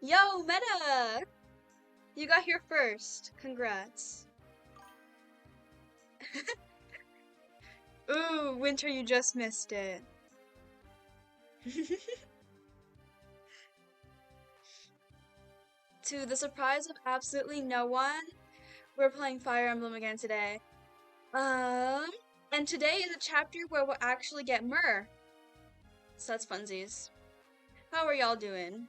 Yo, Meta! You got here first. Congrats. Ooh, Winter, you just missed it. To the surprise of absolutely no one, we're playing Fire Emblem again today. Um, and today is a chapter where we'll actually get Myrrh. So that's funsies. How are y'all doing?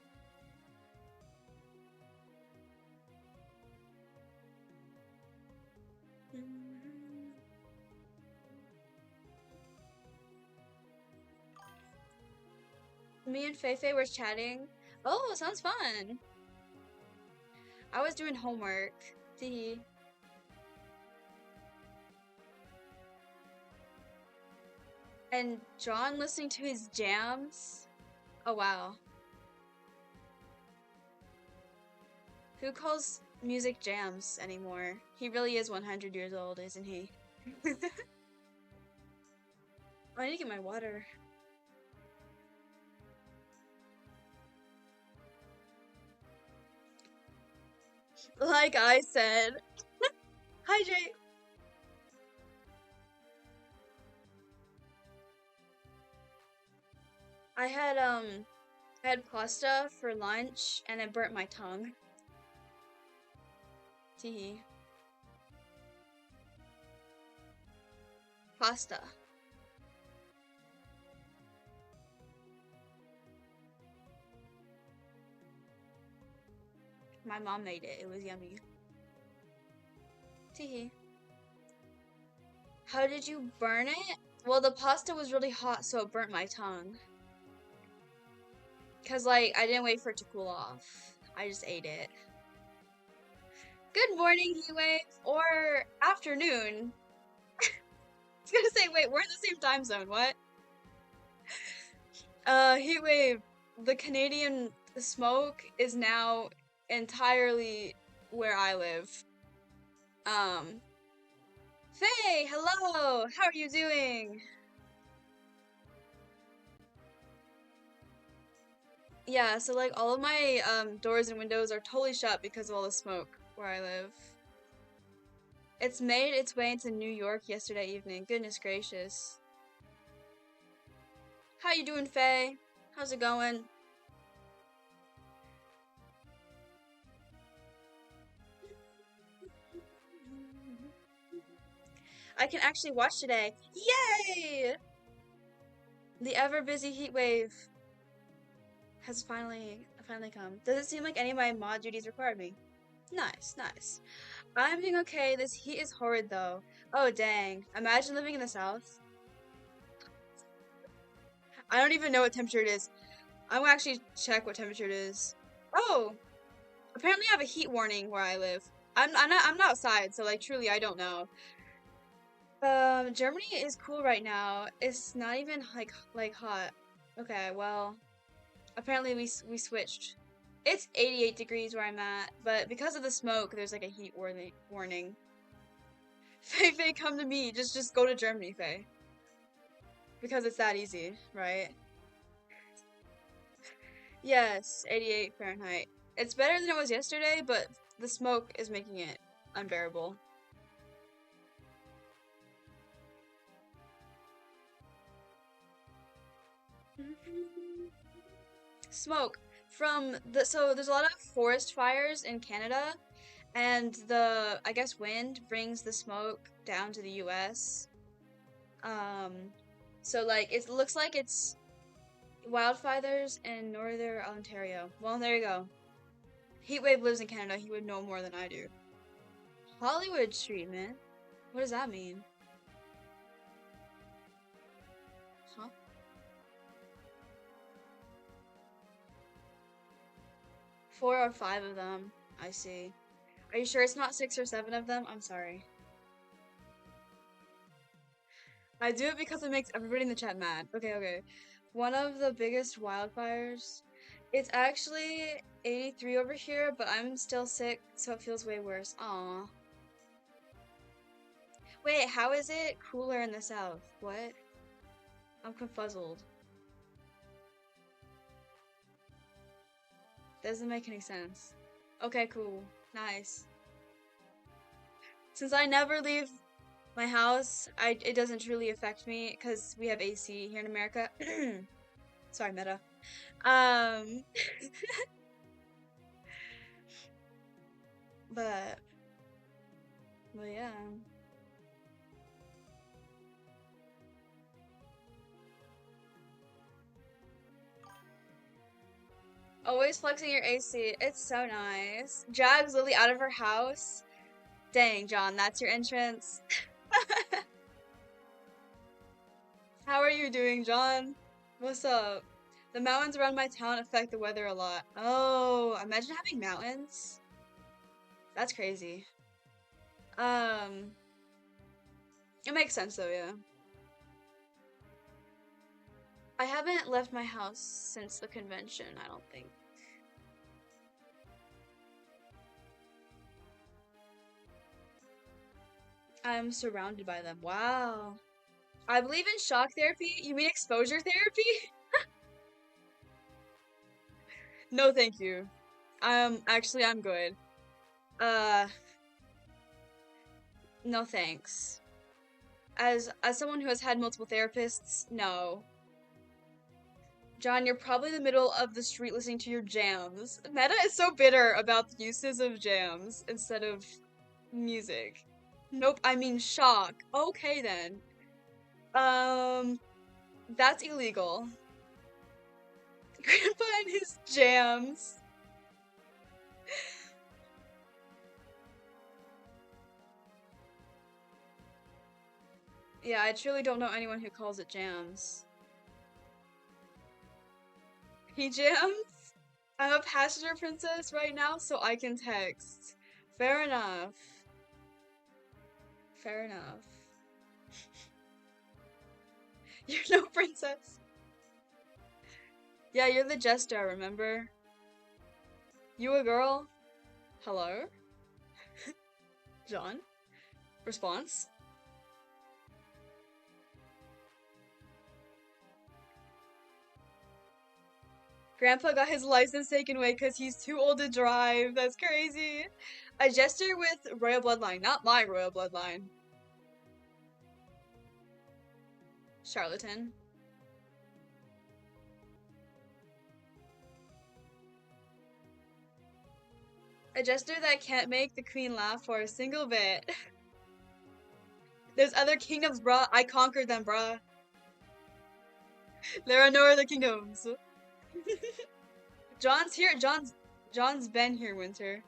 Me and Feifei were chatting. Oh, sounds fun. I was doing homework. Tee. And John listening to his jams. Oh wow. Who calls music jams anymore? He really is 100 years old, isn't he? Oh, I need to get my water. Like I said. Hi, Jay. I had pasta for lunch and it burnt my tongue. Teehee. Pasta. My mom made it. It was yummy. Teehee. How did you burn it? Well, the pasta was really hot, so it burnt my tongue. Cause like I didn't wait for it to cool off. I just ate it. Good morning, Heatwave, or afternoon. I was gonna say, wait, we're in the same time zone. What? Heatwave, the Canadian smoke is now entirely where I live. Faye, hello. How are you doing? Yeah, so like all of my doors and windows are totally shut because of all the smoke where I live. It's made its way into New York yesterday evening. Goodness gracious. How you doing, Faye? How's it going? I can actually watch today. Yay! The ever busy heat wave has finally come. Does it seem like any of my mod duties required me? Nice, nice. I'm doing okay. This heat is horrid though. Oh dang. Imagine living in the south. I don't even know what temperature it is. I'm gonna actually check what temperature it is. Oh, apparently I have a heat warning where I live. I'm not outside, so like truly I don't know. Germany is cool right now. It's not even like hot. Okay, well, apparently we switched. It's 88 degrees where I'm at, but because of the smoke, there's like a heat warning. Faye, Faye, come to me. Just go to Germany, Faye. Because it's that easy, right? Yes, 88 Fahrenheit. It's better than it was yesterday, but the smoke is making it unbearable. Smoke from so there's a lot of forest fires in Canada, and I guess wind brings the smoke down to the US. Um, so like it looks like it's wildfires in northern Ontario. Well, there you go. Heatwave lives in Canada. He would know more than I do. Hollywood treatment? What does that mean? Huh? 4 or 5 of them. I see. Are you sure it's not 6 or 7 of them? I'm sorry. I do it because it makes everybody in the chat mad. Okay, okay. One of the biggest wildfires. It's actually 83 over here, but I'm still sick, so it feels way worse. Aw. Wait, how is it cooler in the south? What? I'm confuzzled. Doesn't make any sense. Okay, cool. Nice. Since I never leave my house, it doesn't really affect me because we have AC here in America. Sorry, Meta. Um, but yeah. Always flexing your AC. It's so nice. Drags Lily out of her house. Dang, John, that's your entrance. How are you doing, John? What's up? The mountains around my town affect the weather a lot. Oh, imagine having mountains. That's crazy. Um, it makes sense though, yeah. I haven't left my house since the convention, I don't think. I'm surrounded by them. Wow. I believe in shock therapy. You mean exposure therapy? No, thank you. Actually, I'm good. Uh, no thanks. As someone who has had multiple therapists, no. John, you're probably in the middle of the street listening to your jams. Meta is so bitter about the uses of jams instead of music. Nope, I mean shock. Okay then. Um, that's illegal. Grandpa and his jams. Yeah, I truly don't know anyone who calls it jams. He jams? I'm a passenger princess right now, so I can text. Fair enough. Fair enough. You're no princess. Yeah, you're the jester, remember? You a girl? Hello? John? Response? Grandpa got his license taken away because he's too old to drive. That's crazy. A jester with royal bloodline, not my royal bloodline. Charlatan. A jester that can't make the queen laugh for a single bit. There's other kingdoms, bruh. I conquered them, bruh. There are no other kingdoms. John's here. John's been here, Winter.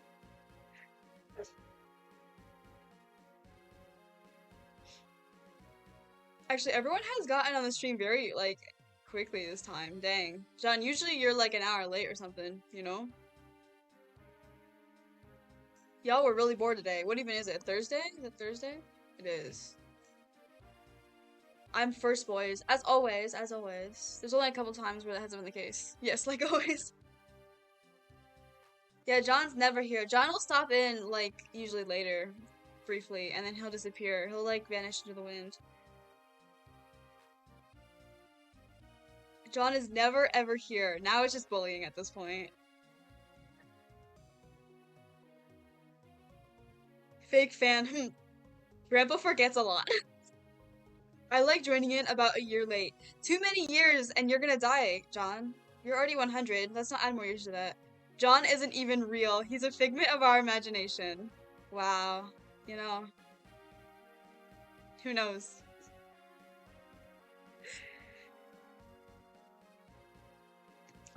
Actually, everyone has gotten on the stream very, like, quickly this time. Dang. John, usually you're like an hour late or something, you know? Y'all were really bored today. What even is it? Thursday? Is it Thursday? It is. I'm first, boys. As always, as always. There's only a couple times where that hasn't been the case. Yes, like always. Yeah, John's never here. John will stop in, like, usually later, briefly, and then he'll disappear. He'll, like, vanish into the wind. John is never ever here. Now it's just bullying at this point. Fake fan. Grandpa forgets a lot. I like joining in about a year late. Too many years and you're gonna die, John. You're already 100. Let's not add more years to that. John isn't even real. He's a figment of our imagination. Wow. You know. Who knows?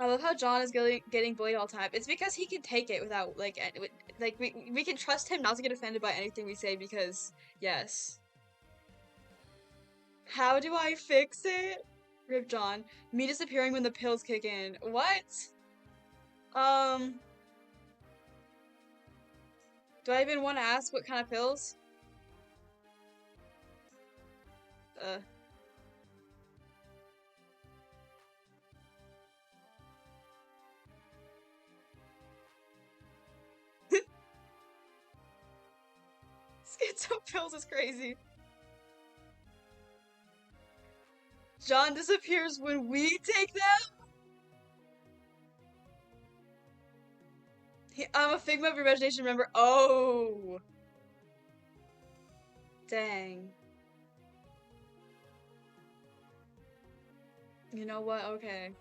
I love how John is getting bullied all the time. It's because he can take it without, like, we can trust him not to get offended by anything we say because, yes. How do I fix it? Rip John. Me disappearing when the pills kick in. What? Um, do I even want to ask what kind of pills? Uh. Schizo pills is crazy. John disappears when we take them? I'm a figment of your imagination, remember? Oh, dang. You know what? Okay.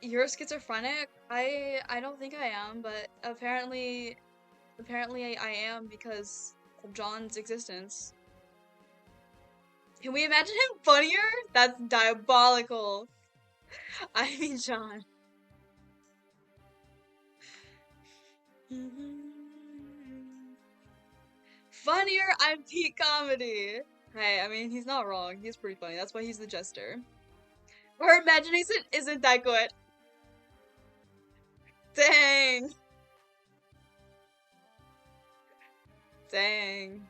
You're schizophrenic? I don't think I am, but apparently I am because of John's existence. Can we imagine him funnier? That's diabolical. I mean John. Funnier, I'm peak comedy. Hey, I mean he's not wrong. He's pretty funny. That's why he's the jester. Her imagination isn't that good. Dang. Dang.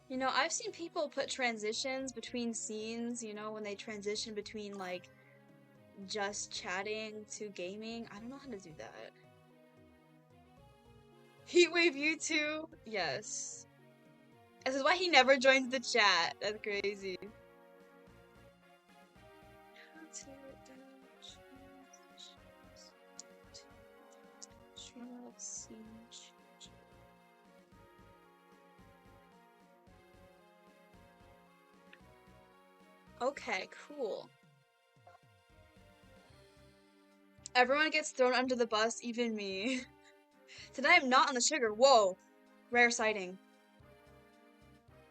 You know, I've seen people put transitions between scenes, you know, when they transition between like just chatting to gaming. I don't know how to do that. Heatwave YouTube? Yes. This is why he never joins the chat. That's crazy. Okay, cool. Everyone gets thrown under the bus, even me. Today I'm not on the sugar. Whoa. Rare sighting.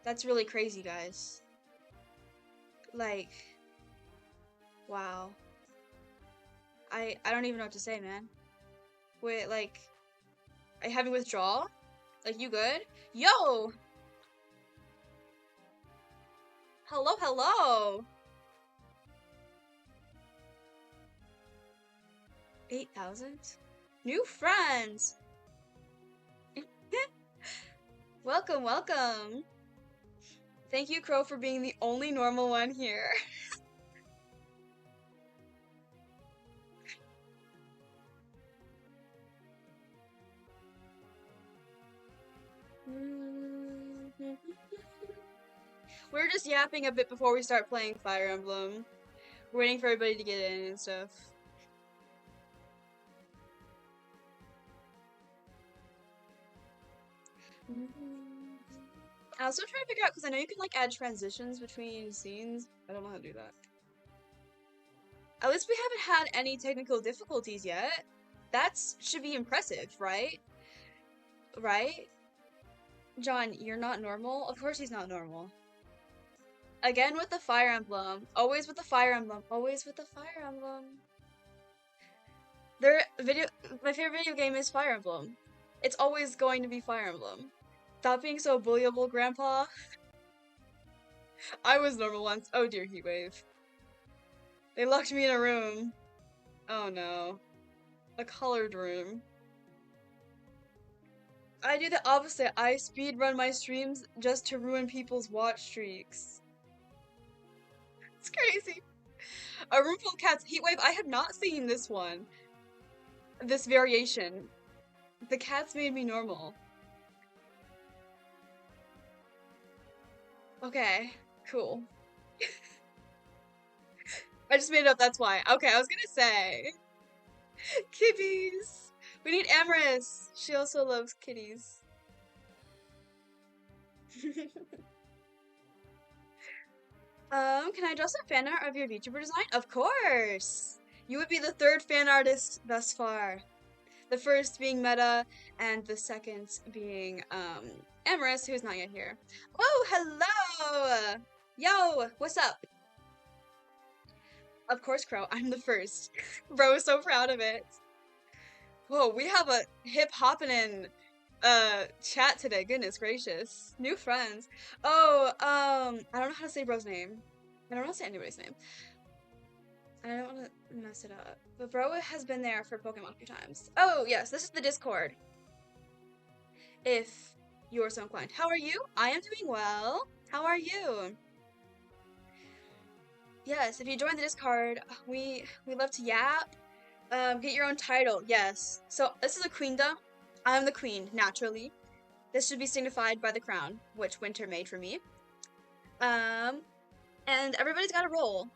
That's really crazy, guys. Like, wow. I don't even know what to say, man. Wait, like, are you having withdrawal? Like, you good? Yo! Hello, hello! 8,000? New friends! Welcome, welcome! Thank you, Crow, for being the only normal one here. We're just yapping a bit before we start playing Fire Emblem. We're waiting for everybody to get in and stuff. I was still trying to figure out, because I know you can like add transitions between scenes. I don't know how to do that. At least we haven't had any technical difficulties yet. That should be impressive, right? Right? John, you're not normal? Of course he's not normal. Again with the Fire Emblem. Always with the Fire Emblem. Always with the Fire Emblem. My favorite video game is Fire Emblem. It's always going to be Fire Emblem. Stop being so bullyable, Grandpa. I was normal once. Oh dear, Heatwave. They locked me in a room. Oh no. A colored room. I do the opposite. I speedrun my streams just to ruin people's watch streaks. It's crazy. A room full of cats. Heatwave, I have not seen this one. This variation. The cats made me normal. Okay, cool. I just made it up, that's why. Okay, I was gonna say. Kitties! We need Amorous! She also loves kitties. Can I draw some fan art of your VTuber design? Of course! You would be the third fan artist thus far. The first being Meta, and the second being, Amorous, who is not yet here. Oh, hello! Yo, what's up? Of course, Crow, I'm the first. Bro is so proud of it. Whoa, we have a hip hopping in chat today. Goodness gracious. New friends. Oh, I don't know how to say bro's name. I don't know how to say anybody's name. I don't want to mess it up. But bro has been there for Pokemon a few times. Oh, yes, this is the Discord. If you're so inclined. How are you? I am doing well. How are you? Yes, if you join the Discord, we love to yap. Get your own title. Yes. So this is a queendom. I am the queen, naturally. This should be signified by the crown, which Winter made for me. Um, and everybody's got a role,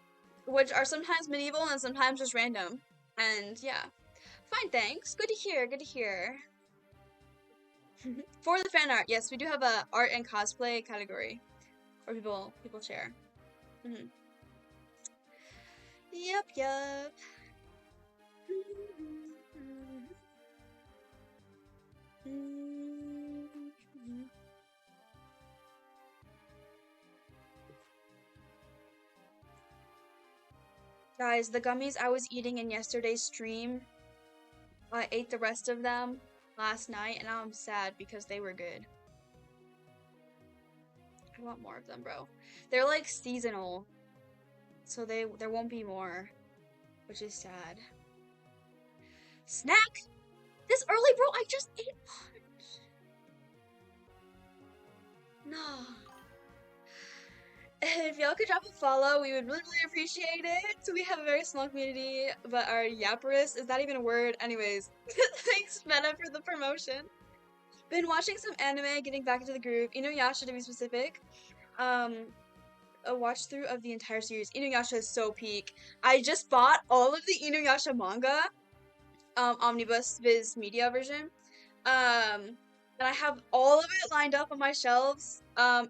which are sometimes medieval and sometimes just random. And yeah. Fine, thanks. Good to hear, good to hear. For the fan art, yes, we do have a art and cosplay category where people share. Yep, yep. Guys, the gummies I was eating in yesterday's stream, I ate the rest of them last night, and now I'm sad because they were good. I want more of them, bro. They're like seasonal, so there won't be more, which is sad. Snack? This early, bro? I just ate lunch. No. If y'all could drop a follow, we would really, really appreciate it. So we have a very small community, but our Yapperus, is that even a word? Anyways, thanks Meta for the promotion. Been watching some anime, getting back into the group. Inuyasha to be specific. A watch through of the entire series. Inuyasha is so peak. I just bought all of the Inuyasha manga, omnibus Viz media version. And I have all of it lined up on my shelves.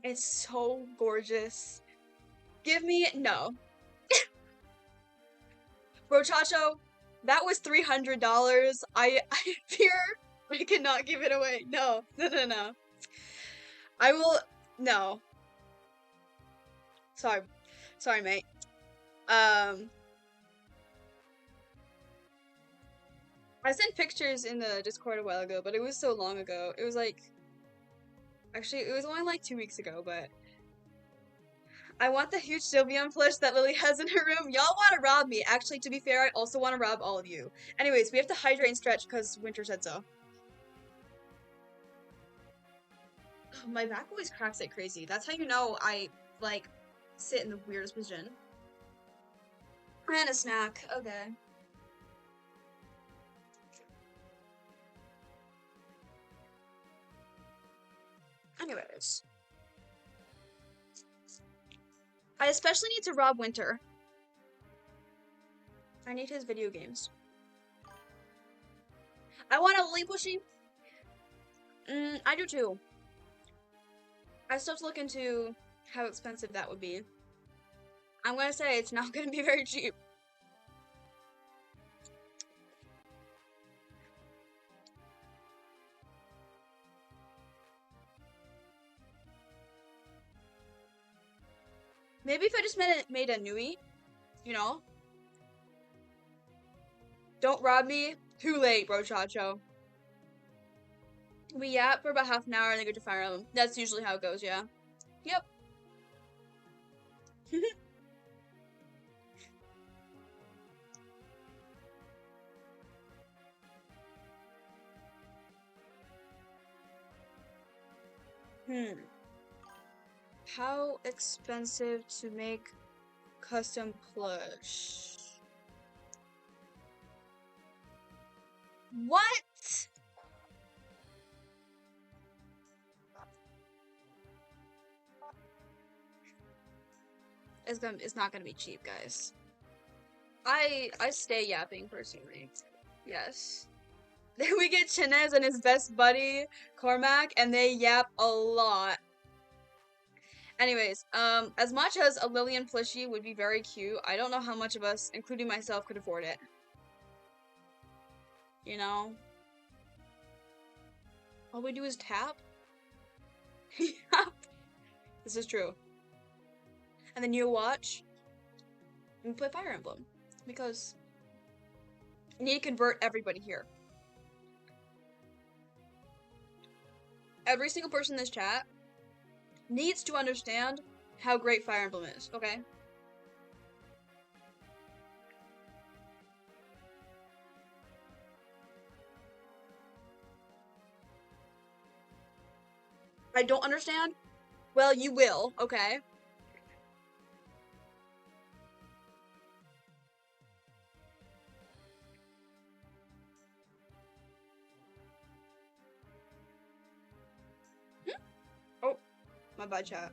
It's so gorgeous. Give me no. Brochacho, that was $300. I fear I cannot give it away. No. I will no. Sorry, mate. I sent pictures in the Discord a while ago, but it was so long ago. It was like, actually, it was only like 2 weeks ago, but I want the huge Sylveon plush that Lily has in her room. Y'all want to rob me. Actually, to be fair, I also want to rob all of you. Anyways, we have to hydrate and stretch because Winter said so. My back always cracks like crazy. That's how you know I, like, sit in the weirdest position. And a snack. Okay. Anyways. I especially need to rob Winter. I need his video games. I want a Lily plushie. I do too. I still have to look into how expensive that would be. I'm gonna say it's not gonna be very cheap. Maybe if I just made a Nui, you know? Don't rob me. Too late, bro, Chacho. We yap for about half an hour and then go to Fire Emblem. That's usually how it goes, yeah. Yep. How expensive to make custom plush? What? It's not gonna be cheap, guys. I stay yapping personally. Yes. Then we get Chinez and his best buddy, Cormac, and they yap a lot. Anyways, as much as a Lillian plushie would be very cute, I don't know how much of us, including myself, could afford it. You know? All we do is tap? Yep. This is true. And then you watch and play Fire Emblem. Because I need to convert everybody here. Every single person in this chat needs to understand how great Fire Emblem is, okay? I don't understand? Well, you will, okay? My bad, chat.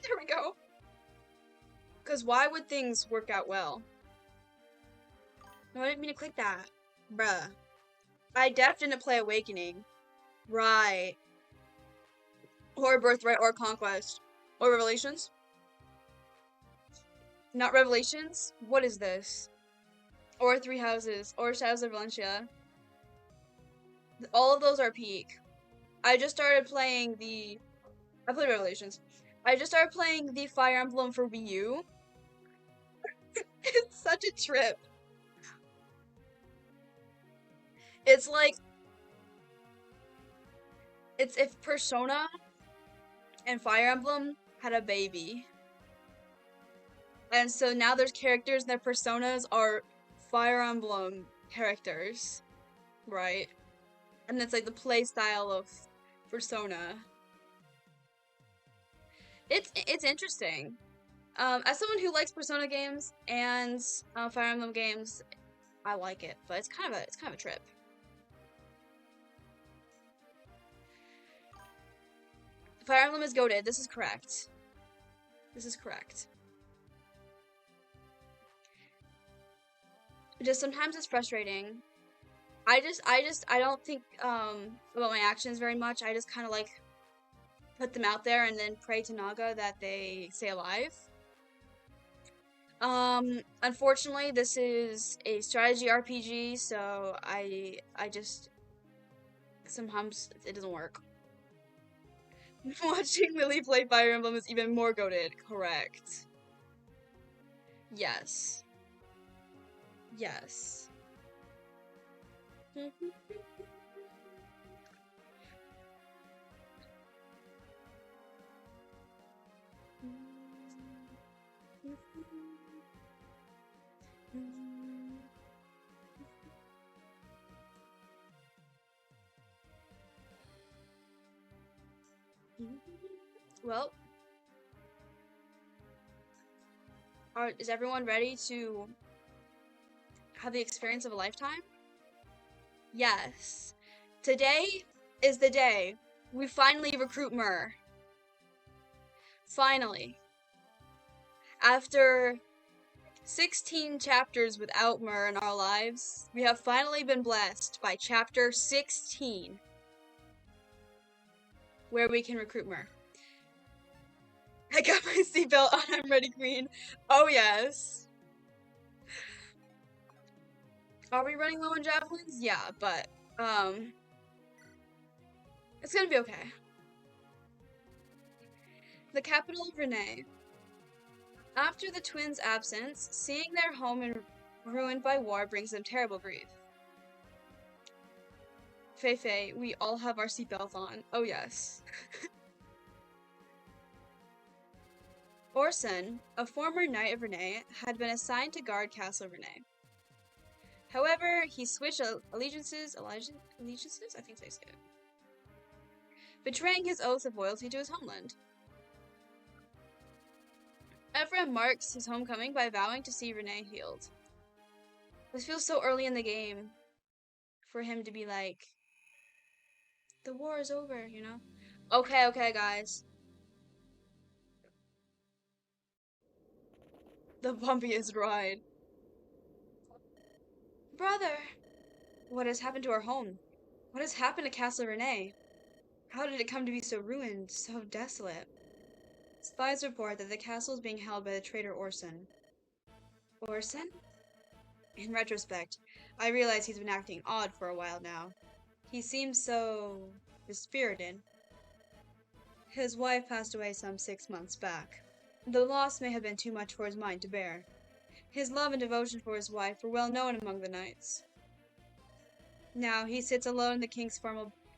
There we go. Because why would things work out well? No, I didn't mean to click that. Bruh. I def didn't play Awakening. Right. Or Birthright or Conquest. Or Revelations? Not Revelations? What is this? Or Three Houses. Or Shadows of Valencia. All of those are peak. I just started playing the... I played Revelations. I just started playing the Fire Emblem for Wii U. It's such a trip. It's like... It's if Persona and Fire Emblem had a baby. And so now there's characters, their personas are Fire Emblem characters. Right? And it's like the play style of Persona. It's interesting. As someone who likes Persona games and Fire Emblem games, I like it, but it's kind of a trip. Fire Emblem is goated. This is correct. This is correct. Just sometimes it's frustrating. I don't think about my actions very much. I just kind of like put them out there and then pray to Naga that they stay alive. Unfortunately, this is a strategy RPG, so I just sometimes it doesn't work. Watching Lily play Fire Emblem is even more goated. Correct. Yes. Yes. Well, is everyone ready to have the experience of a lifetime? Yes. Today is the day we finally recruit Myrrh. Finally. After 16 chapters without Myrrh in our lives, we have finally been blessed by chapter 16, where we can recruit Myrrh. I got my seatbelt on, I'm ready, queen. Oh yes. Are we running low on javelins? Yeah, but, it's gonna be okay. The capital of Renee. After the twins' absence, seeing their home ruined by war brings them terrible grief. Fei, we all have our seatbelts on. Oh yes. Orson, a former knight of Renee, had been assigned to guard Castle Renee. However, he switched allegiances, I think they say it, betraying his oath of loyalty to his homeland. Ephraim marks his homecoming by vowing to see Renee healed. This feels so early in the game for him to be like, the war is over, you know? Okay, guys. The bumpiest ride. Brother! What has happened to our home? What has happened to Castle Renee? How did it come to be so ruined, so desolate? Spies report that the castle is being held by the traitor Orson. Orson? In retrospect, I realize he's been acting odd for a while now. He seems so dispirited. His wife passed away some 6 months back. The loss may have been too much for his mind to bear. His love and devotion for his wife were well known among the knights. Now he sits alone in the king's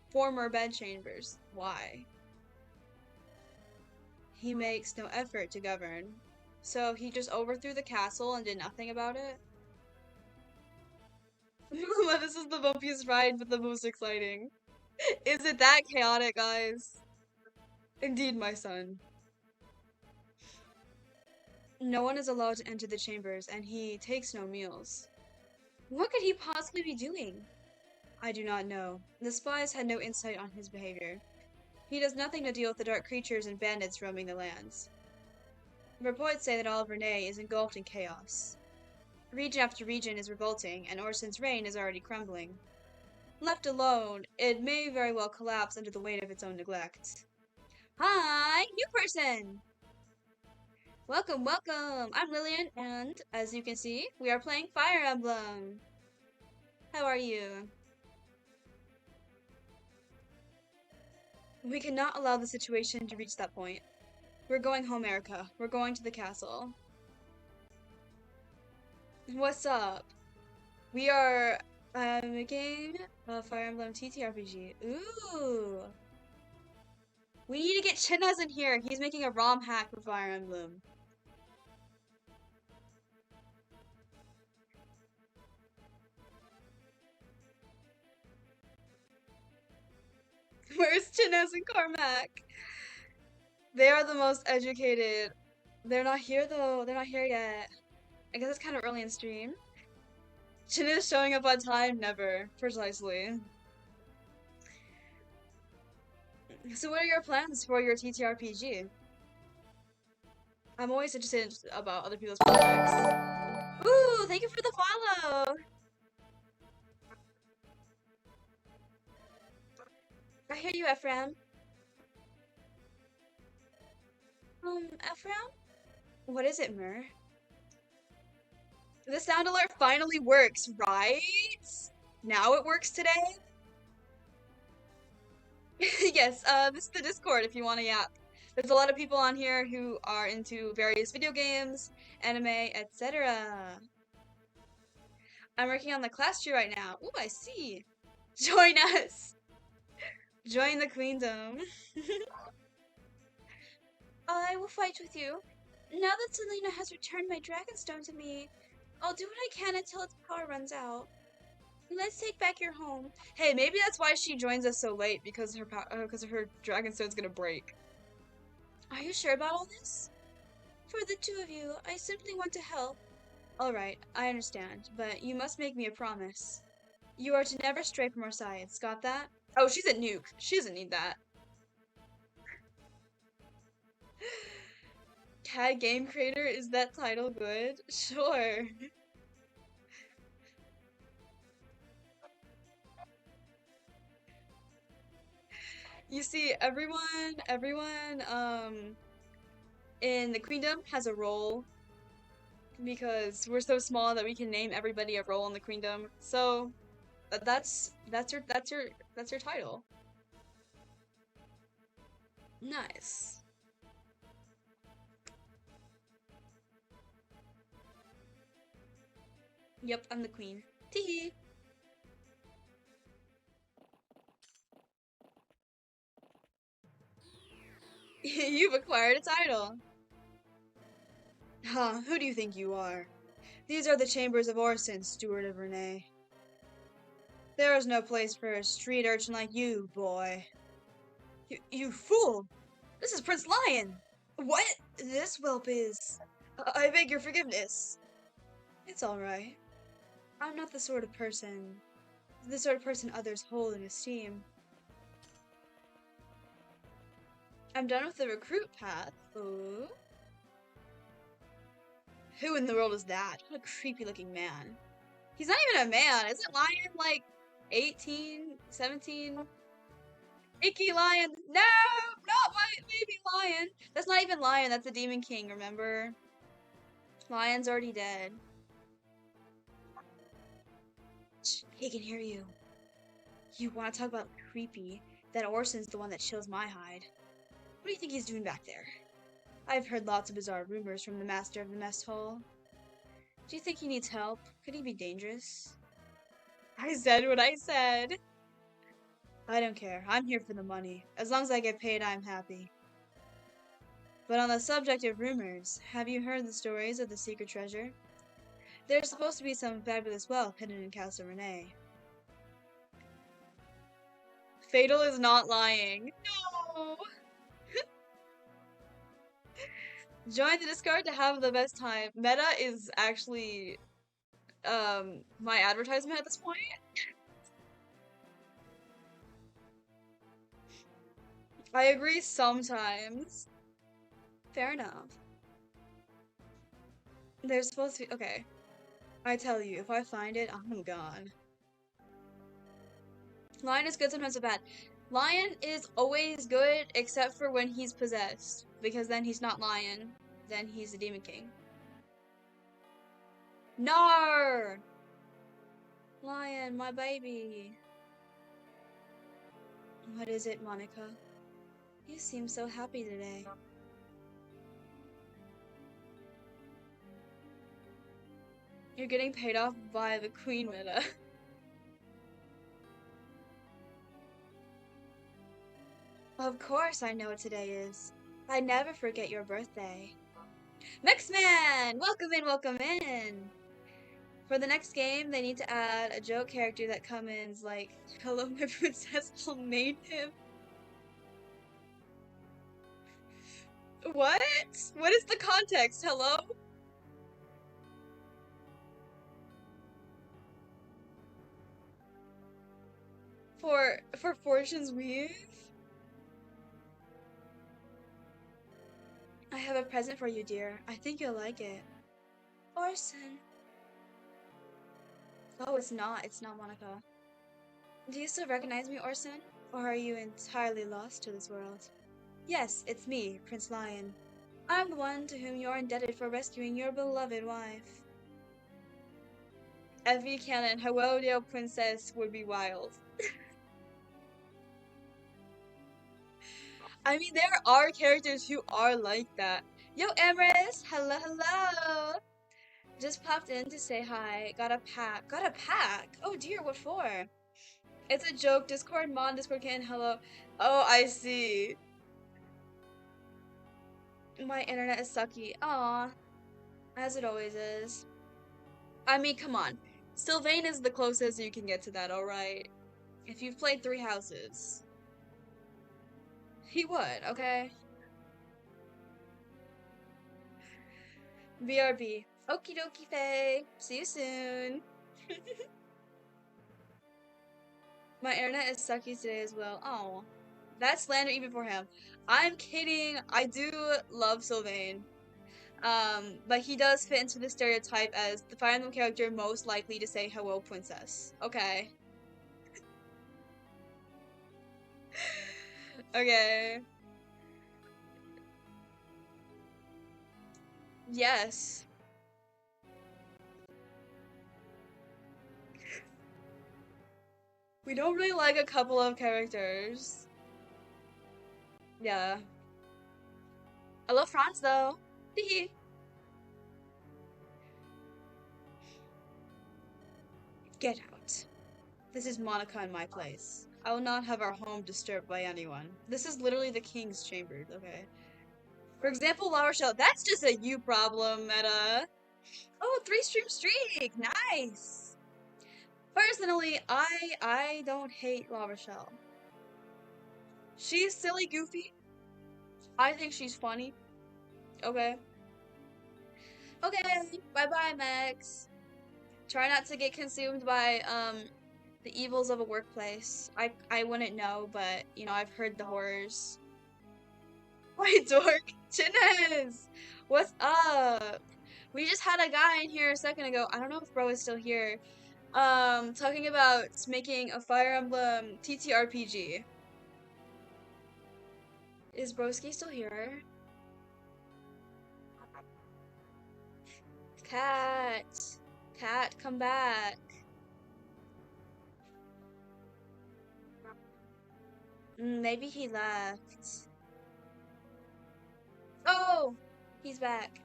former bedchambers. Why? He makes no effort to govern. So he just overthrew the castle and did nothing about it? This is the bumpiest ride, but the most exciting. Is it that chaotic, guys? Indeed, my son. No one is allowed to enter the chambers, and he takes no meals. What could he possibly be doing? I do not know. The spies had no insight on his behavior. He does nothing to deal with the dark creatures and bandits roaming the lands. Reports say that all of Myrhh is engulfed in chaos. Region after region is revolting, and Orsen's reign is already crumbling. Left alone, it may very well collapse under the weight of its own neglect. Hi, new person! Welcome, welcome! I'm Lillian, and as you can see, we are playing Fire Emblem. How are you? We cannot allow the situation to reach that point. We're going home, Erica. We're going to the castle. What's up? We are making a Fire Emblem TTRPG. Ooh! We need to get Chinaz in here. He's making a ROM hack for Fire Emblem. Where's Chinaz and Carmack? They are the most educated. They're not here though. They're not here yet. I guess it's kind of early in stream. Chinaz showing up on time? Never. Precisely. So what are your plans for your TTRPG? I'm always interested about other people's projects. Ooh, thank you for the follow! I hear you, Ephraim. Ephraim? What is it, Myrrh? The sound alert finally works, right? Now it works today? Yes, this is the Discord if you want to yap. There's a lot of people on here who are into various video games, anime, etc. I'm working on the class tree right now. Ooh, I see. Join us. Join the queendom. I will fight with you. Now that Selena has returned my Dragonstone to me, I'll do what I can until its power runs out. Let's take back your home. Hey, maybe that's why she joins us so late, because her Dragonstone's gonna break. Are you sure about all this? For the two of you, I simply want to help. Alright, I understand, but you must make me a promise. You are to never stray from our sides, got that? Oh, she's a nuke. She doesn't need that. Cat Game Creator, is that title good? Sure. You see, everyone, in the queendom has a role because we're so small that we can name everybody a role in the queendom. So that's your title. Nice. Yep, I'm the queen. Teehee. You've acquired a title. Huh, who do you think you are? These are the chambers of Orson, steward of Renee. There is no place for a street urchin like you, boy. You fool! This is Prince Lion! What? This whelp is... I beg your forgiveness. It's alright. I'm not the sort of person others hold in esteem. I'm done with the recruit path. Ooh. Who in the world is that? What a creepy looking man. He's not even a man. Isn't Lion like 18, 17? Icky Lion. No! Not my baby Lion. That's not even Lion. That's the Demon King, remember? Lion's already dead. Shh, he can hear you. You want to talk about creepy? That Orson's the one that chills my hide. What do you think he's doing back there? I've heard lots of bizarre rumors from the master of the mess hall. Do you think he needs help? Could he be dangerous? I said what I said. I don't care. I'm here for the money. As long as I get paid, I'm happy. But on the subject of rumors, have you heard the stories of the secret treasure? There's supposed to be some fabulous wealth hidden in Castle Renee. Fatal is not lying. No! Join the Discord to have the best time. Meta is actually my advertisement at this point. I agree sometimes. Fair enough. There's supposed to be, okay. I tell you, if I find it, I'm gone. Lion is good, sometimes bad. Lion is always good except for when he's possessed, because then he's not Lion, then he's a Demon King. No! Lion, my baby. What is it, Monica? You seem so happy today. You're getting paid off by the Queen Meta. Of course I know what today is. I never forget your birthday. Mexman! Welcome in, welcome in! For the next game, they need to add a joke character that comes like, hello, my princess, I'll name him. What? What is the context? Hello? For Fortune's Weave? I have a present for you, dear. I think you'll like it. Orson. Oh, it's not. It's not Monica. Do you still recognize me, Orson? Or are you entirely lost to this world? Yes, it's me, Prince Lion. I'm the one to whom you're indebted for rescuing your beloved wife. Effie Cannon, Hello Princess would be wild. I mean, there are characters who are like that. Yo, Emrys! Hello, hello! Just popped in to say hi. Got a pack. Got a pack? Oh dear, what for? It's a joke. Discord Mon, Discord can, hello. Oh, I see. My internet is sucky. Aw. As it always is. I mean, come on. Sylvain is the closest you can get to that, alright? If you've played 3 houses. He would, okay? BRB. Okie dokie, Faye. See you soon. My internet is sucky today as well. Oh. That's slander even for him. I'm kidding. I do love Sylvain. But he does fit into the stereotype as the Fire Emblem character most likely to say hello, princess. Okay. Okay. Yes. We don't really like a couple of characters. Yeah. I love France though. Hehe. Get out. This is Monica in my place. I will not have our home disturbed by anyone. This is literally the king's chambers, okay? For example, La Rochelle. That's just a you problem, Meta. Oh, 3-stream streak! Nice! Personally, I don't hate La Rochelle. She's silly, goofy. I think she's funny. Okay. Okay, bye-bye, Max. Try not to get consumed by, the evils of a workplace. I wouldn't know, but, you know, I've heard the horrors. White dork! Chinez! What's up? We just had a guy in here a second ago. I don't know if bro is still here. Talking about making a Fire Emblem TTRPG. Is broski still here? Cat! Cat, come back. Maybe he left. Oh! He's back.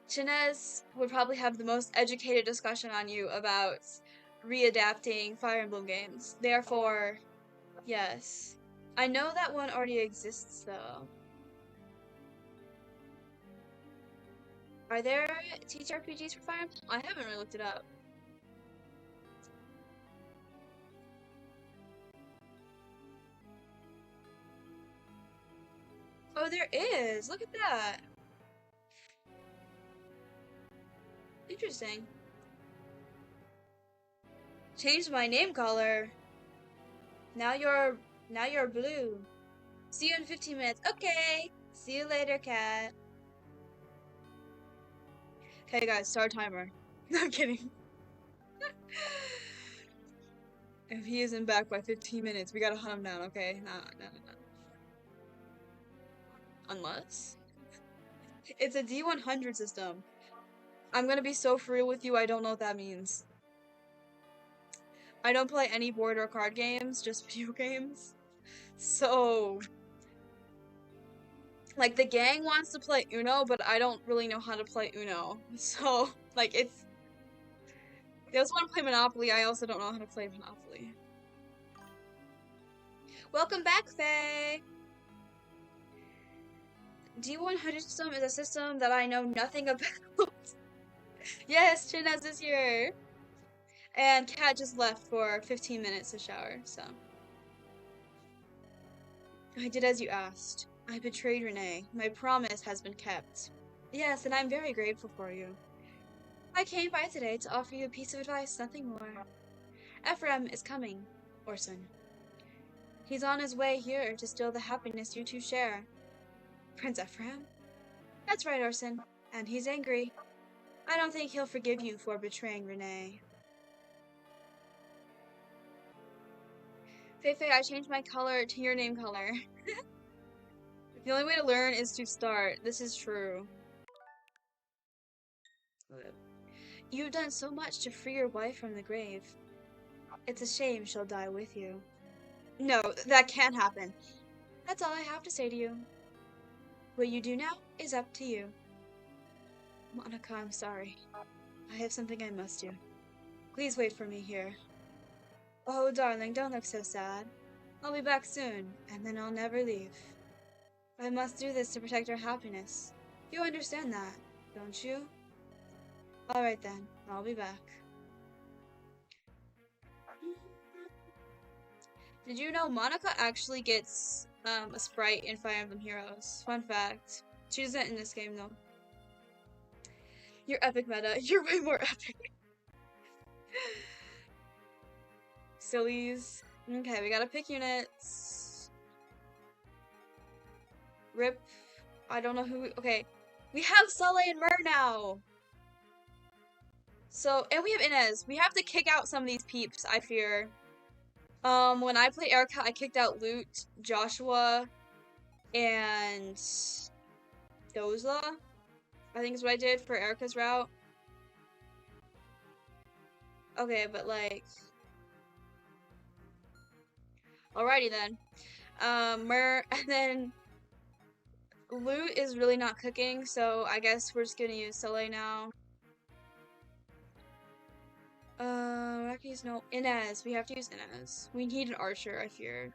Chinez would probably have the most educated discussion on you about readapting Fire Emblem games. Therefore, yes. I know that one already exists, though. Are there TTRPGs for Fire Emblem? I haven't really looked it up. Oh, there is! Look at that! Interesting. Changed my name color. Now you're blue. See you in 15 minutes. Okay. See you later, cat. Okay, guys, start timer. No, I'm kidding. If he isn't back by 15 minutes, we gotta hunt him down, okay? No. Unless it's a D100 system. I'm gonna be so for real with you, I don't know what that means. I don't play any board or card games, just video games. So, like, the gang wants to play Uno, but I don't really know how to play Uno. So, like, they also want to play Monopoly, I also don't know how to play Monopoly. Welcome back, Faye! D100 system is a system that I know nothing about. Yes, Chinaz is here! And Kat just left for 15 minutes to shower, so. I did as you asked. I betrayed Renee. My promise has been kept. Yes, and I'm very grateful for you. I came by today to offer you a piece of advice, nothing more. Ephraim is coming, Orson. He's on his way here to steal the happiness you two share. Prince Ephraim? That's right, Orson. And he's angry. I don't think he'll forgive you for betraying Renee. Feifei, I changed my color to your name color. The only way to learn is to start. This is true. You've done so much to free your wife from the grave. It's a shame she'll die with you. No, that can't happen. That's all I have to say to you. What you do now is up to you. Monica, I'm sorry. I have something I must do. Please wait for me here. Oh, darling, don't look so sad. I'll be back soon, and then I'll never leave. I must do this to protect our happiness. You understand that, don't you? Alright then, I'll be back. Did you know Monica actually gets a sprite in Fire Emblem Heroes? Fun fact. She doesn't in this game though. You're epic meta. You're way more epic. Sillies. Okay, we gotta pick units. Rip. I don't know who. Okay. We have Sully and Myrrh now. So, and we have Inez. We have to kick out some of these peeps, I fear. When I played Erica, I kicked out Lute, Joshua, and Dozla. I think is what I did for Erica's route. Okay, but like... Alrighty then. Myrrh, and then... Lute is really not cooking, so I guess we're just gonna use Soleil now. Rocky's no... Inez. We have to use Inez. We need an archer, I fear.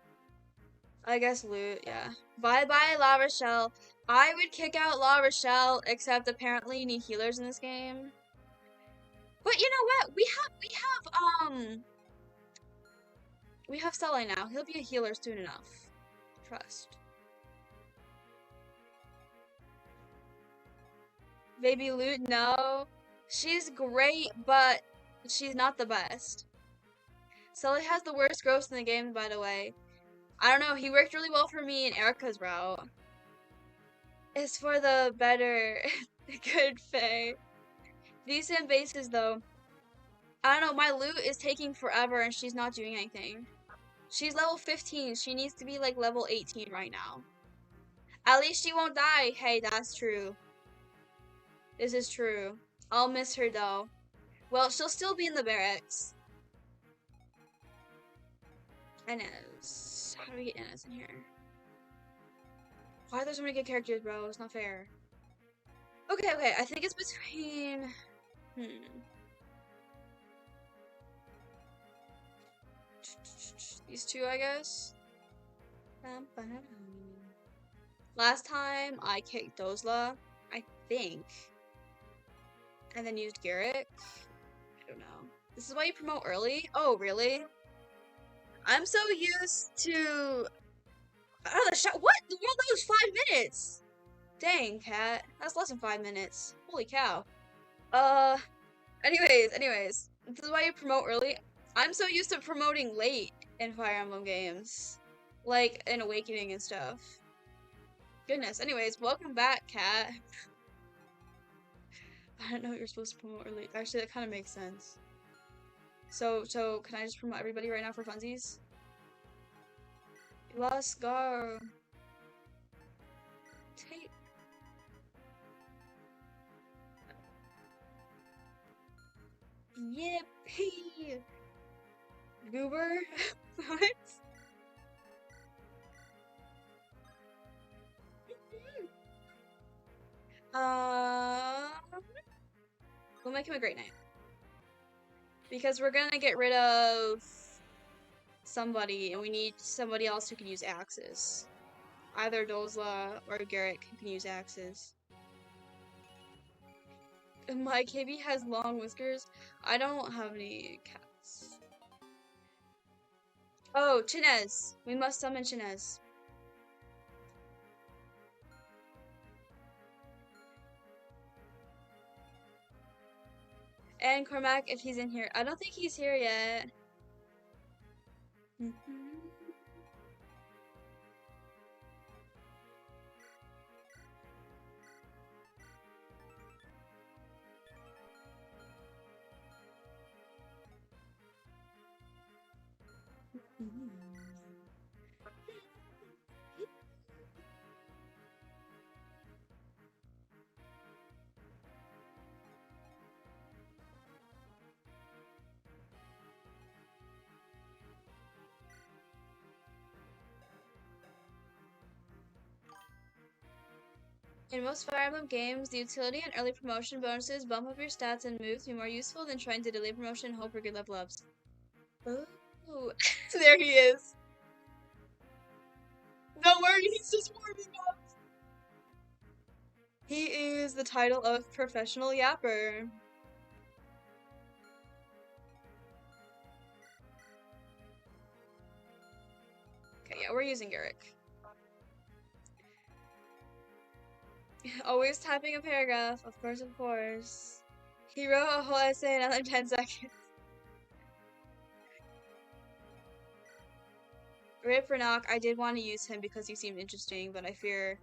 I guess Lute, yeah. Bye-bye, La Rochelle. I would kick out La Rochelle, except apparently you need healers in this game. But you know what? We have Sully now. He'll be a healer soon enough. Trust. Baby Lute, no. She's great, but she's not the best. Sully has the worst growth in the game, by the way. I don't know, he worked really well for me in Erica's route. It's for the better. Good Faye. Decent bases, though. I don't know, my Lute is taking forever and she's not doing anything. She's level 15. She needs to be like level 18 right now. At least she won't die. Hey, that's true. This is true. I'll miss her though. Well, she'll still be in the barracks. Inez. How do we get Inez in here? Why are there so many good characters, bro? It's not fair. Okay, I think it's between... These two, I guess. Last time I kicked Dozla, I think. And then used Garrett. I don't know. This is why you promote early? Oh, really? I'm so used to... Oh, the shot. What? The world that was 5 minutes! Dang, Cat. That's less than 5 minutes. Holy cow. Anyways. This is why you promote early. I'm so used to promoting late. in Fire Emblem games, like in Awakening and stuff. Goodness. Anyways, welcome back, Cat. I don't know what you're supposed to promote early. Actually, that kind of makes sense. So can I just promote everybody right now for funsies? Let's go. Take. Yippee! Goober? What? We'll make him a great knight. Because we're gonna get rid of somebody, and we need somebody else who can use axes. Either Dozla or Garrett can use axes. My KB has long whiskers. I don't have any cats. Oh, Chinez. We must summon Chinez. And Cormac, if he's in here. I don't think he's here yet. In most Fire Emblem games, the utility and early promotion bonuses bump up your stats and moves to be more useful than trying to delay promotion and hope for good level ups. Ooh. There he is. Don't worry, he's just warming up. He is the title of professional yapper. Okay, yeah, we're using Garrick. Always typing a paragraph, of course, of course. He wrote a whole essay in under 10 seconds. Rip for Knock, I did want to use him because he seemed interesting, but I fear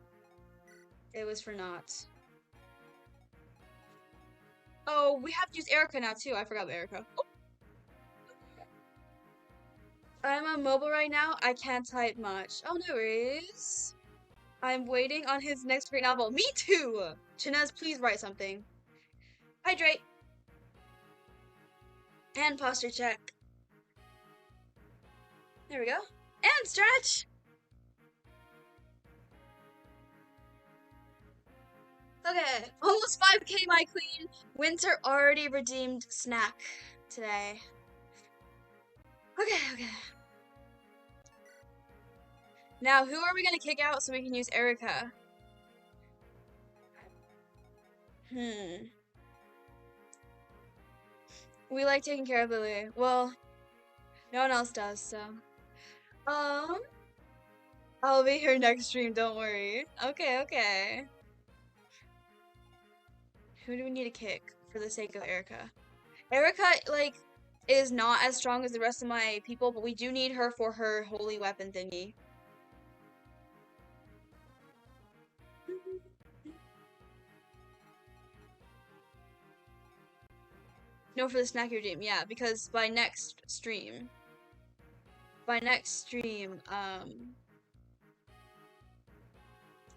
it was for naught. Oh, we have to use Erica now too. I forgot about Erica. Oh. I'm on mobile right now. I can't type much. Oh, no worries. I'm waiting on his next great novel. Me too! Chinez, please write something. Hydrate. And posture check. There we go. And stretch! Okay, almost 5K, my queen. Winter already redeemed snack today. Okay. Now, who are we gonna kick out so we can use Erica? We like taking care of Lily. Well, no one else does, so. I'll be here next stream, don't worry. Okay. Who do we need to kick for the sake of Erica? Erica, like, is not as strong as the rest of my people, but we do need her for her holy weapon thingy. No, for the snacky redeem, yeah, because by next stream,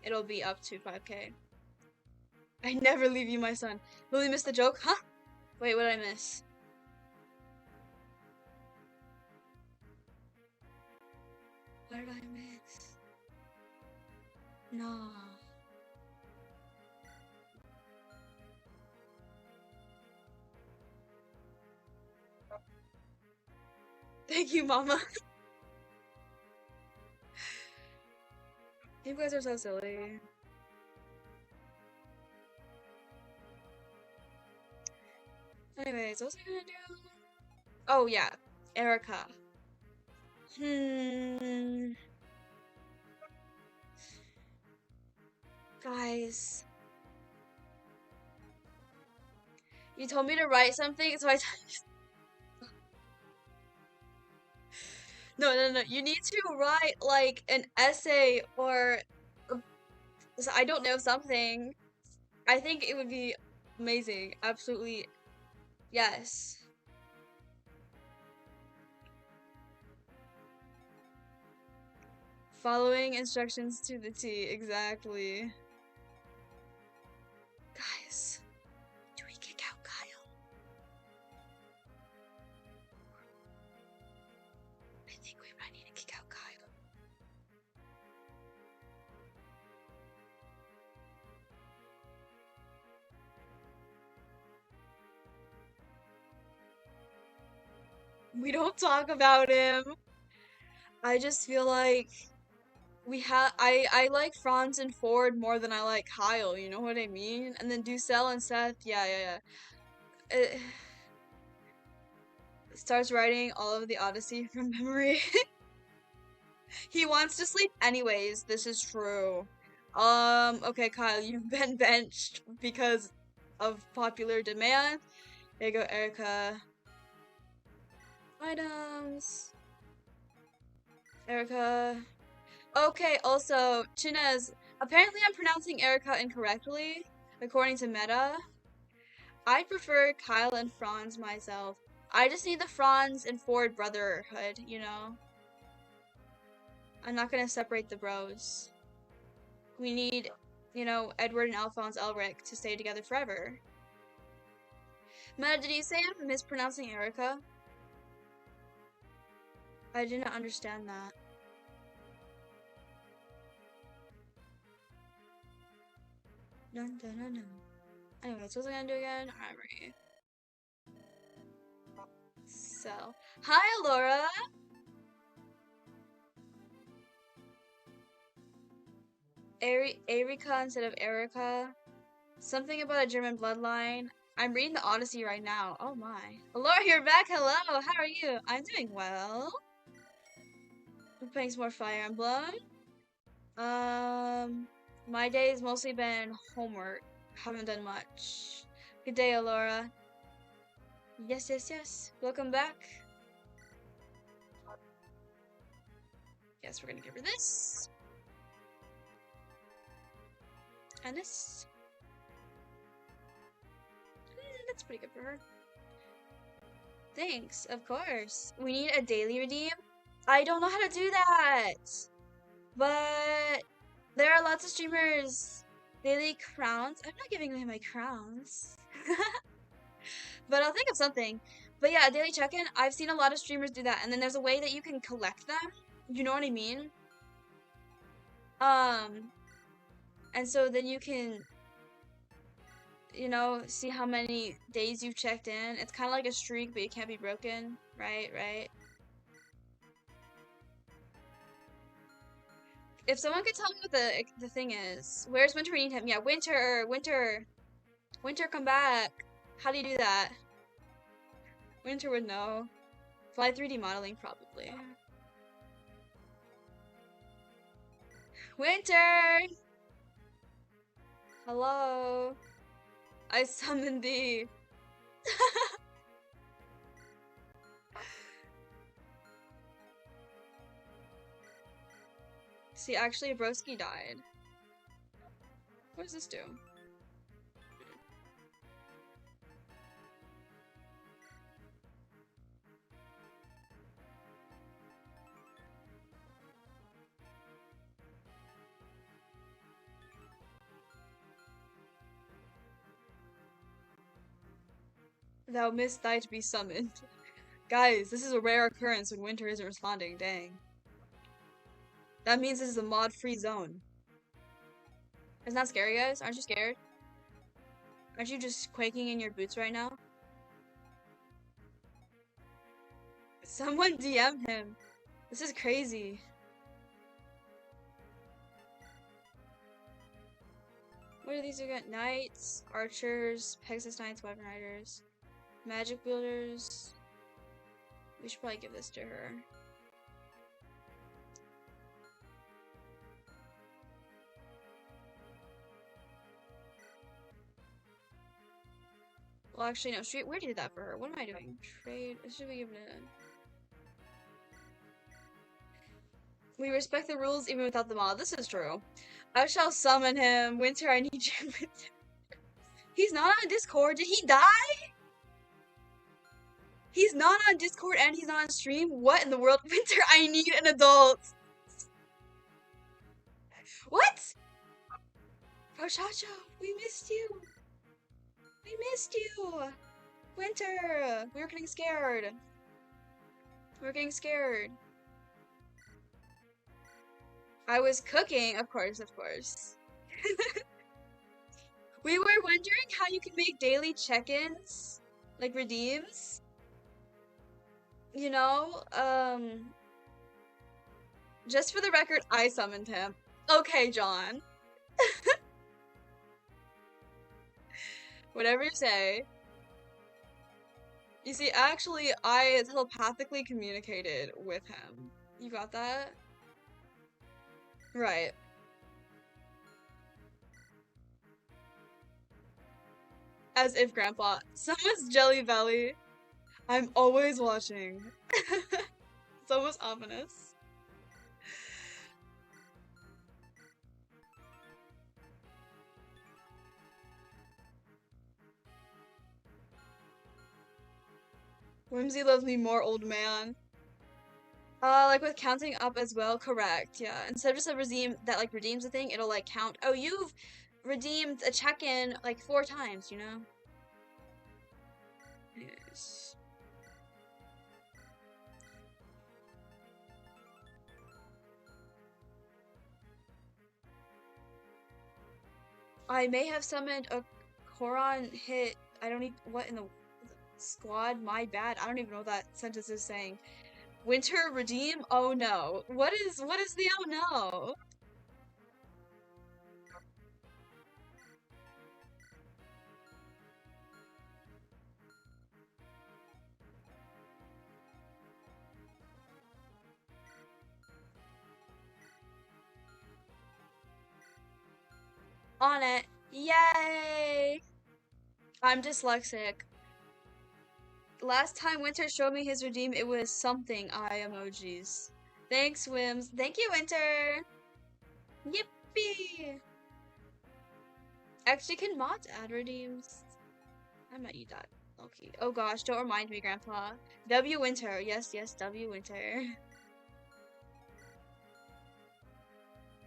it'll be up to 5K. I never leave you, my son. Lily missed the joke? Huh? Wait, what did I miss? What did I miss? No. Thank you, Mama. You guys are so silly. Anyways, what was I gonna do? Oh, yeah. Erica. Guys. You told me to write something, so I No, no, no. You need to write like an essay or I don't know something. I think it would be amazing. Absolutely. Yes. Following instructions to the T. Exactly. Guys, do we kick out Kyle? I think we might need to kick out Kyle. We don't talk about him. I just feel like I like Franz and Ford more than I like Kyle, you know what I mean? And then Ducel and Seth, yeah. It starts writing all of the Odyssey from memory. He wants to sleep anyways, this is true. Okay, Kyle, you've been benched because of popular demand. There you go, Erica. Items. Erica. Okay, also, Chinez, apparently I'm pronouncing Erica incorrectly, according to Meta. I prefer Kyle and Franz myself. I just need the Franz and Ford brotherhood, you know? I'm not gonna separate the bros. We need, you know, Edward and Alphonse Elric to stay together forever. Meta, did you say I'm mispronouncing Erica? I did not understand that. Dun, dun, dun, dun. Anyways, what was I gonna do again? Armory. So, hi, Laura. Erika instead of Erica. Something about a German bloodline. I'm reading the Odyssey right now. Oh my. Laura, you're back. Hello. How are you? I'm doing well. I'm playing some more Fire Emblem. My day's mostly been homework. Haven't done much. Good day, Alora. Yes. Welcome back. Yes, we're gonna give her this. And this. That's pretty good for her. Thanks, of course. We need a daily redeem. I don't know how to do that. But there are lots of streamers. Daily crowns. I'm not giving away my crowns. But I'll think of something. But yeah, a daily check-in. I've seen a lot of streamers do that. And then there's a way that you can collect them. You know what I mean? And so then you can, you know, see how many days you've checked in. It's kind of like a streak, but it can't be broken. Right. If someone could tell me what the thing is. Where's Winter? We need him. Yeah, Winter, come back. How do you do that? Winter would know. Fly 3D modeling, probably. Winter! Hello? I summoned thee. See, actually, Broski died. What does this do? Thou missed thy to be summoned. Guys, this is a rare occurrence when Winter isn't responding, dang. That means this is a mod-free zone. It's not scary, guys? Aren't you scared? Aren't you just quaking in your boots right now? Someone DM him. This is crazy. What are these again? Knights, archers, Pegasus Knights, Weapon Riders, Magic Builders. We should probably give this to her. Well, actually, no. Where did that for her? What am I doing? Trade. Should we give it We respect the rules even without the mod. This is true. I shall summon him. Winter, I need you. He's not on Discord. Did he die? He's not on Discord and he's not on stream? What in the world? Winter, I need an adult. What? Prochacho, we missed you. We missed you. Winter, we were getting scared. We were getting scared. I was cooking, of course, of course. We were wondering how you can make daily check-ins, like redeems. You know, just for the record, I summoned him. Okay, John. Whatever you say. You see, actually, I telepathically communicated with him. You got that? Right. As if Grandpa. Someone's Jelly Belly. I'm always watching. It's almost ominous. Whimsy loves me more, old man. Like with counting up as well, correct, yeah. Instead of just a redeem that like redeems a thing, it'll like count, oh, you've redeemed a check-in like 4 times, you know? Yes. I may have summoned a Koron hit, I don't even, what in the squad, my bad, I don't even know what that sentence is saying. Winter redeem, oh no. What is the oh no? On it. Yay! I'm dyslexic. Last time Winter showed me his redeem, it was something eye emojis. Thanks, Wims. Thank you, Winter! Yippee! Actually, can mods add redeems? I might eat that. Okay. Oh gosh, don't remind me, Grandpa. W Winter. Yes, yes, W Winter.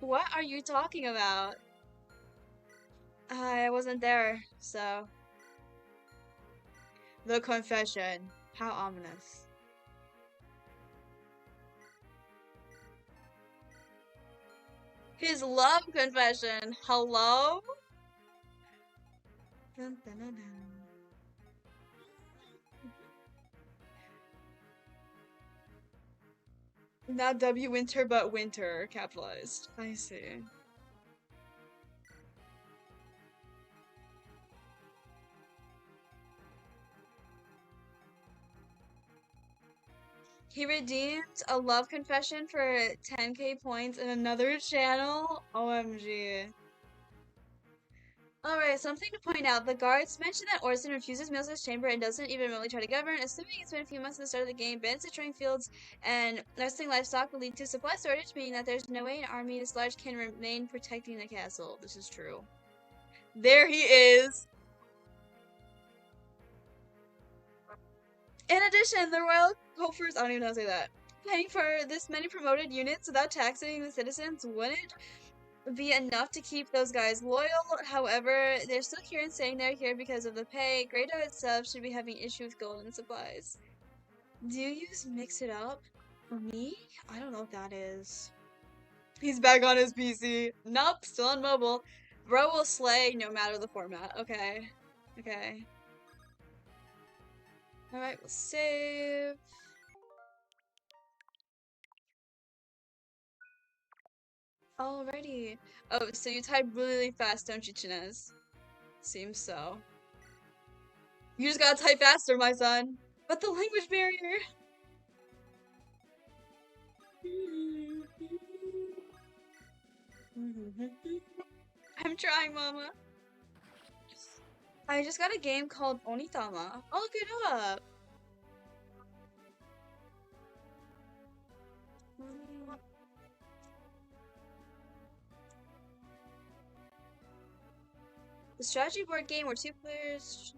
What are you talking about? I wasn't there, so. The confession. How ominous. His love confession. Hello? Dun, dun, dun, dun. Not W Winter, but Winter, capitalized. I see. He redeemed a love confession for 10k points in another channel? OMG. Alright, something to point out. The guards mentioned that Orson refuses meals in his chamber and doesn't even remotely try to govern. Assuming it's been a few months since the start of the game, bans destroying fields and nursing livestock will lead to supply shortage, meaning that there's no way an army this large can remain protecting the castle. This is true. There he is! In addition, the royal coffers, I don't even know how to say that, paying for this many promoted units without taxing the citizens wouldn't be enough to keep those guys loyal. However, they're still here and saying they're here because of the pay. Grado itself should be having issues with gold and supplies. Do you use Mix It Up? Me? I don't know what that is. He's back on his PC. Nope, still on mobile. Bro will slay no matter the format. Okay. Okay. Alright, we'll save. Alrighty. Oh, so you type really fast, don't you, Chinez? Seems so. You just gotta type faster, my son. But the language barrier. I'm trying, Mama. I just got a game called Onitama. I'll look it up. The strategy board game where two players.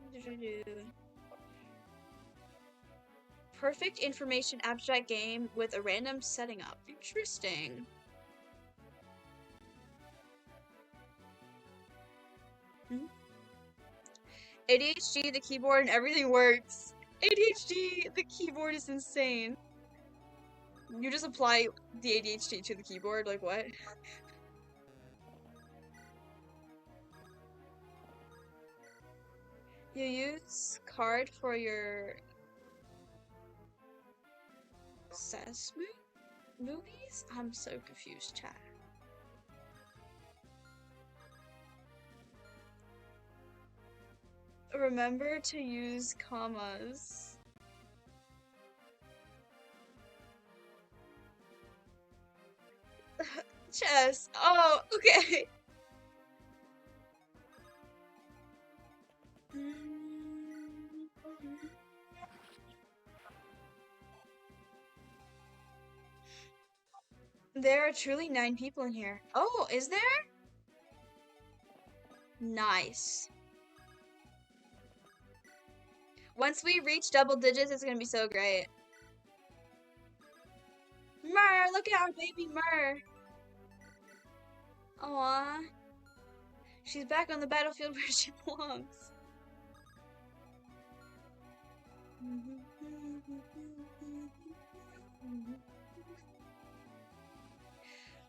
Perfect information abstract game with a random setting up. Interesting. Hmm? ADHD, the keyboard, and everything works. ADHD, the keyboard is insane. You just apply the ADHD to the keyboard, like what? You use card for your movies? I'm so confused, chat. Remember to use commas. Chess. Oh, okay. There are truly 9 people in here. Oh, is there? Nice. Once we reach double digits, it's gonna be so great. Myrrh, look at our baby Myrrh. Aww. She's back on the battlefield where she belongs.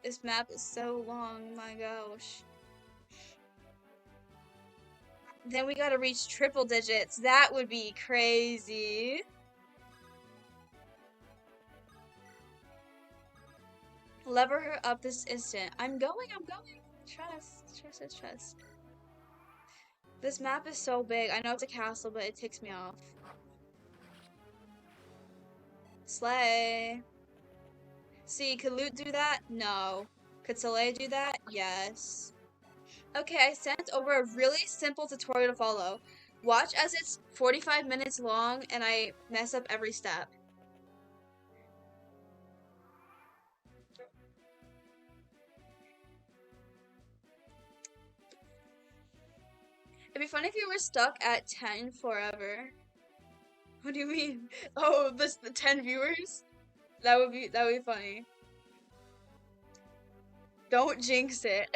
This map is so long, my gosh. Then we gotta reach triple digits. That would be crazy. Lever her up this instant. I'm going. Trust. This map is so big. I know it's a castle, but it ticks me off. Slay. See, could Loot do that? No. Could Soleil do that? Yes. Okay, I sent over a really simple tutorial to follow. Watch as it's 45 minutes long and I mess up every step. It'd be funny if you were stuck at 10 forever. What do you mean? Oh, the 10 viewers? That would be funny. Don't jinx it.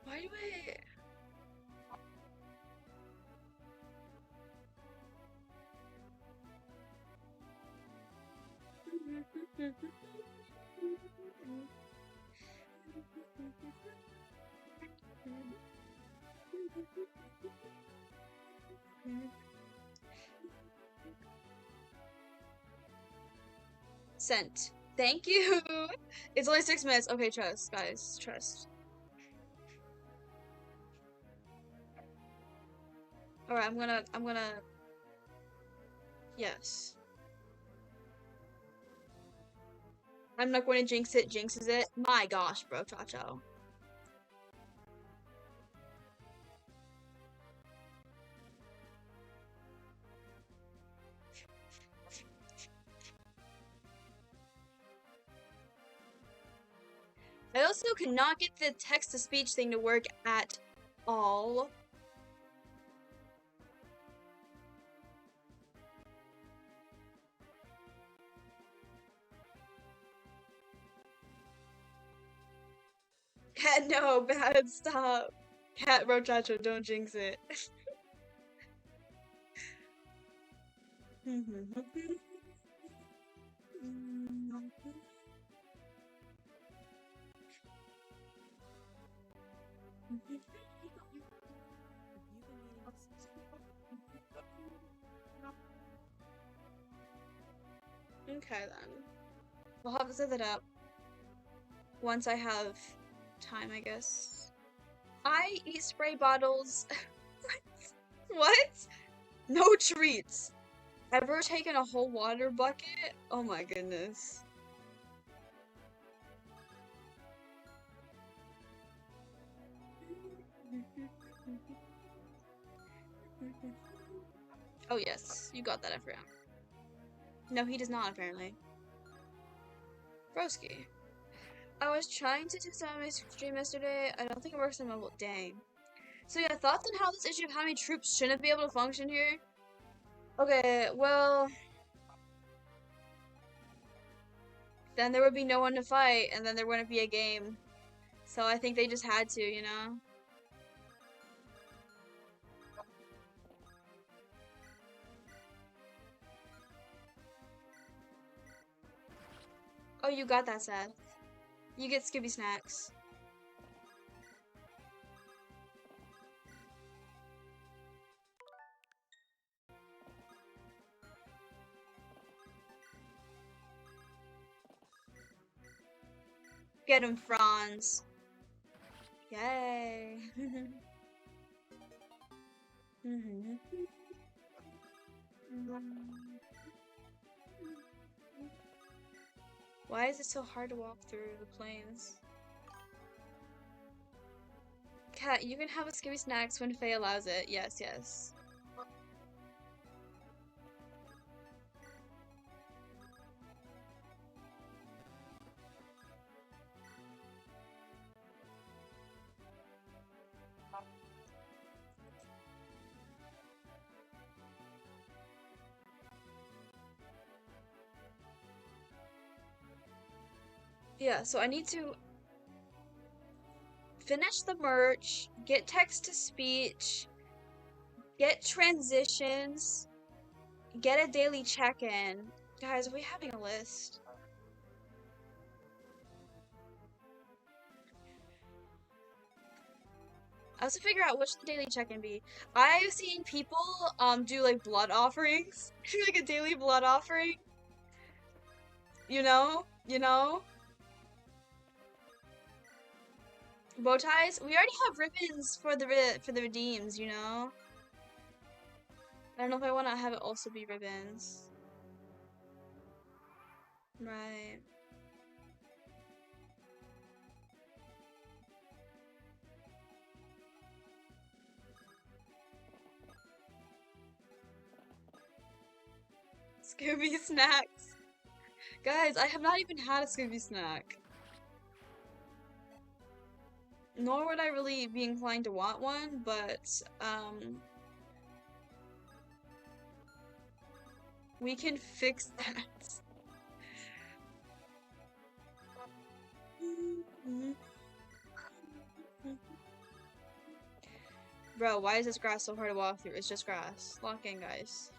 Why do I... Sent. Thank you. It's only 6 minutes. Okay, trust, guys. Trust. Alright, I'm gonna... Yes. I'm not going to jinx it. Jinxes it. My gosh, bro, Chacho. I also cannot get the text-to-speech thing to work at all. Cat, no, bad, stop. Cat, bro, Chacho, don't jinx it. Okay then. We'll have to set that up once I have time, I guess. I eat spray bottles. What? No treats. Ever taken a whole water bucket? Oh my goodness. Oh yes, you got that, I forgot. No, he does not, apparently. Broski. I was trying to test out my stream yesterday. I don't think it works on mobile. Dang. So yeah, thoughts on how this issue of how many troops shouldn't be able to function here? Okay, well, then there would be no one to fight, and then there wouldn't be a game. So I think they just had to, you know? Oh, you got that, Seth. You get Skippy snacks. Get him, Franz. Yay. Why is it so hard to walk through the plains? Cat, you can have a Skippy snacks when Faye allows it. Yes, yes. Yeah, so I need to finish the merch, get text to speech, get transitions, get a daily check-in. Guys, are we having a list? I have to figure out which the daily check-in be. I've seen people do like blood offerings. Like a daily blood offering. You know? You know? Bow ties? We already have ribbons for the redeems, you know? I don't know if I want to have it also be ribbons. Right. Scooby snacks. Guys, I have not even had a Scooby snack. Nor would I really be inclined to want one, but we can fix that. Bro, why is this grass so hard to walk through? It's just grass. Lock in, guys.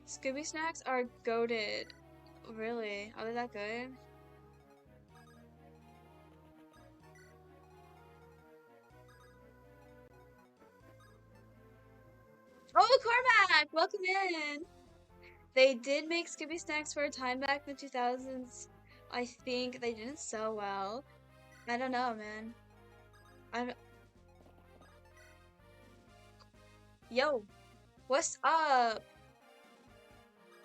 Scooby snacks are goated. Really? Are they that good? Oh, Cormac! Welcome in! They did make Scooby snacks for a time back in the 2000s. I think they didn't sell well. I don't know, man. I'm. Yo, what's up?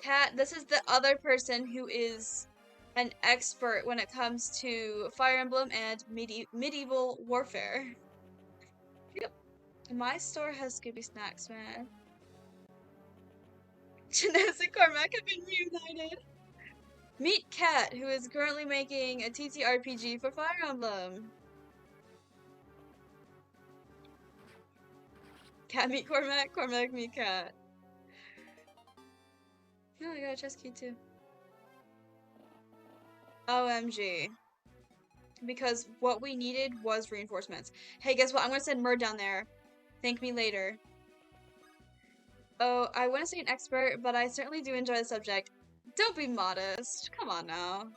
Kat, this is the other person who is an expert when it comes to Fire Emblem and medieval warfare. Yep. My store has Scooby snacks, man. Janessa and Cormac have been reunited. Meet Kat, who is currently making a TTRPG for Fire Emblem. Kat meet Cormac, Cormac meet Kat. No, I got a chest key too. OMG. Because what we needed was reinforcements. Hey, guess what? I'm gonna send Myrrh down there. Thank me later. Oh, I wouldn't say an expert, but I certainly do enjoy the subject. Don't be modest. Come on now.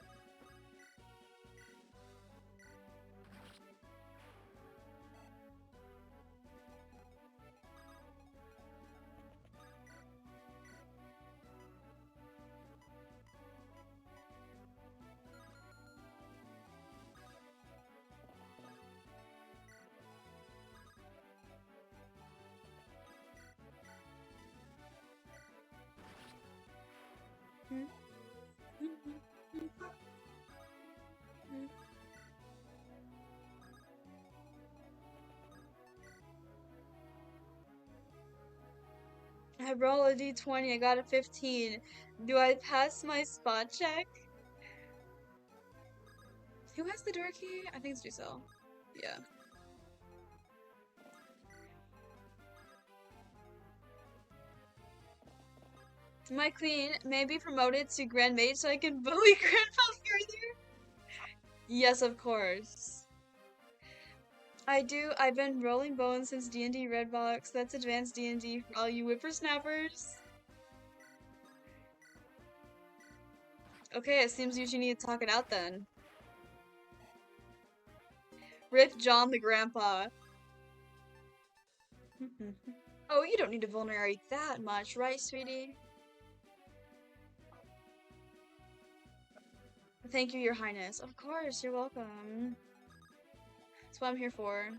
I roll a d20, I got a 15. Do I pass my spot check? Who has the door key? I think it's Giselle. Yeah. My queen may be promoted to Grand Mage so I can bully Grandpa further. Yes, of course. I do. I've been rolling bones since D&D Red Box. That's advanced D&D for all you whippersnappers. Okay, it seems you two need to talk it out then. Rip John the grandpa. Oh, you don't need to vulnerate that much, right, sweetie? Thank you, your highness. Of course, you're welcome. That's what I'm here for.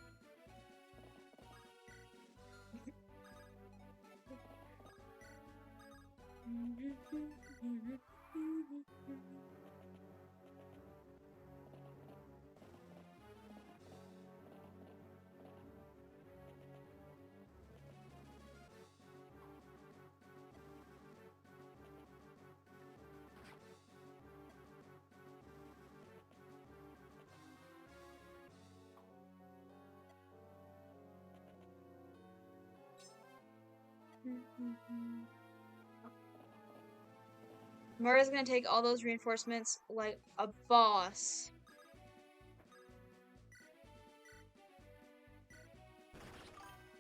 Myrrh's gonna take all those reinforcements like a boss.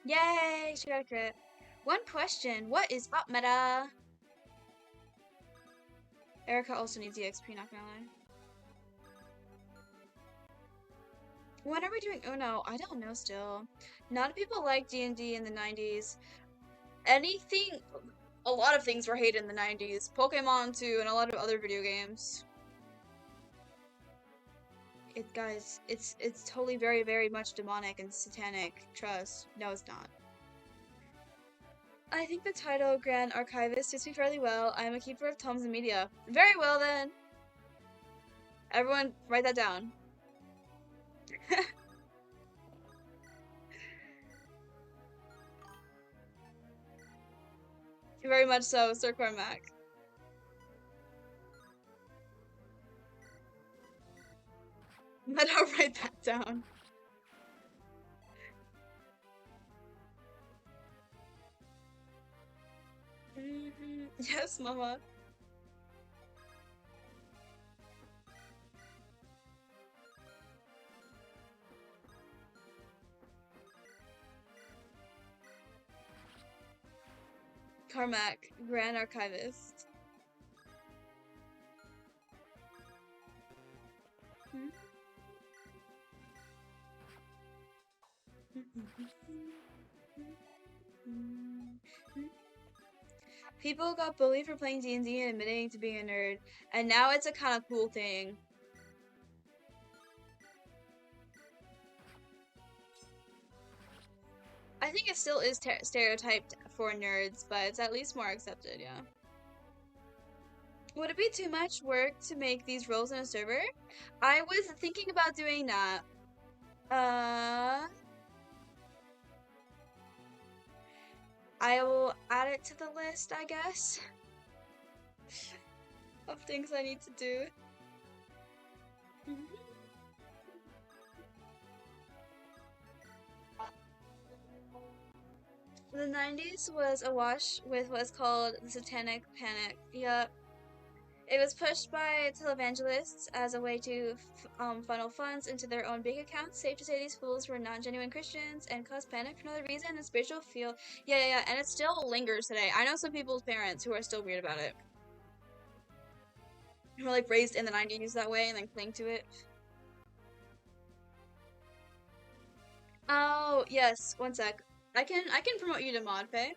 Yay! She got a crit. One question. What is up, meta? Erica also needs EXP, not gonna lie. When are we doing Uno? I don't know still. Not people like D&D in the 90s. Anything, a lot of things were hated in the 90s. Pokemon too, and a lot of other video games. Guys, it's totally very, very much demonic and satanic. Trust. No, it's not. I think the title Grand Archivist suits me fairly well. I am a keeper of tomes and media. Very well then. Everyone, write that down. Very much so, Sir Cormac. But I'll write that down. Yes, Mama. Carmack, Grand Archivist. People got bullied for playing D&D and admitting to being a nerd, and now it's a kind of cool thing. I think it still is stereotyped for nerds, but it's at least more accepted, yeah. Would it be too much work to make these roles in a server? I was thinking about doing that. I will add it to the list, I guess, of things I need to do. The 90s was awash with what's called the Satanic Panic. Yep. It was pushed by televangelists as a way to funnel funds into their own bank accounts. Safe to say these fools were not genuine Christians and caused panic for no other reason than spiritual feel. Yeah, and it still lingers today. I know some people's parents who are still weird about it. Who were like raised in the 90s that way and then cling to it. Oh, yes, one sec. I can promote you to mod pay.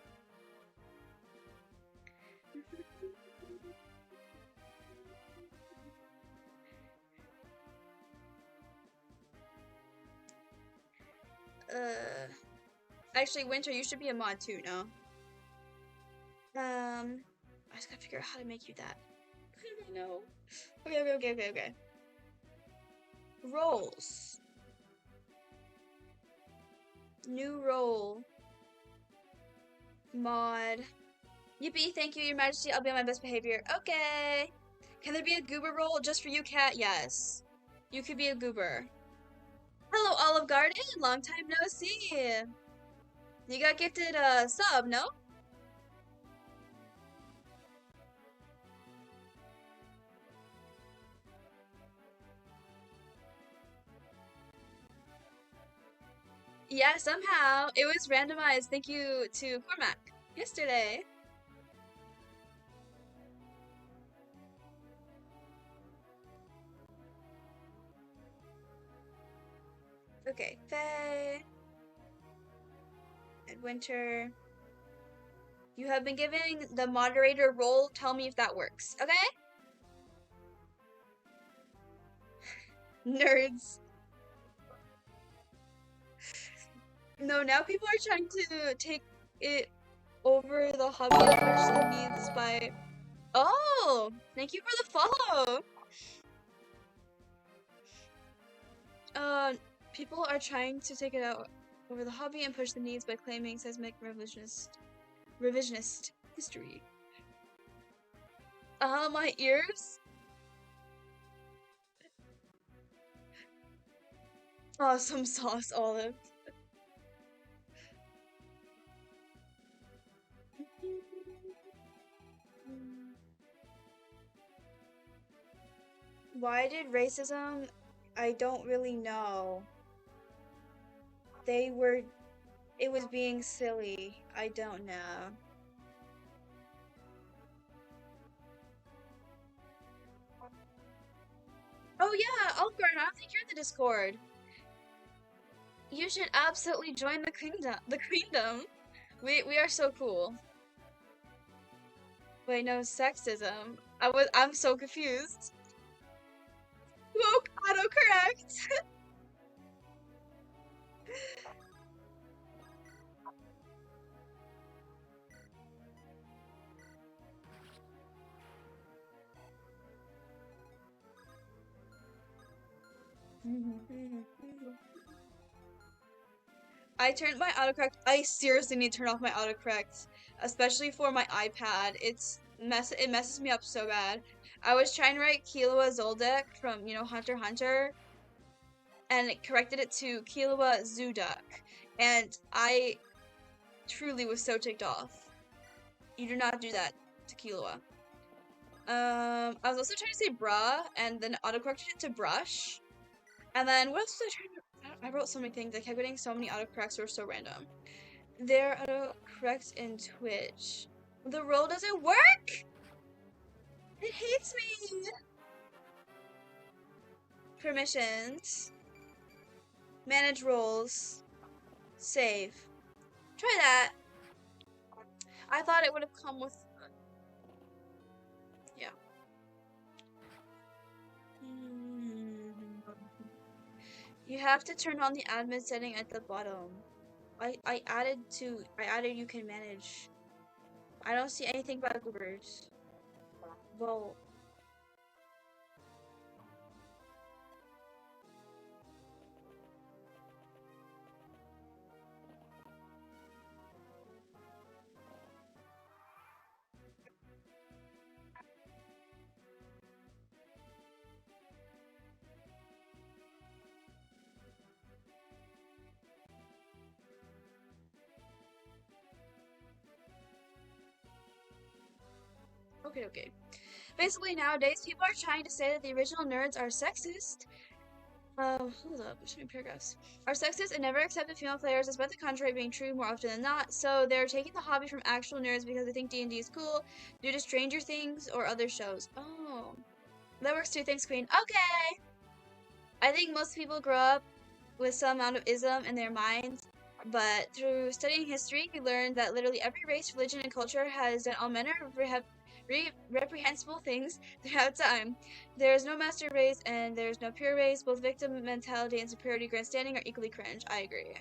Actually, Winter, you should be a mod too, no? I just gotta figure out how to make you that. I don't know. Okay. Roles. New role. Mod. Yippee, thank you, Your Majesty. I'll be on my best behavior. Okay. Can there be a goober roll just for you, cat? Yes. You could be a goober. Hello, Olive Garden. Long time no see. You got gifted a sub, no? Yeah, somehow. It was randomized. Thank you to Cormac yesterday. Okay, Faye. And Winter. You have been given the moderator role. Tell me if that works. Okay? Nerds. No, now people are trying to take it over the hobby and push the needs by. Oh, thank you for the follow. Uh, People are trying to take it out over the hobby and push the needs by claiming seismic revisionist history. My ears. Some sauce, Olive. Why did racism? I don't really know. They were. It was being silly. I don't know. Oh yeah, Algorn, I don't think you're in the Discord. You should absolutely join the kingdom. The queendom. We are so cool. Wait, no sexism. I'm so confused. Woke autocorrect. I turned my autocorrect. I seriously need to turn off my autocorrect, especially for my iPad. It messes me up so bad. I was trying to write Killua Zoldek from, Hunter x Hunter, and it corrected it to Killua Zuduk, and I truly was so ticked off. You do not do that to Killua. I was also trying to say bra, and then autocorrected it to brush. And then what else was I trying to? I wrote so many things. I kept getting so many autocorrects that were so random. They're autocorrect in Twitch. The roll doesn't work. It hates me. Permissions. Manage roles. Save. Try that. I thought it would have come with. Yeah. You have to turn on the admin setting at the bottom. I added you can manage. I don't see anything about goobers. Well, okay. Basically, nowadays, people are trying to say that the original nerds are sexist. Hold up, there's too many paragraphs. Are sexist and never accepted female players, despite the contrary being true more often than not. So they're taking the hobby from actual nerds because they think D&D is cool due to Stranger Things or other shows. Oh, that works too. Thanks, Queen. Okay. I think most people grow up with some amount of ism in their minds, but through studying history, we learned that literally every race, religion, and culture has done all manner of reprehensible things throughout time. There is no master race, and there is no pure race. Both victim mentality and superiority grandstanding are equally cringe. I agree.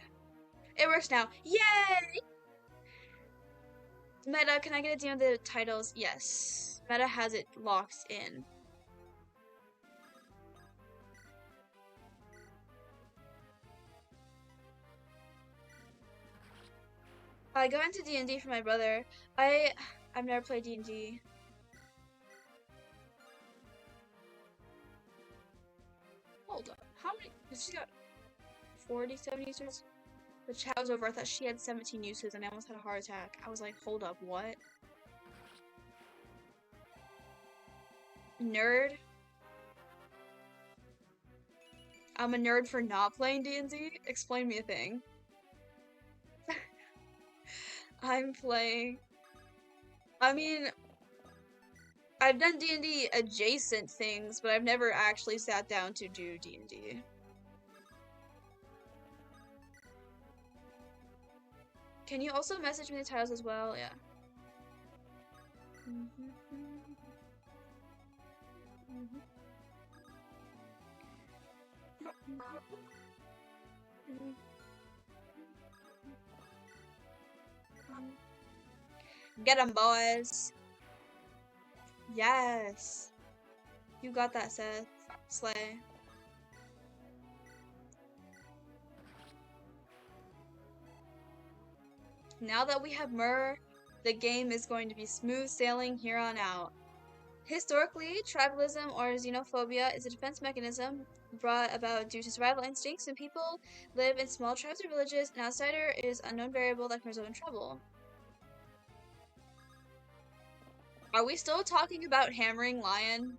It works now. Yay! Meta, can I get a DM of the titles? Yes. Meta has it locked in. I got into D&D for my brother. I've never played D&D. Hold up. How many? She got 47 users? The chat was over. I thought she had 17 users and I almost had a heart attack. I was like, hold up, what? Nerd? I'm a nerd for not playing D&D? Explain me a thing. I'm playing... I mean, I've done D&D adjacent things, but I've never actually sat down to do D&D. Can you also message me the titles as well? Yeah. Get 'em, boys. Yes. You got that, Seth. Slay. Now that we have Myrrh, the game is going to be smooth sailing here on out. Historically, tribalism or xenophobia is a defense mechanism brought about due to survival instincts when people live in small tribes or villages. An outsider is an unknown variable that can result in trouble. Are we still talking about hammering lion?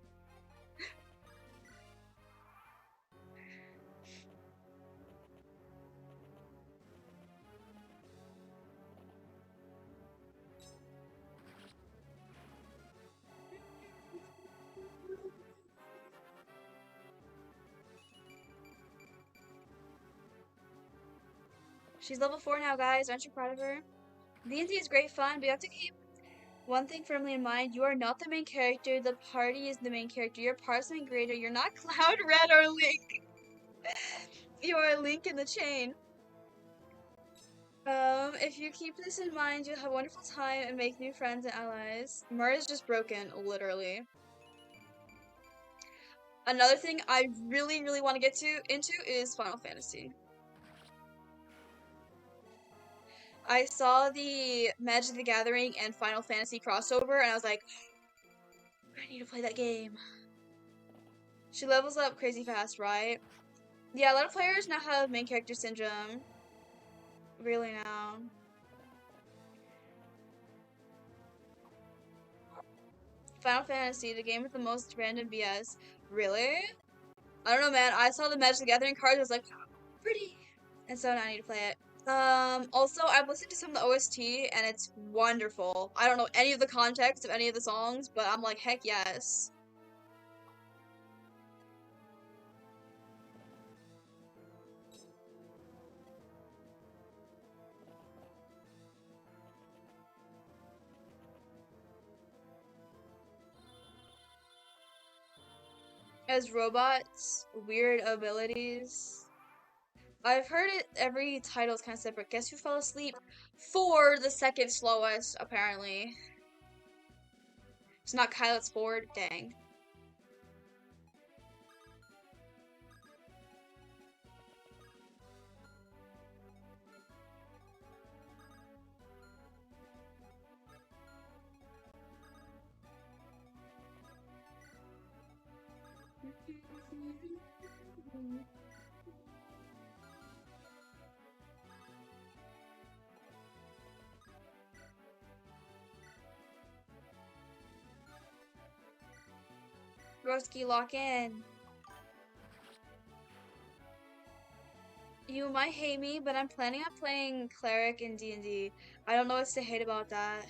She's level 4 now, guys. Aren't you proud of her? D&D is great fun, but you have to keep one thing firmly in mind. You are not the main character. The party is the main character. You're part of something greater. You're not Cloud, Red, or Link. You are a link in the chain. If you keep this in mind, you'll have a wonderful time and make new friends and allies. Myrrh is just broken, literally. Another thing I really, really want to get into is Final Fantasy. I saw the Magic the Gathering and Final Fantasy crossover, and I was like, I need to play that game. She levels up crazy fast, right? Yeah, a lot of players now have main character syndrome. Really now. Final Fantasy, the game with the most random BS. Really? I don't know, man. I saw the Magic the Gathering cards. I was like, pretty. And so now I need to play it. Also, I've listened to some of the OST, and it's wonderful. I don't know any of the context of any of the songs, but I'm like, heck yes. As robots, weird abilities. I've heard it, every title is kind of separate. Guess who fell asleep? For the second slowest, apparently. It's not Kyle, it's Ford. Dang. Broski, lock in. You might hate me, but I'm planning on playing Cleric in D&D. I don't know what's to hate about that.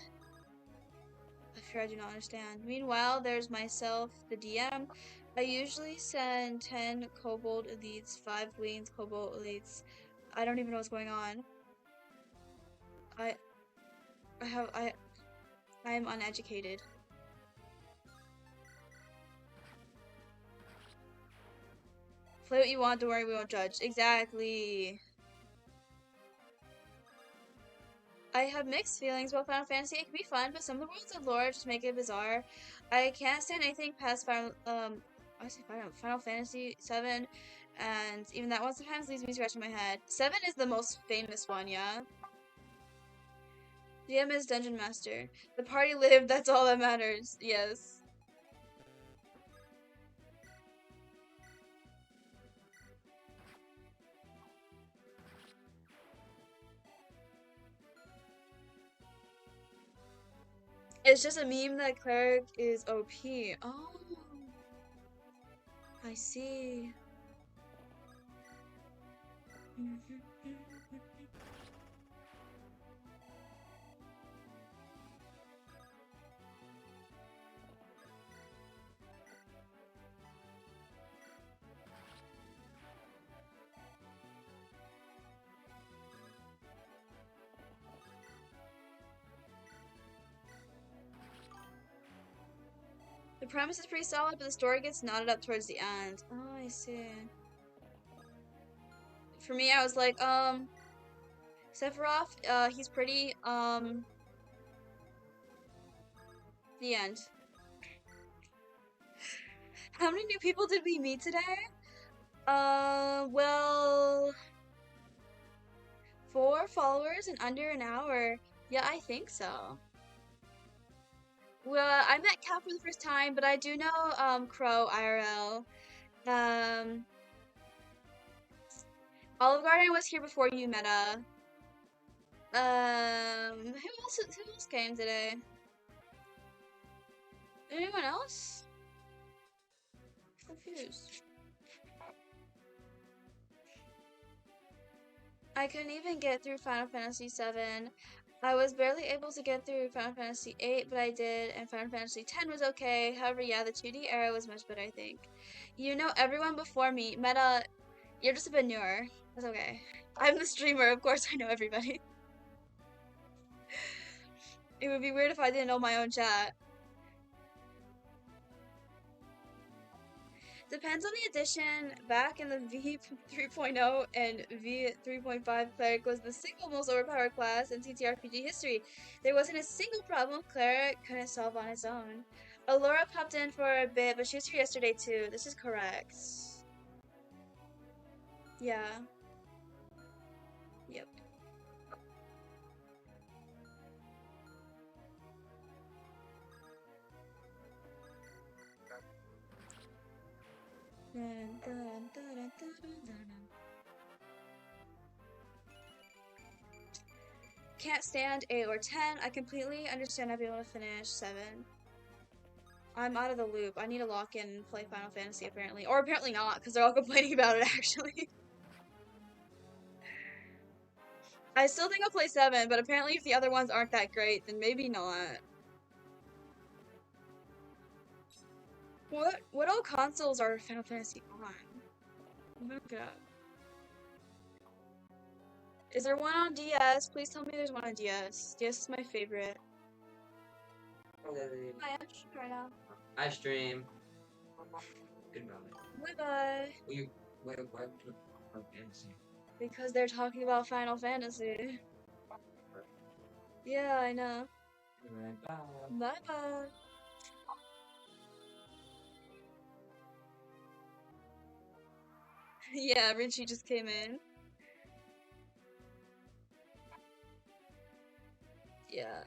I fear I do not understand. Meanwhile, there's myself, the DM. I usually send 10 Kobold Elites, 5 Winged Kobold Elites. I don't even know what's going on. I am uneducated. Play what you want, don't worry, we won't judge. Exactly. I have mixed feelings about Final Fantasy. It can be fun, but some of the worlds of lore just make it bizarre. I can't stand anything past Final Fantasy 7, and even that one sometimes leaves me scratching my head. 7 is the most famous one, yeah? DM is Dungeon Master. The party lived, that's all that matters. Yes. It's just a meme that cleric is OP. Oh, I see. The premise is pretty solid, but the story gets knotted up towards the end. Oh, I see. For me, I was like, Sephiroth, he's pretty, the end. How many new people did we meet today? Well, 4 followers in under an hour. Yeah, I think so. Well, I met Cal for the first time, but I do know, Crow IRL. Olive Garden was here before you, Meta. Who else came today? Anyone else? Confused. I couldn't even get through Final Fantasy VII. I was barely able to get through Final Fantasy VIII, but I did, and Final Fantasy X was okay. However, yeah, the 2D era was much better, I think. You know everyone before me. Meta, you're just a bit newer. That's okay. I'm the streamer, of course I know everybody. It would be weird if I didn't know my own chat. Depends on the edition. Back in the V 3.0 and V 3.5, Cleric was the single most overpowered class in TTRPG history. There wasn't a single problem Cleric couldn't solve on its own. Alora popped in for a bit, but she was here yesterday too. This is correct. Yeah. Yep. Can't stand 8 or 10. I completely understand not being able to finish 7. I'm out of the loop. I need to lock in and play Final Fantasy apparently. Or apparently not, because they're all complaining about it actually. I still think I'll play 7, but apparently if the other ones aren't that great, then maybe not. What all consoles are Final Fantasy on? I'm gonna look it up. Is there one on DS? Please tell me there's one on DS. DS is my favorite. I am right now. I stream. Good moment. Bye bye. Because they're talking about Final Fantasy. Yeah, I know. Bye bye. Yeah, Richie just came in. Yeah.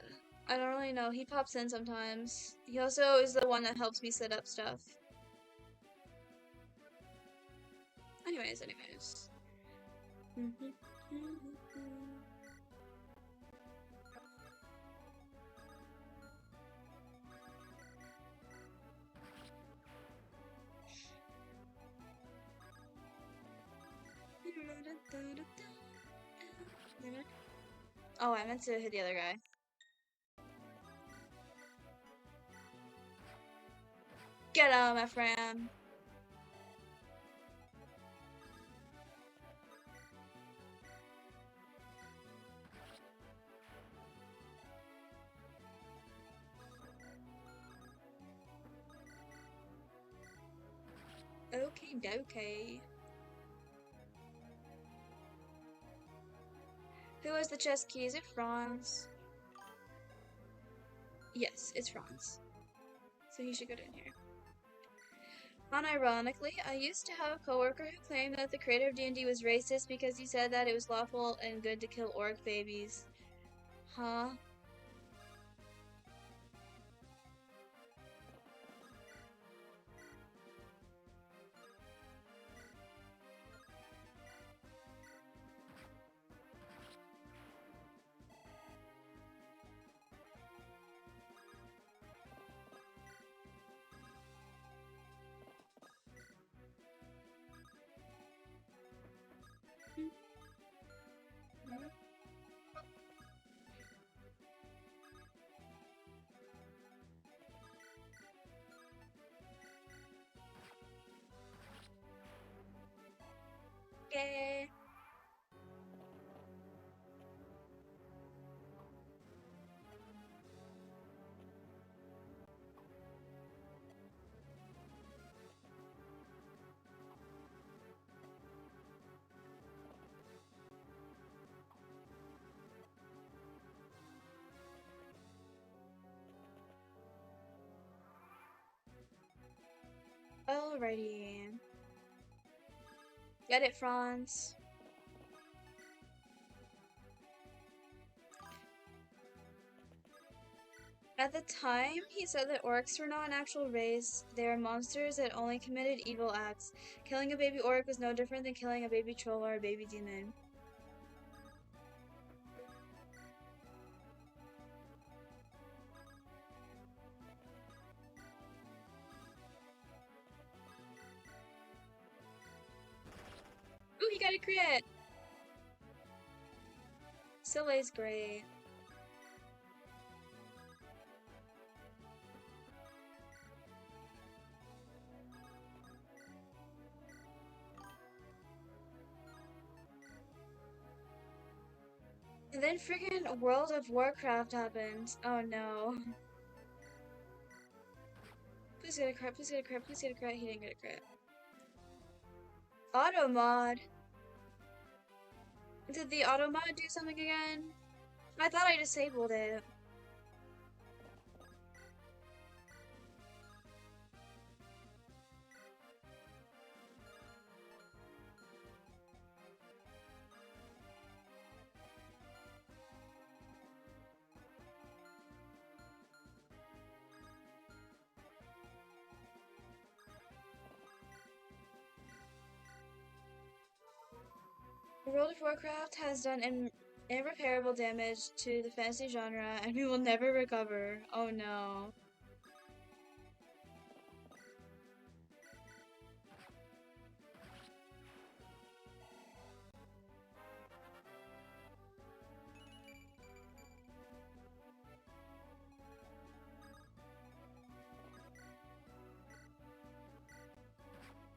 I don't really know. He pops in sometimes. He also is the one that helps me set up stuff. Anyways. Oh, I meant to hit the other guy. Get him, Ephraim. Okay, dokie. Who has the chest key? Is it Franz? Yes, it's Franz. So he should get in here. Unironically, I used to have a coworker who claimed that the creator of D&D was racist because he said that it was lawful and good to kill orc babies. Huh? Okay. Alrighty. Get it, Franz. At the time, he said that orcs were not an actual race. They are monsters that only committed evil acts. Killing a baby orc was no different than killing a baby troll or a baby demon. Ooh, he got a crit! Soleil's great. And then freaking World of Warcraft happened. Oh no. Please get a crit, please get a crit, please get a crit. He didn't get a crit. Auto mod. Did the auto mod do something again? I thought I disabled it. World of Warcraft has done irreparable damage to the fantasy genre, and we will never recover. Oh no.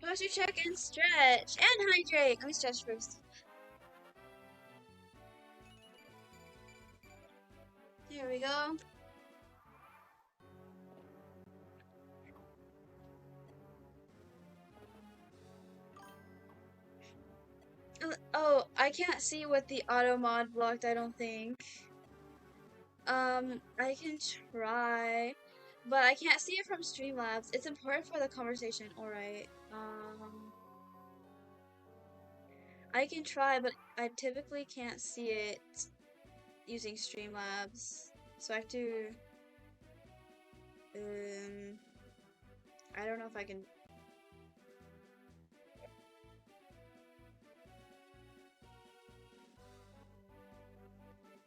Posture check and stretch and hydrate. Let me stretch first. There we go. Oh, I can't see what the auto mod blocked, I don't think. I can try, but I can't see it from Streamlabs. It's important for the conversation, alright. I can try, but I typically can't see it using Streamlabs. So I have to, I don't know if I can.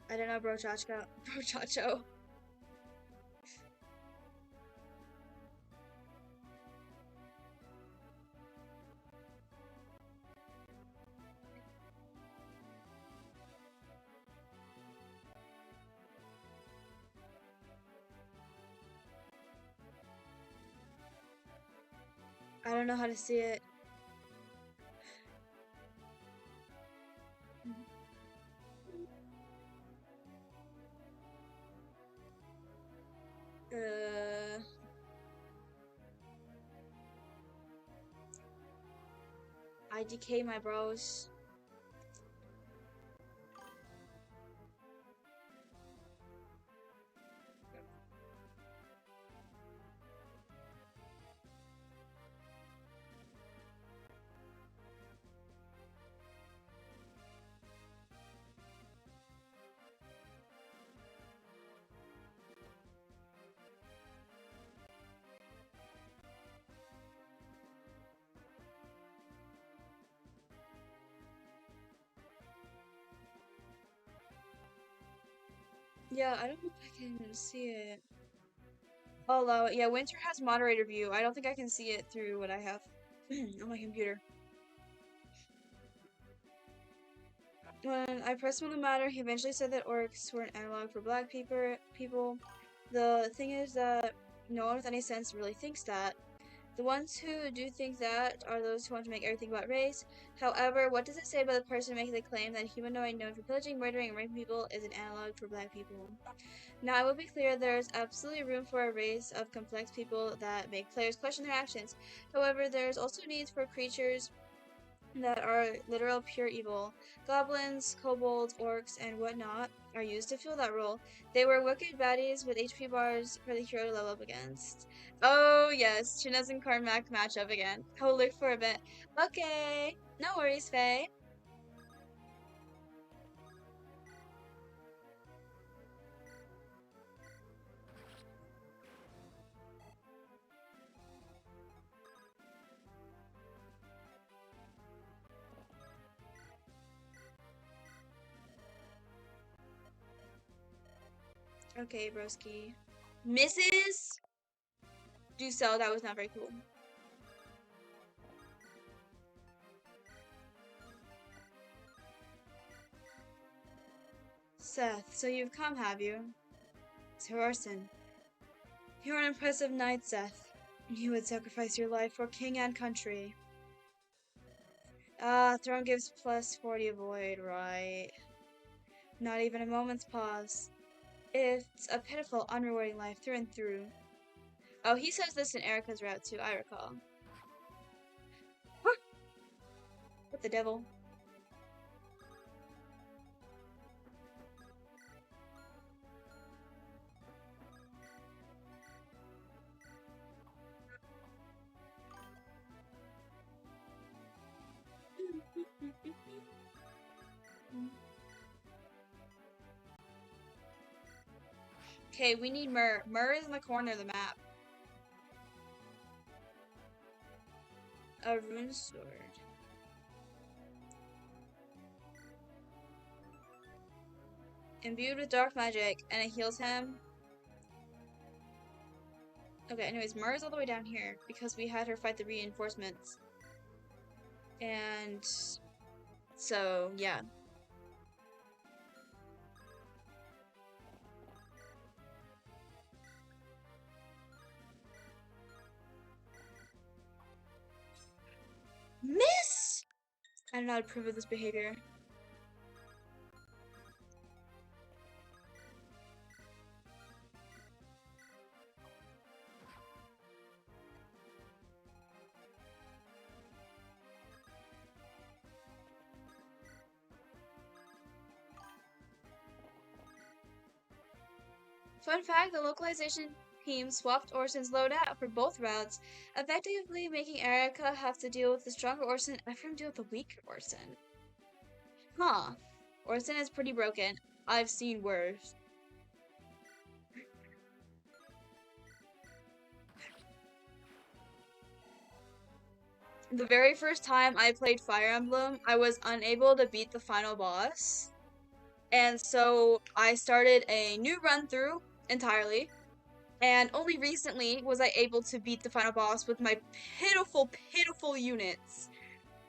I don't know, bro Chacho. Bro Chacho. I don't know how to see it. IDK my bros. Yeah, I don't know if I can see it. Although, yeah, Winter has moderator view. I don't think I can see it through what I have on my computer. When I pressed him on the matter, he eventually said that orcs were an analog for black people. The thing is that no one with any sense really thinks that. The ones who do think that are those who want to make everything about race. However, what does it say about the person making the claim that humanoid known for pillaging, murdering, and raping people is an analog for black people? Now, I will be clear, there is absolutely room for a race of complex people that make players question their actions. However, there is also needs for creatures that are literal pure evil. Goblins, kobolds, orcs, and whatnot are used to fill that role. They were wicked baddies with HP bars for the hero to level up against. Oh yes, Chinez and Carmack match up again. I will look for a bit. Okay, no worries, Faye. Okay, broski. Mrs. Ducel, that was not very cool. Seth, so you've come, have you? Sir Orson. You're an impressive knight, Seth. You would sacrifice your life for king and country. Ah, throne gives plus 40 avoid, right? Not even a moment's pause. It's a pitiful, unrewarding life through and through. Oh, he says this in Erica's route too, I recall. What the devil? Okay, we need Myrrh. Myrrh is in the corner of the map. A rune sword. Imbued with dark magic, and it heals him. Okay, anyways, Myrrh's all the way down here because we had her fight the reinforcements. And so, yeah. Miss! I do not approve of this behavior. Fun fact, the localization team swapped Orson's loadout for both routes, effectively making Erica have to deal with the stronger Orson and Ephraim deal with the weaker Orson. Huh. Orson is pretty broken. I've seen worse. The very first time I played Fire Emblem, I was unable to beat the final boss. And so I started a new run through entirely. And only recently was I able to beat the final boss with my pitiful, pitiful units.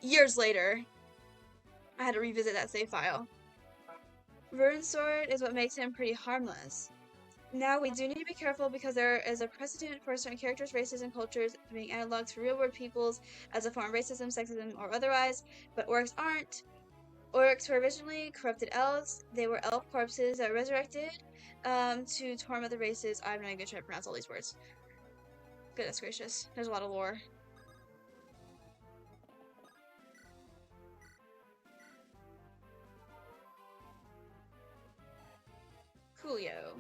Years later, I had to revisit that save file. Rune Sword is what makes him pretty harmless. Now, we do need to be careful because there is a precedent for certain characters, races, and cultures being analogs for real-world peoples as a form of racism, sexism, or otherwise, but orcs aren't. Orcs were originally corrupted elves. They were elf corpses that were resurrected to torment the races. I'm not even gonna try to pronounce all these words. Goodness gracious, there's a lot of lore. Coolio.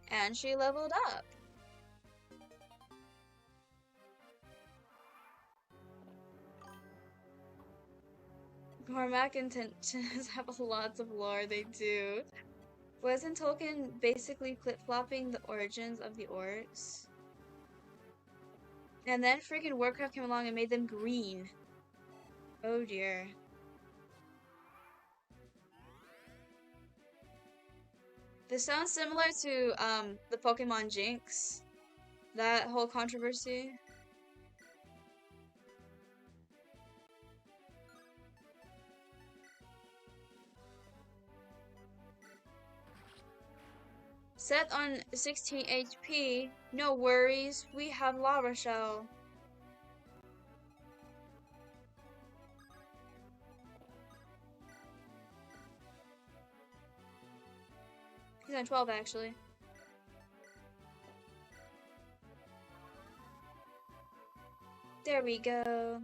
And she leveled up. Cormac and Tensions have lots of lore, they do. Wasn't Tolkien basically flip-flopping the origins of the orcs? And then freaking Warcraft came along and made them green. Oh dear. This sounds similar to the Pokemon Jinx. That whole controversy. Set on 16 HP. No worries, we have lava shell. He's on 12 actually. There we go.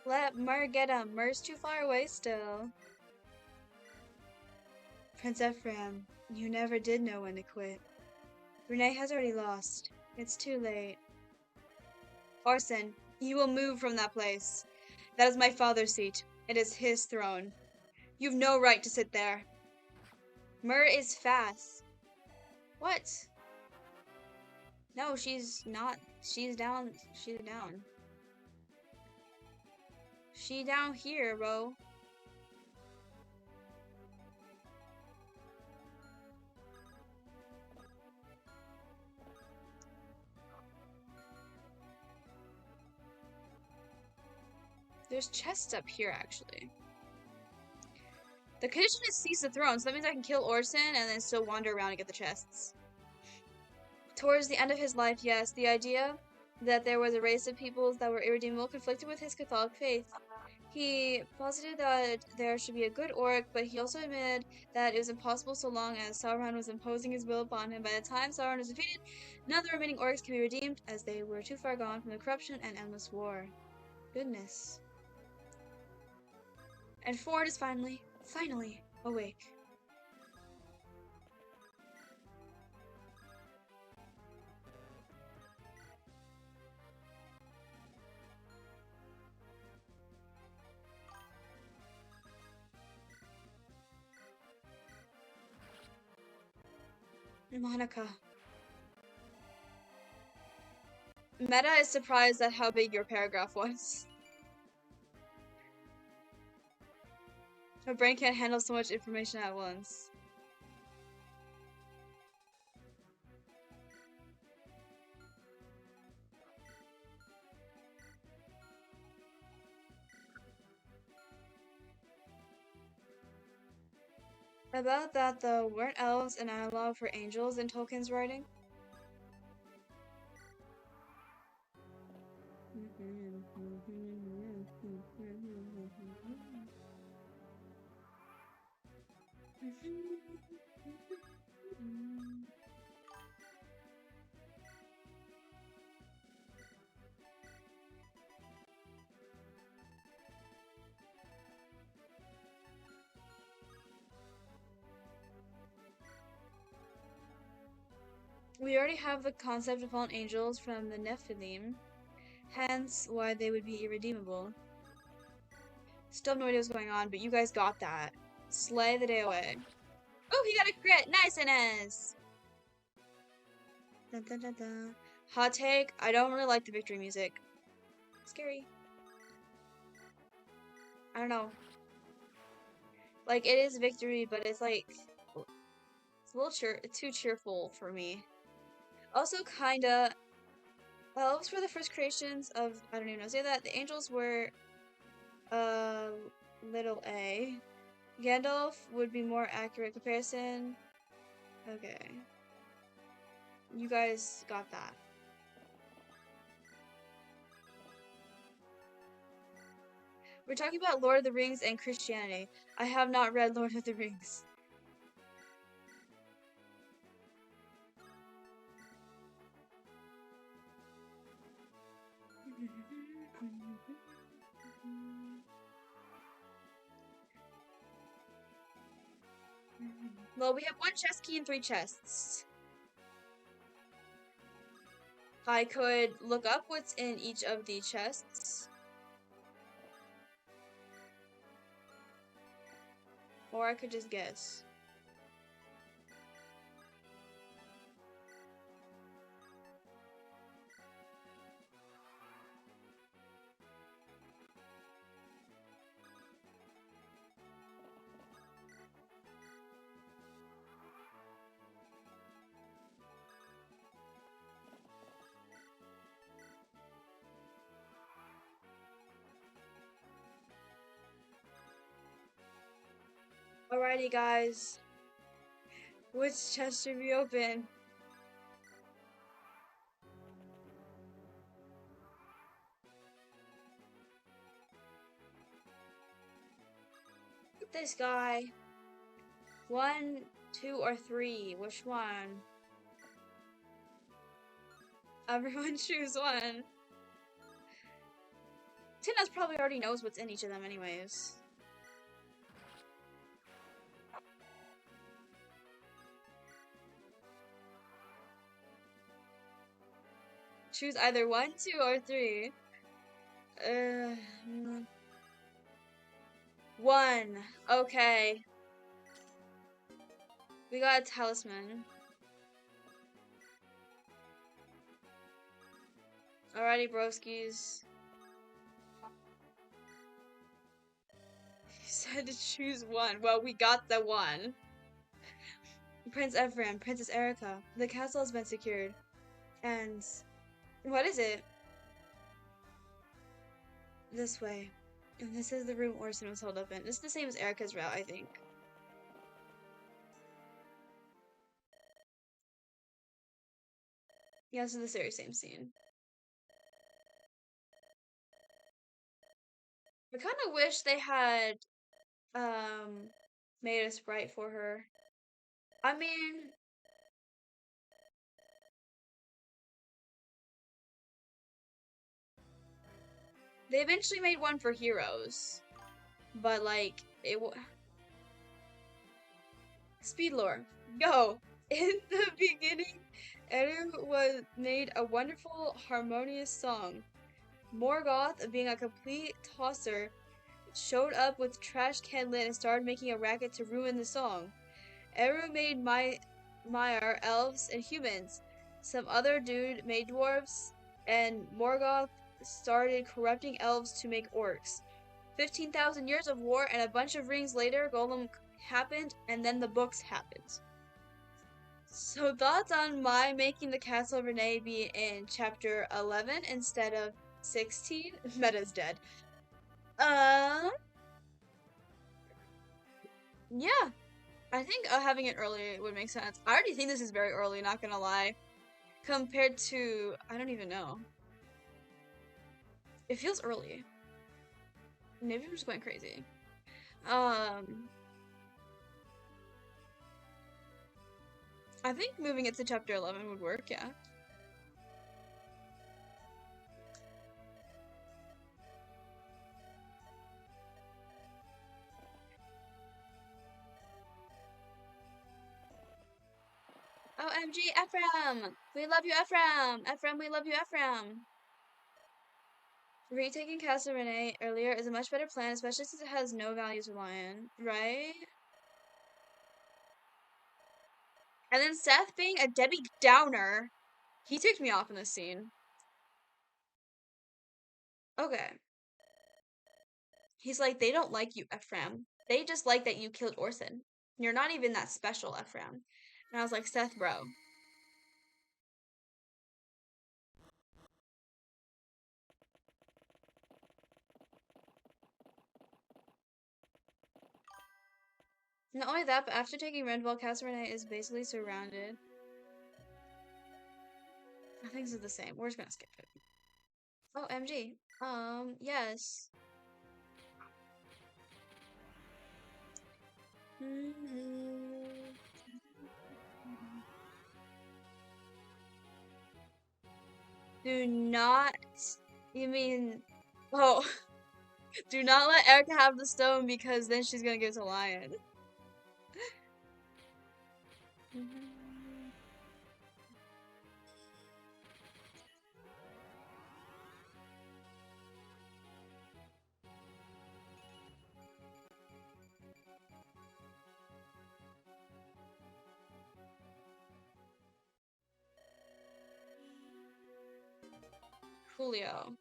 Let Myrrh get him. Myrrh's too far away still. Prince Ephraim, you never did know when to quit. Renee has already lost. It's too late. Orson, you will move from that place. That is my father's seat. It is his throne. You've no right to sit there. Myrrh is fast. What? No, she's not. She's down. She's down. She down here, bro. There's chests up here, actually. The condition is seize the throne, so that means I can kill Orson and then still wander around and get the chests. Towards the end of his life, yes, the idea that there was a race of peoples that were irredeemable conflicted with his Catholic faith. He posited that there should be a good orc, but he also admitted that it was impossible so long as Sauron was imposing his will upon him. By the time Sauron was defeated, none of the remaining orcs could be redeemed, as they were too far gone from the corruption and endless war. Goodness. And Ford is finally awake. Monica. Meta is surprised at how big your paragraph was. My brain can't handle so much information at once. About that though, weren't elves an analog for angels in Tolkien's writing? We already have the concept of fallen angels from the Nephilim, hence why they would be irredeemable. Still have no idea what's going on, but you guys got that. Slay the day away. Oh, he got a crit! Nice, Inez! Dun, dun, dun, dun. Hot take, I don't really like the victory music. Scary. I don't know. Like, it is victory, but it's like... It's a little too cheerful for me. Also, kinda... Elves were the first creations of... I don't even know. Say that. The angels were... little a. Gandalf would be more accurate comparison. Okay. You guys got that. We're talking about Lord of the Rings and Christianity. I have not read Lord of the Rings. Well, we have one chest key and 3 chests. I could look up what's in each of the chests. Or I could just guess. Alrighty, guys. Which chest should we open? This guy. 1, 2, or 3. Which one? Everyone choose one. Tina's probably already knows what's in each of them anyways. Choose either 1, 2, or 3. 1. Okay. We got a talisman. Alrighty, broskies. You said to choose 1. Well, we got the 1. Prince Ephraim, Princess Erica. The castle has been secured. And what is it? This way. And this is the room Orson was held up in. This is the same as Erica's route, I think. Yeah, this is the very same scene. I kind of wish they had made a sprite for her. I mean, they eventually made one for heroes, but like Speed lore, go! In the beginning, Eru was made a wonderful, harmonious song. Morgoth, being a complete tosser, showed up with trash can lid and started making a racket to ruin the song. Eru made Myrhh elves and humans. Some other dude made dwarves, and Morgoth started corrupting elves to make orcs. 15,000 years of war and a bunch of rings later, Golem happened, and then the books happened. So thoughts on my making the Castle of Renee be in chapter 11 instead of 16? Meta's dead. Yeah. I think having it early would make sense. I already think this is very early, not gonna lie. Compared to, I don't even know. It feels early. Maybe I'm just going crazy. I think moving it to chapter 11 would work, yeah. OMG, Ephraim! We love you, Ephraim! Ephraim, we love you, Ephraim! Retaking Castle Renee earlier is a much better plan, especially since it has no values to lion, right? And then Seth being a Debbie Downer, he ticked me off in this scene. Okay. He's like, they don't like you, Ephraim. They just like that you killed Orson. You're not even that special, Ephraim. And I was like, Seth, bro. Not only that, but after taking Rendwell, Castle Renee is basically surrounded. I think this is the same. We're just gonna skip it. Oh, MG. Yes. Do not. You mean. Oh. Do not let Erica have the stone because then she's gonna give it to Lion. Coolio.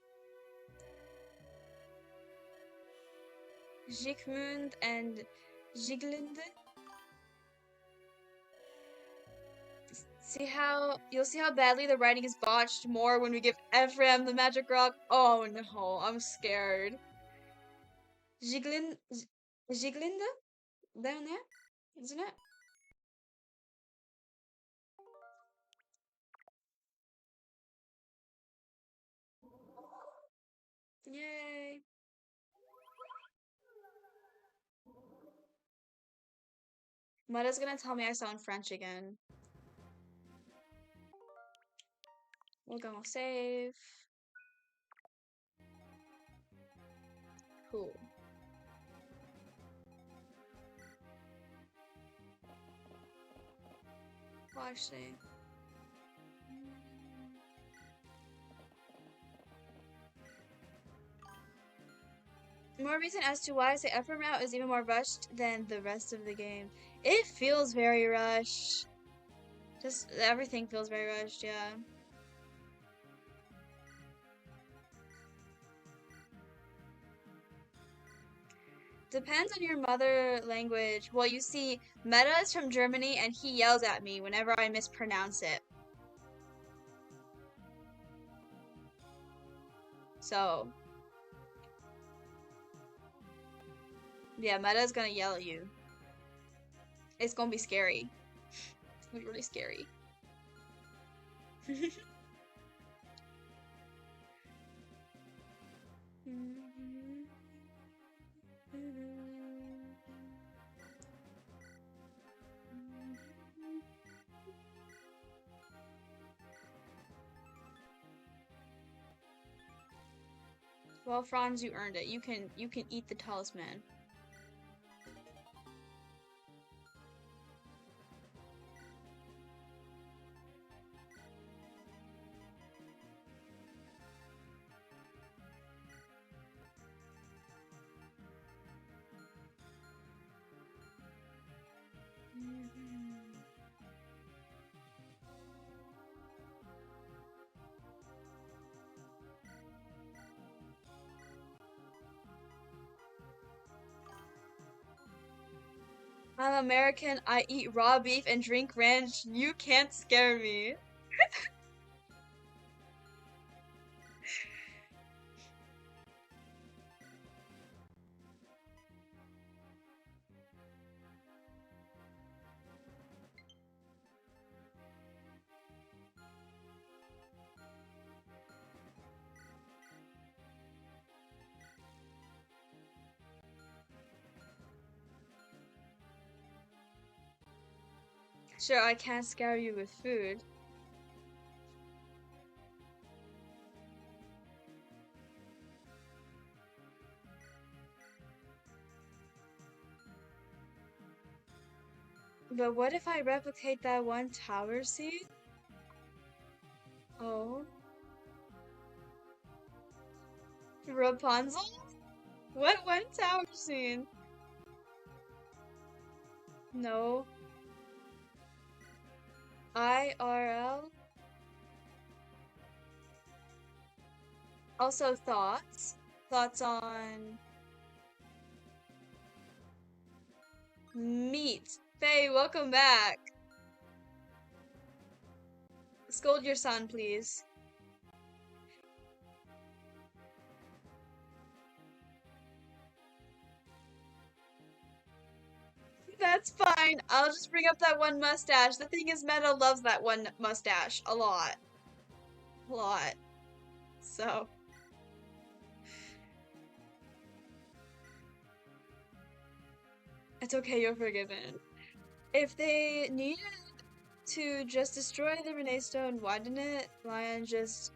Jikmund and Jiglinde. You'll see how badly the writing is botched more when we give Ephraim the magic rock. Oh no, I'm scared. Jiglinde? Down there? Isn't it? Yay. Mudda's gonna tell me I sound French again. We're gonna save. Cool. Well, actually. More reason as to why I say Ephraim out is even more rushed than the rest of the game. It feels very rushed. Just everything feels very rushed, yeah. Depends on your mother language. Well, you see, Meta is from Germany and he yells at me whenever I mispronounce it. So, yeah, Meta's gonna yell at you. It's gonna be scary. It's gonna be really scary. Well, Franz, you earned it. You can eat the talisman. I'm American, I eat raw beef and drink ranch. You can't scare me. Sure, I can't scare you with food. But what if I replicate that one tower scene? Oh. Rapunzel? What one tower scene? No. IRL? Also thoughts? Thoughts on meat. Faye, welcome back. Scold your son, please. That's fine. I'll just bring up that one mustache. The thing is, Meta loves that one mustache a lot. A lot. So. It's okay, you're forgiven. If they needed to just destroy the Renee Stone, why didn't Lion just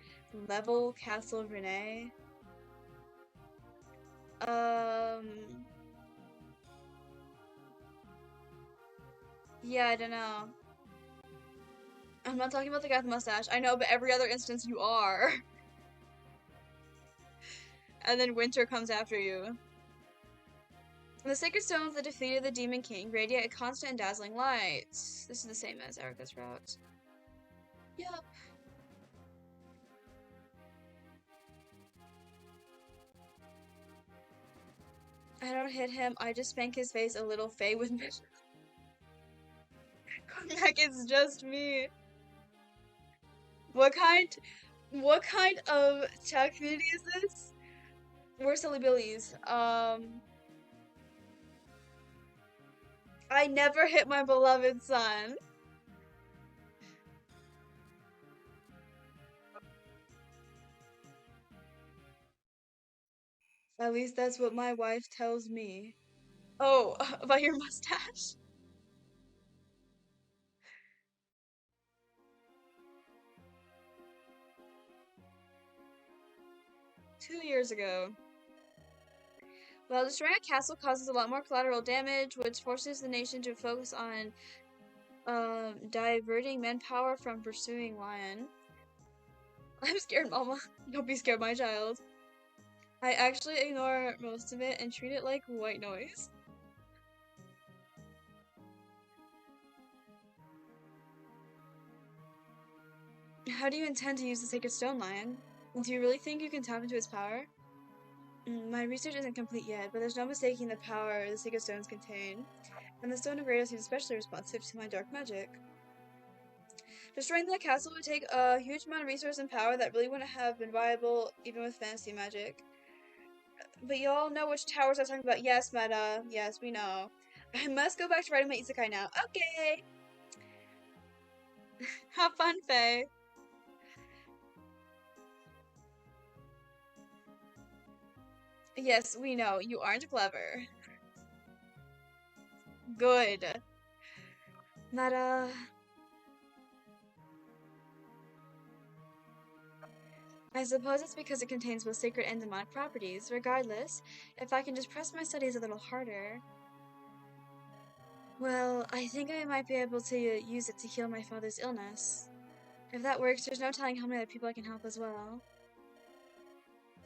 level Castle Renee? Yeah, I don't know. I'm not talking about the guy with the mustache. I know, but every other instance you are. And then Winter comes after you. The sacred stones that defeated the Demon King radiate a constant and dazzling light. This is the same as Erica's route. Yup. I don't hit him. I just spank his face a little fey with me. Like it's just me. What kind of chat community is this? We're silly billies. I never hit my beloved son. At least that's what my wife tells me. Oh, about your mustache? 2 years ago. Well, destroying a castle causes a lot more collateral damage, which forces the nation to focus on diverting manpower from pursuing lion. I'm scared, Mama. Don't be scared, my child. I actually ignore most of it and treat it like white noise. How do you intend to use the Sacred Stone, Lion? Do you really think you can tap into its power? My research isn't complete yet, but there's no mistaking the power the Sacred Stones contain. And the Stone of Greater seems especially responsive to my dark magic. Destroying that castle would take a huge amount of resource and power that really wouldn't have been viable even with fantasy magic. But y'all know which towers I'm talking about. Yes, Meta. Yes, we know. I must go back to writing my isekai now. Okay! Have fun, Faye. Yes, we know. You aren't clever. Good. Meta. I suppose it's because it contains both sacred and demonic properties. Regardless, if I can just press my studies a little harder. Well, I think I might be able to use it to heal my father's illness. If that works, there's no telling how many other people I can help as well.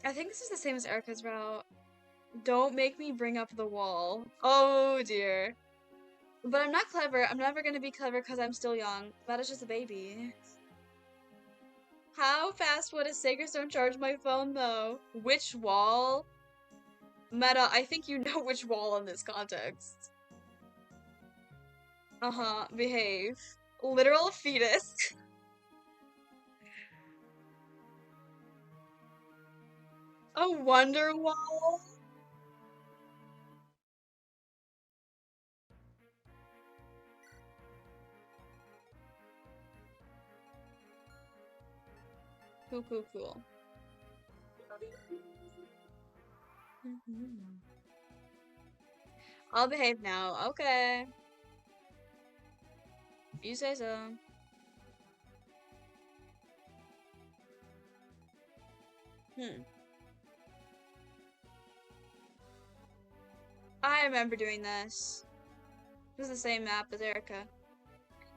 I think this is the same as Erica's route. Don't make me bring up the wall. Oh dear. But I'm not clever. I'm never gonna be clever because I'm still young. That is just a baby. How fast would a Sacred Stone charge my phone though? Which wall? Meta, I think you know which wall in this context. Uh-huh, behave. Literal fetus. A wonder wall? Cool, cool, cool. I'll behave now. Okay. You say so. Hmm. I remember doing this. This is the same map as Erica.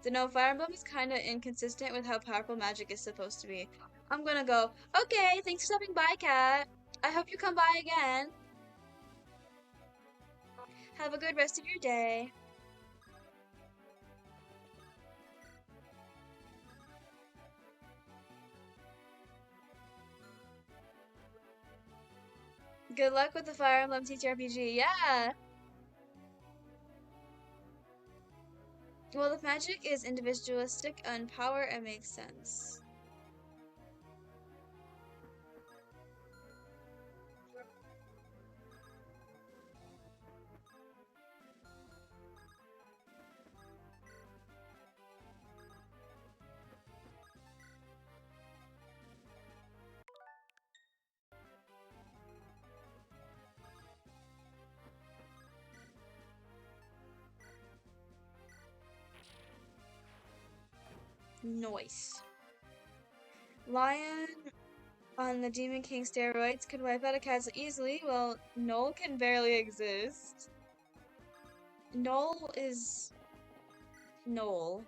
The no Fire Emblem is kinda inconsistent with how powerful magic is supposed to be. I'm gonna go. Okay, thanks for stopping by, Cat. I hope you come by again. Have a good rest of your day. Good luck with the Fire Emblem TTRPG. Yeah! Well, if magic is individualistic and power, it makes sense. Nice. Lion on the Demon King steroids could wipe out a castle easily. Well, Null can barely exist. Null is Null.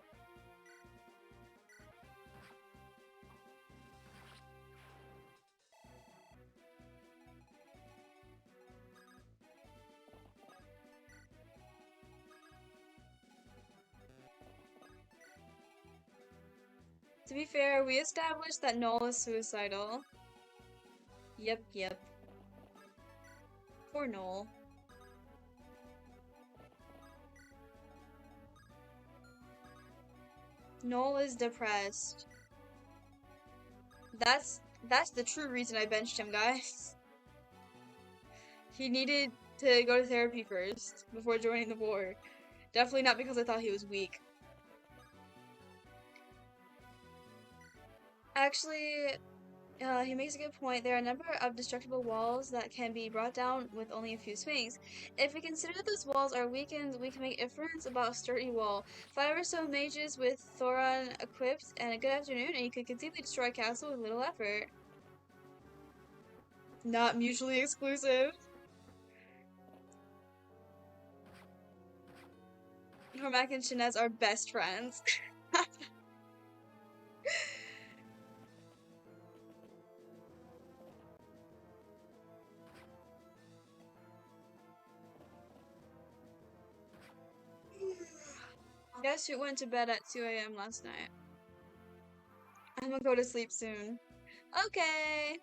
To be fair, we established that Null is suicidal. Yep, yep. Poor Null. Noel is depressed. That's that's the true reason I benched him, guys. He needed to go to therapy first before joining the war. Definitely not because I thought he was weak. Actually, he makes a good point. There are a number of destructible walls that can be brought down with only a few swings. If we consider that those walls are weakened, we can make inference about a sturdy wall. 5 or so mages with Thoron equipped and a good afternoon, and you could conceivably destroy a castle with little effort. Not mutually exclusive. Cormac and Shinez are best friends. Guess who went to bed at 2 a.m. last night? I'm gonna go to sleep soon. Okay.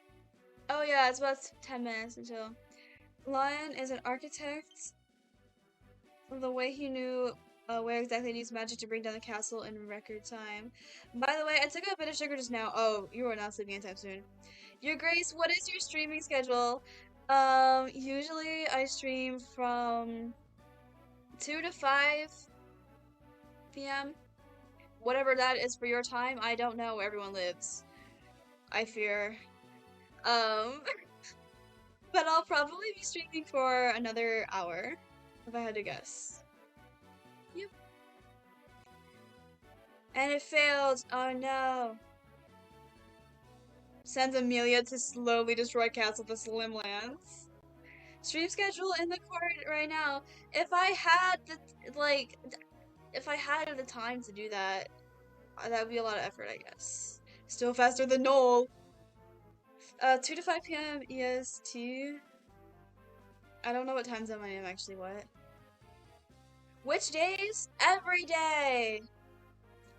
Oh yeah, it's about 10 minutes until. Lion is an architect. The way he knew where exactly to use magic to bring down the castle in record time. By the way, I took a bit of sugar just now. Oh, you are not sleeping anytime soon. Your Grace, what is your streaming schedule? Usually I stream from 2 to 5 p.m. Whatever that is for your time, I don't know where everyone lives. I fear. Um, but I'll probably be streaming for another hour, if I had to guess. Yep. And it failed. Oh no. Sends Amelia to slowly destroy Castle the Slimlands. Stream schedule in the court right now. If I had if I had the time to do that, that would be a lot of effort, I guess. Still faster than Noel. 2 to 5 p.m. EST. I don't know what time zone I am actually. What? Which days? Every day.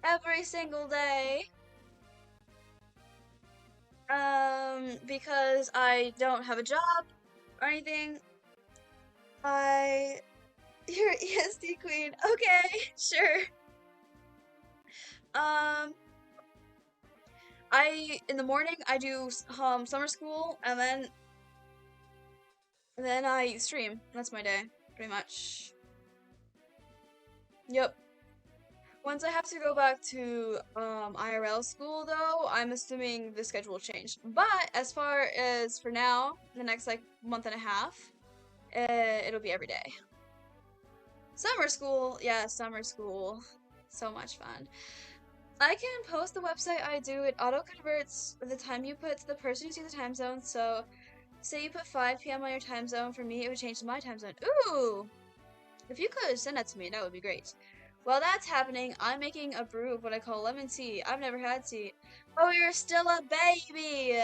Every single day. Because I don't have a job or anything. You're EST queen. Okay, sure. In the morning I do summer school, and then I stream. That's my day, pretty much. Yep. Once I have to go back to IRL school, though, I'm assuming the schedule will change. But as far as for now, the next like month and a half, it'll be every day. Summer school, yeah, summer school, so much fun. I can post the website I do. It auto converts the time you put to the person who sees the time zone. So, say you put 5 p.m. on your time zone. For me, it would change to my time zone. Ooh! If you could send that to me, that would be great. While that's happening, I'm making a brew of what I call lemon tea. I've never had tea. Oh, you're still a baby!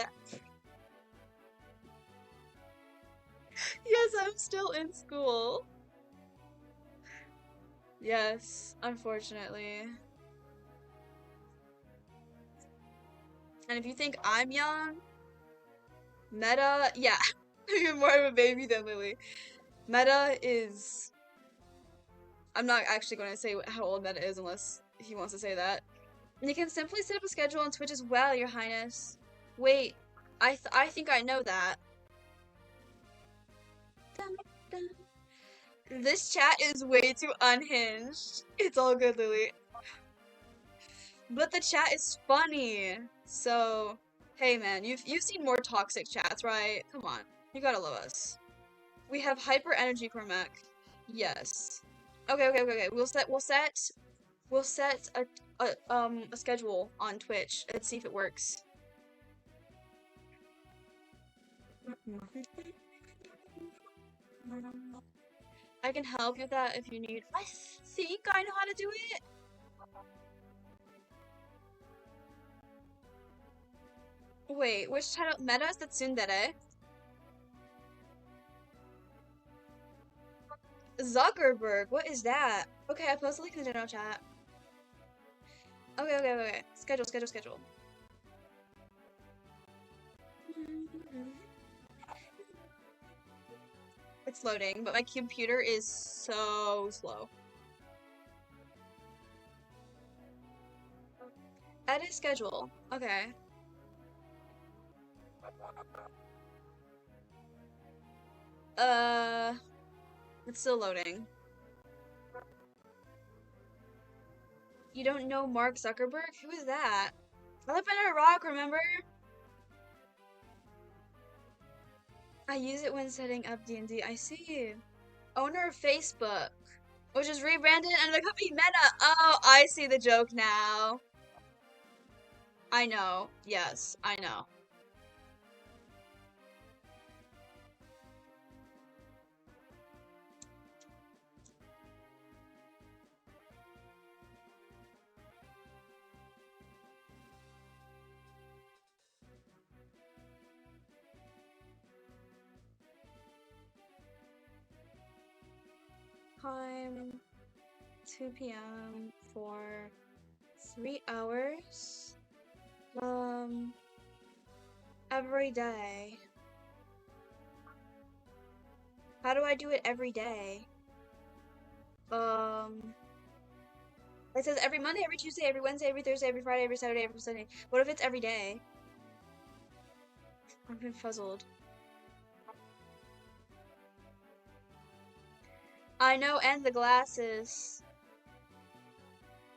Yes, I'm still in school. Yes, unfortunately. And if you think I'm young, Meta, yeah, you're more of a baby than Lily. Meta is. I'm not actually going to say how old Meta is unless he wants to say that. And you can simply set up a schedule on Twitch as well, Your Highness. Wait, I think I know that. Dun, dun. This chat is way too unhinged. It's all good, Lily. But the chat is funny. So, hey man, you've seen more toxic chats, right? Come on. You gotta love us. We have hyper energy Cormac. Yes. Okay. We'll set a schedule on Twitch and see if it works. I can help you with that if you need. I think I know how to do it. Wait, which title? Meta is the tsundere. Zuckerberg, what is that? Okay, I posted a link in the general chat. Okay. Schedule. It's loading, but my computer is so slow. Edit schedule. Okay. It's still loading. You don't know Mark Zuckerberg? Who is that? I live under a rock, remember? I use it when setting up D&D. I see. Owner of Facebook, which is rebranded under the company Meta. Oh, I see the joke now. I know. Yes, I know. Time 2 p.m. for 3 hours. Every day. How do I do it every day? It says every Monday, every Tuesday, every Wednesday, every Thursday, every Friday, every Saturday, every Sunday. What if it's every day? I've been puzzled. I know, and the glasses.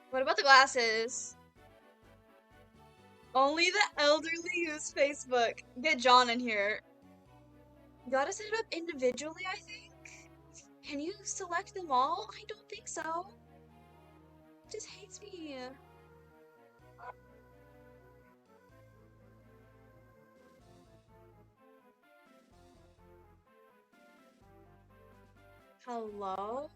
What about the glasses? Only the elderly use Facebook. Get John in here. You gotta set it up individually, I think. Can you select them all? I don't think so. It just hates me. Hello?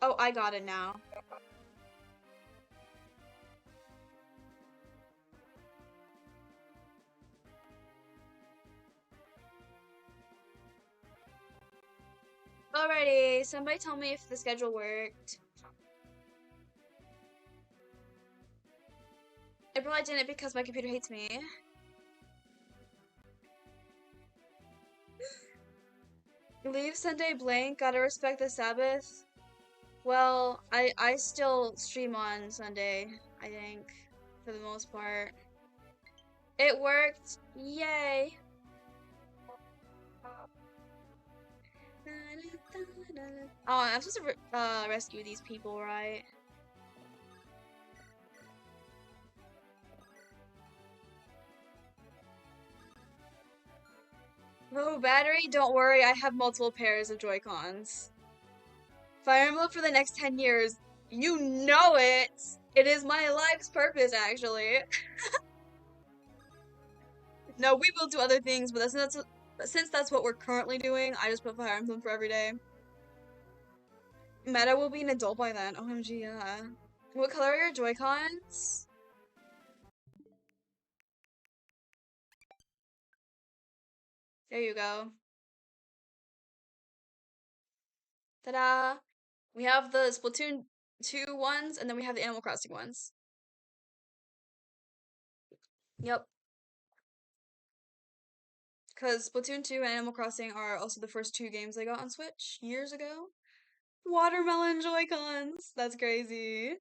Oh, I got it now. Alrighty, somebody tell me if the schedule worked. It probably didn't because my computer hates me. Leave Sunday blank, gotta respect the Sabbath. Well, I still stream on Sunday, I think, for the most part. It worked! Yay! Oh, I'm supposed to rescue these people, right? Oh, battery? Don't worry, I have multiple pairs of Joy-Cons. Fire Emblem for the next 10 years. You know it! It is my life's purpose, actually. No, we will do other things, but since that's what we're currently doing, I just put Fire Emblem for every day. Meta will be an adult by then. OMG, yeah. What color are your Joy-Cons? There you go. Ta-da! We have the Splatoon 2 ones, and then we have the Animal Crossing ones. Yep. Because Splatoon 2 and Animal Crossing are also the first two games I got on Switch years ago. Watermelon Joy-Cons! That's crazy.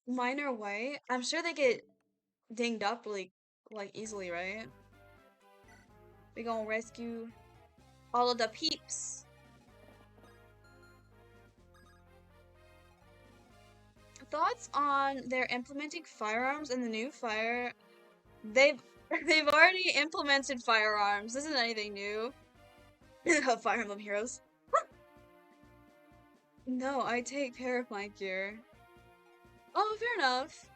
Mine are white. I'm sure they get dinged up really, like, easily, right? We gonna rescue all of the peeps. Thoughts on their implementing firearms in the new fire? They've they've already implemented firearms. This isn't anything new. Fire Emblem Heroes. No, I take care of my gear. Oh, fair enough.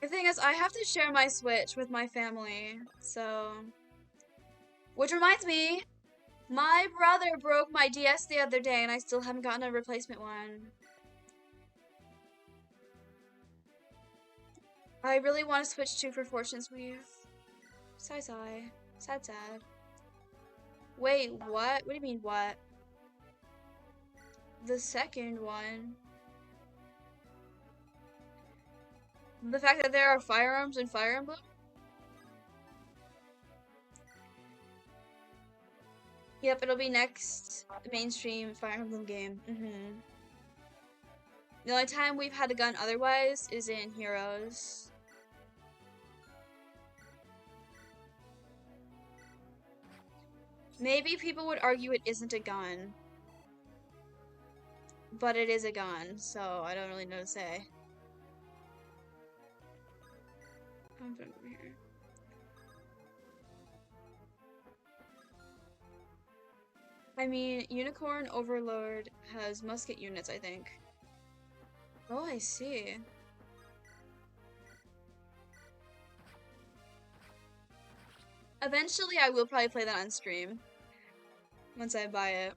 The thing is, I have to share my Switch with my family, so... Which reminds me, my brother broke my DS the other day and I still haven't gotten a replacement one. I really want to switch to for Fortune's Weave. Sigh sigh. Sad sad. Wait, what? What do you mean, what? The second one? The fact that there are firearms in Fire Emblem? Yep, it'll be next mainstream Fire Emblem game. The only time we've had the gun otherwise is in Heroes. Maybe people would argue it isn't a gun, but it is a gun, so I don't really know to say. I'm putting it over here. I mean, Unicorn Overlord has musket units, I think. Oh, I see. Eventually, I will probably play that on stream once I buy it.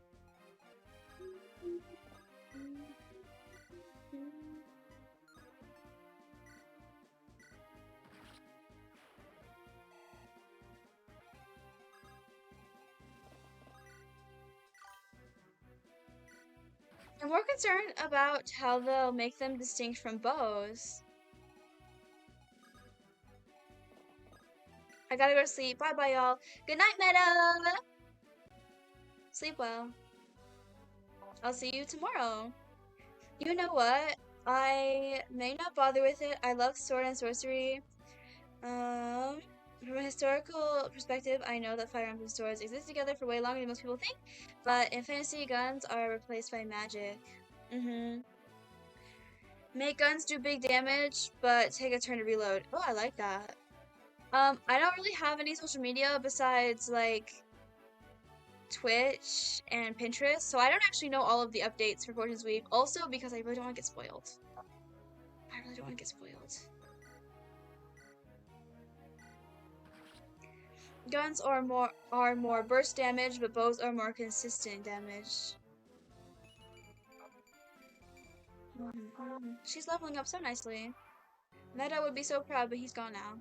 I'm more concerned about how they'll make them distinct from bows. I gotta go to sleep. Bye bye, y'all. Good night, Meta! Sleep well. I'll see you tomorrow. You know what? I may not bother with it. I love sword and sorcery. From a historical perspective, I know that Fire Emblem swords exist together for way longer than most people think, but in fantasy, guns are replaced by magic. Make guns do big damage, but take a turn to reload. Oh, I like that. I don't really have any social media besides, like, Twitch and Pinterest, so I don't actually know all of the updates for Fortune's Week. Also, because I really don't want to get spoiled. I really don't want to get spoiled. Guns are more burst damage, but bows are more consistent damage. She's leveling up so nicely. Meta would be so proud, but he's gone now.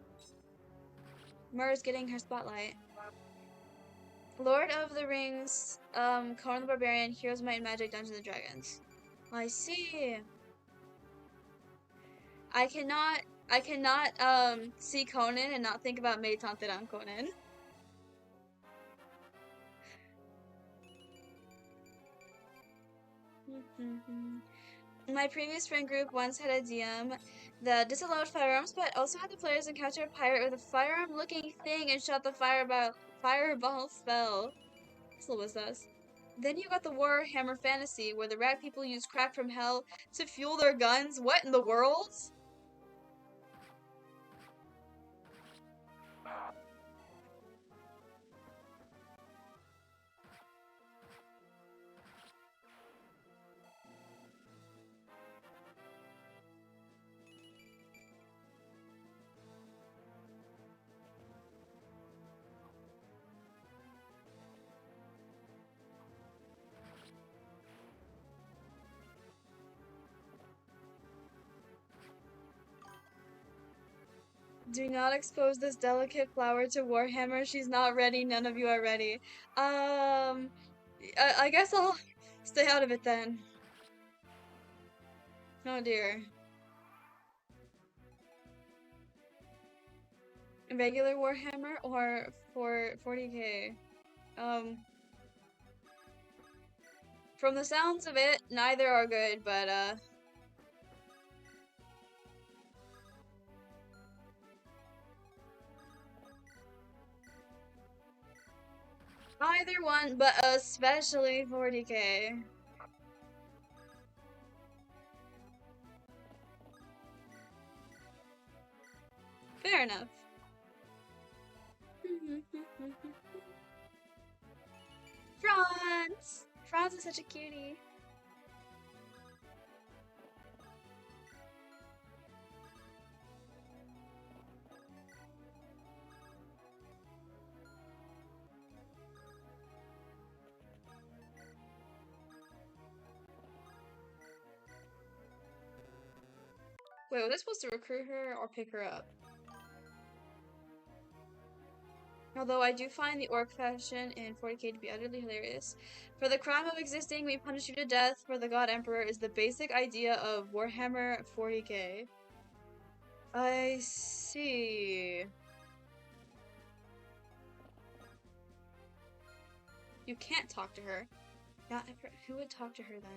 Myrrh's getting her spotlight. Lord of the Rings, Conan the Barbarian, Heroes of Might and Magic, Dungeons and Dragons. I see. I cannot see Conan and not think about Maid Tanteran Conan. My previous friend group once had a DM that disallowed firearms, but also had the players encounter a pirate with a firearm-looking thing and shot the fireball spell. This was us. Then you got the Warhammer Fantasy, where the rat people use crap from hell to fuel their guns. What in the world? Do not expose this delicate flower to Warhammer. She's not ready. None of you are ready. I guess I'll stay out of it then. Oh dear. Regular Warhammer or for 40k? From the sounds of it, neither are good, but either one, but especially 40k. Fair enough. Franz! Franz is such a cutie. Wait, was I supposed to recruit her or pick her up? Although I do find the orc fashion in 40k to be utterly hilarious. For the crime of existing, we punish you to death. For the God Emperor is the basic idea of Warhammer 40k. I see. You can't talk to her. Yeah, who would talk to her then?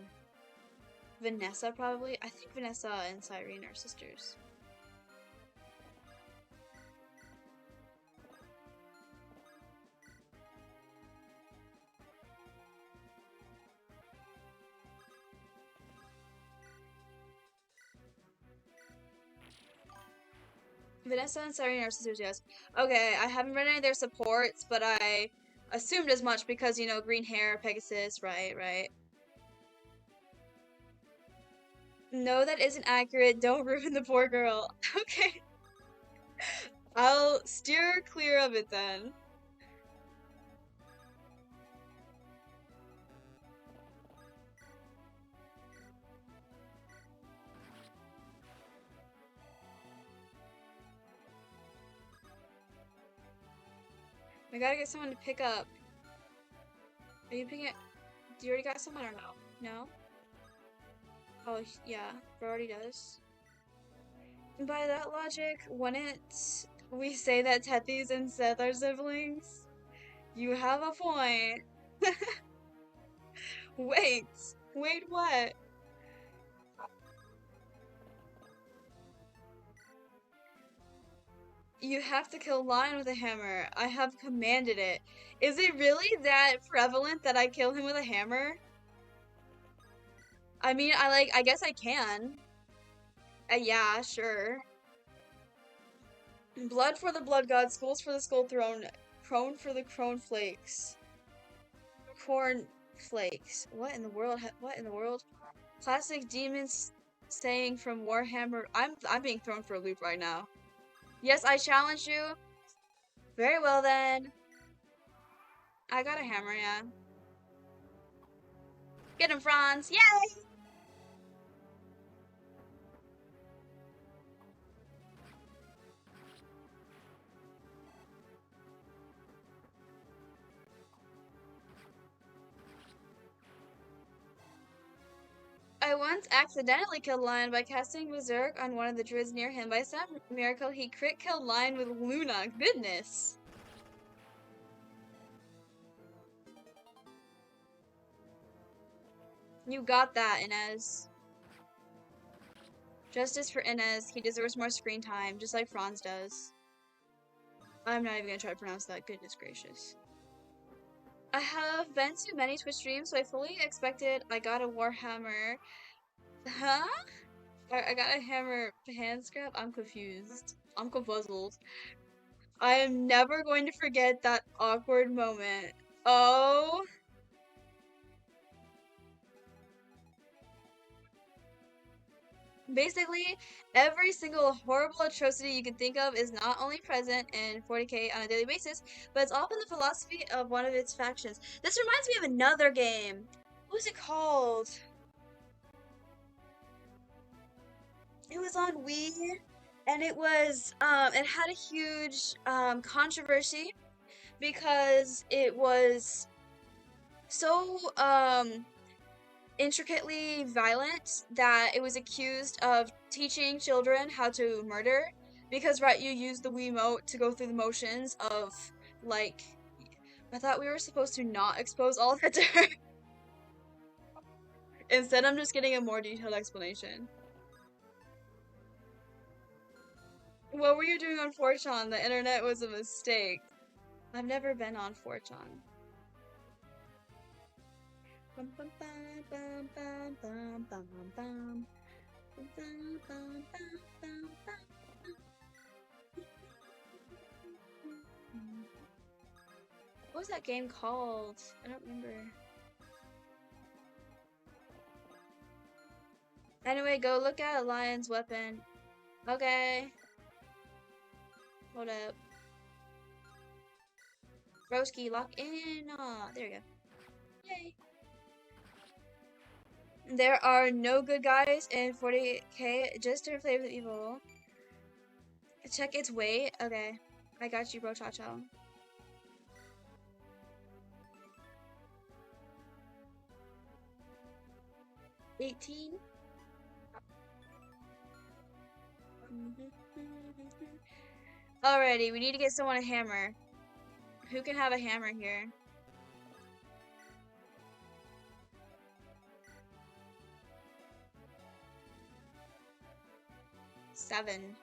Vanessa, probably? I think Vanessa and Cyrene are sisters. Vanessa and Cyrene are sisters, yes. Okay, I haven't read any of their supports, but I assumed as much because, you know, green hair, Pegasus, right. No, that isn't accurate. Don't ruin the poor girl. Okay. I'll steer clear of it then. I gotta get someone to pick up. Are you picking it? Do you already got someone or no? No? Oh, yeah. Bro already does. And by that logic, wouldn't we say that Tethys and Seth are siblings? You have a point. Wait. Wait, what? You have to kill Lion with a hammer. I have commanded it. Is it really that prevalent that I kill him with a hammer? I mean, I guess I can. Yeah, sure. Blood for the blood god, skulls for the skull throne, crone for the crone flakes. Corn flakes. What in the world? What in the world? Classic demons saying from Warhammer. I'm being thrown for a loop right now. Yes, I challenge you. Very well then. I got a hammer, yeah. Get him, Franz! Yay! I once accidentally killed Lion by casting Berserk on one of the druids near him. By some miracle, he crit killed Lion with Luna. Goodness! You got that, Inez. Justice for Inez. He deserves more screen time, just like Franz does. I'm not even gonna try to pronounce that. Goodness gracious. I have been to many Twitch streams, so I fully expected I got a Warhammer. Huh? I got a hammer hand scrap? I'm confused. I'm confuzzled. I am never going to forget that awkward moment. Oh. Basically, every single horrible atrocity you can think of is not only present in 40k on a daily basis, but it's often the philosophy of one of its factions. This reminds me of another game. What was it called? It was on Wii, and it had a huge controversy because it was so intricately violent that it was accused of teaching children how to murder because right, you use the Wiimote to go through the motions of like I thought we were supposed to not expose all that to her. Instead, I'm just getting a more detailed explanation. What were you doing on 4chan? The internet was a mistake. I've never been on 4chan. Bum, bum, bum, bum, bum, bum, bum, bum. What was that game called? I don't remember. Anyway, go look at a lion's weapon. Okay. Hold up. Broski, lock in. Aw, there you go. Yay. There are no good guys in 40k, just to play with evil. Check its weight. Okay. I got you, bro, cha-cha. 18. Alrighty, we need to get someone a hammer. Who can have a hammer here? 7.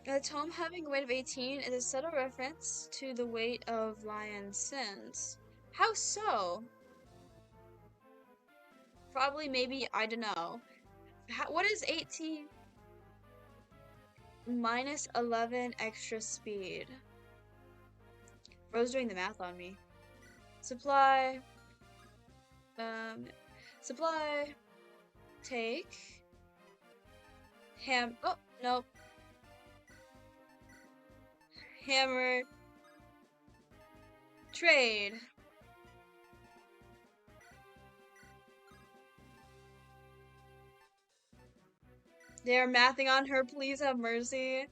A tome having a weight of 18 is a subtle reference to the weight of lion's sins. How so? Probably, maybe, I don't know. What is 18 minus 11 extra speed? Bro's doing the math on me. Supply. Supply. Take. Oh, nope. Hammer. Trade. They are mathing on her, please have mercy.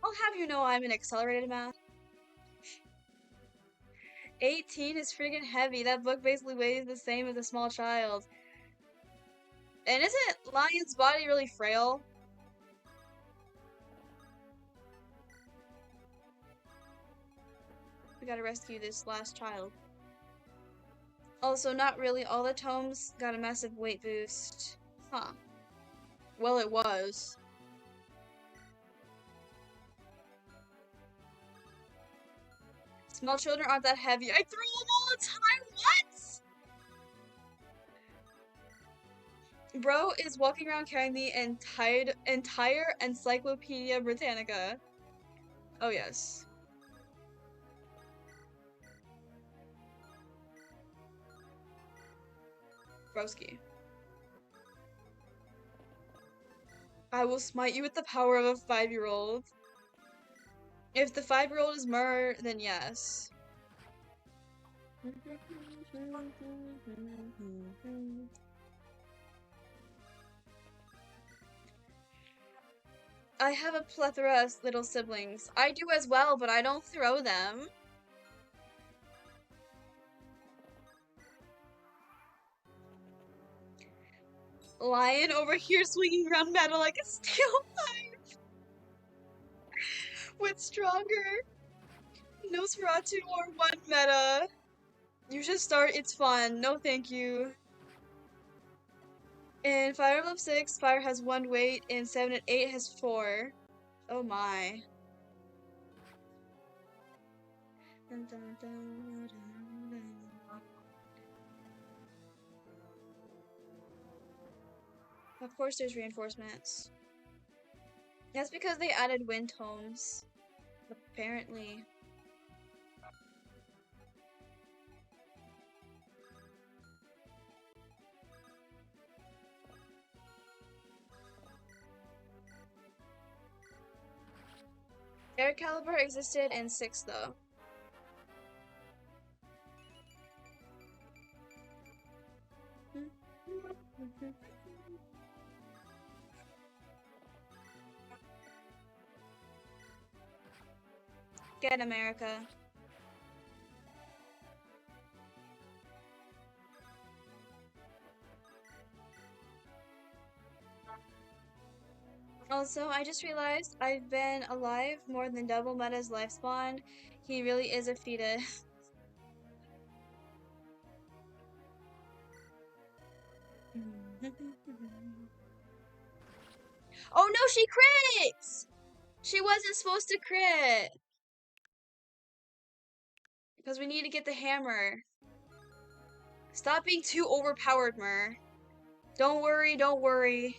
I'll have you know I'm in accelerated math. 18 is freaking heavy. That book basically weighs the same as a small child. And isn't Lion's body really frail? We gotta rescue this last child. Also, not really all the tomes got a massive weight boost. Huh. Well, it was. Small children aren't that heavy. I throw them all the time. What? Bro is walking around carrying the entire Encyclopedia Britannica. Oh, yes. Broski. I will smite you with the power of a 5-year-old. If the 5-year-old is Myrrh, then yes. I have a plethora of little siblings. I do as well, but I don't throw them. Lion over here swinging around metal like a steel knife. With stronger Nosferatu or 1 meta. You should start It's Fun. No thank you. In Fire Emblem 6, Fire has 1 weight. In 7 and 8 has 4. Oh my. Of course there's reinforcements. That's because they added wind tomes. Apparently. Air Caliber existed in 6 though. Get America. Also, I just realized I've been alive more than double Meta's lifespan. He really is a fetus. Oh no, she crits! She wasn't supposed to crit! Because we need to get the hammer. Stop being too overpowered, Myrrh. Don't worry, don't worry.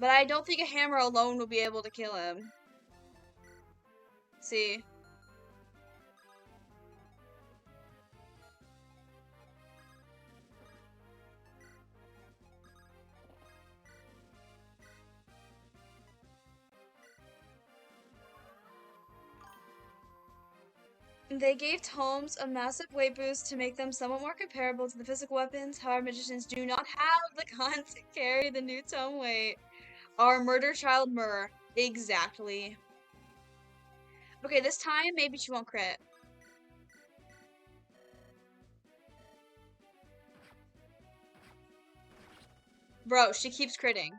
But I don't think a hammer alone will be able to kill him. See? They gave tomes a massive weight boost to make them somewhat more comparable to the physical weapons. However, magicians do not have the con to carry the new tome weight. Our murder child Myrrh. Exactly. Okay, this time maybe she won't crit. Bro, she keeps critting.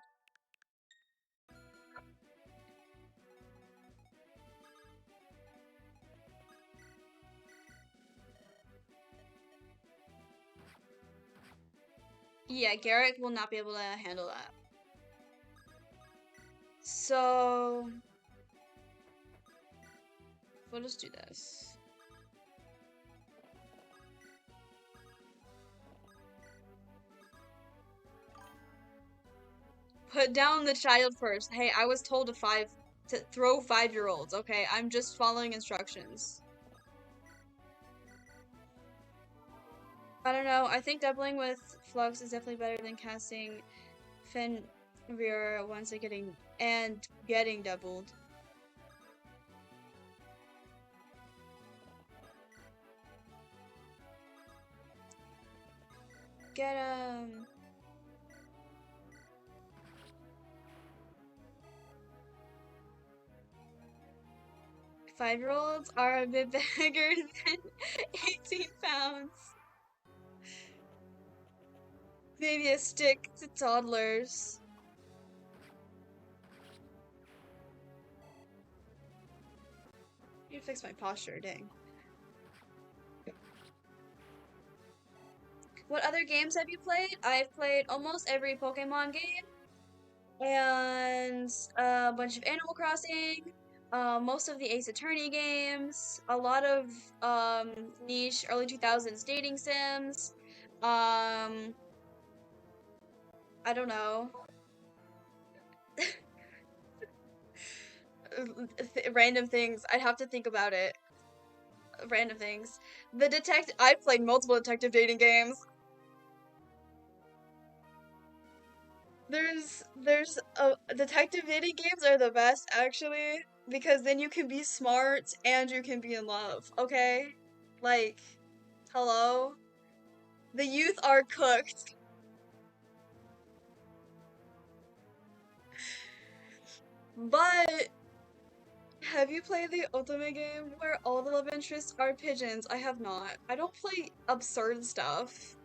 Yeah, Garrick will not be able to handle that. So we'll just do this. Put down the child first. Hey, I was told to throw 5-year-olds, okay? I'm just following instructions. I don't know. I think doubling with Flux is definitely better than casting Fenrir once getting doubled. Get 5-year-olds are a bit bigger than 18 pounds. Maybe a stick to toddlers. You fix my posture, dang. What other games have you played? I've played almost every Pokemon game and a bunch of Animal Crossing, most of the Ace Attorney games, a lot of niche early 2000s dating sims. I don't know. Random things. I'd have to think about it. Random things. I've played multiple detective dating games. There's detective dating games are the best actually because then you can be smart and you can be in love, okay? Like, hello? The youth are cooked. But have you played the ultimate game where all the love interests are pigeons? I have not. I don't play absurd stuff.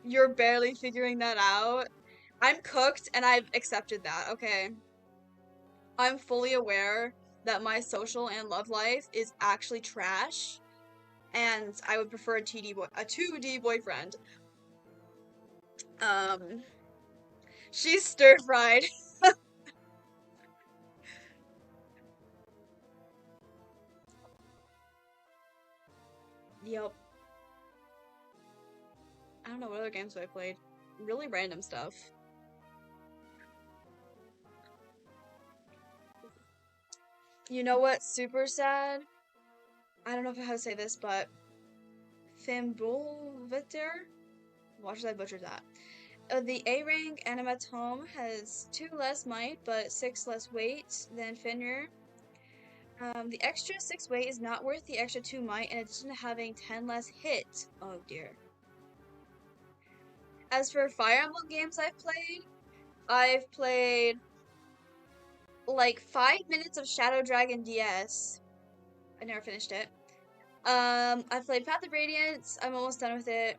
You're barely figuring that out. I'm cooked and I've accepted that, okay? I'm fully aware that my social and love life is actually trash, and I would prefer a 2D boyfriend. Um, she's stir-fried. Yep. I don't know what other games have I played. Really random stuff. You know what's super sad? I don't know how to say this, but Fimbulveter? Watch as I butcher that. The A rank animatome has 2 less might, but 6 less weight than Fenrir. The extra 6 weight is not worth the extra 2 might in addition to having 10 less hit. Oh dear. As for Fire Emblem games I've played like 5 minutes of Shadow Dragon DS. I never finished it. I've played Path of Radiance. I'm almost done with it.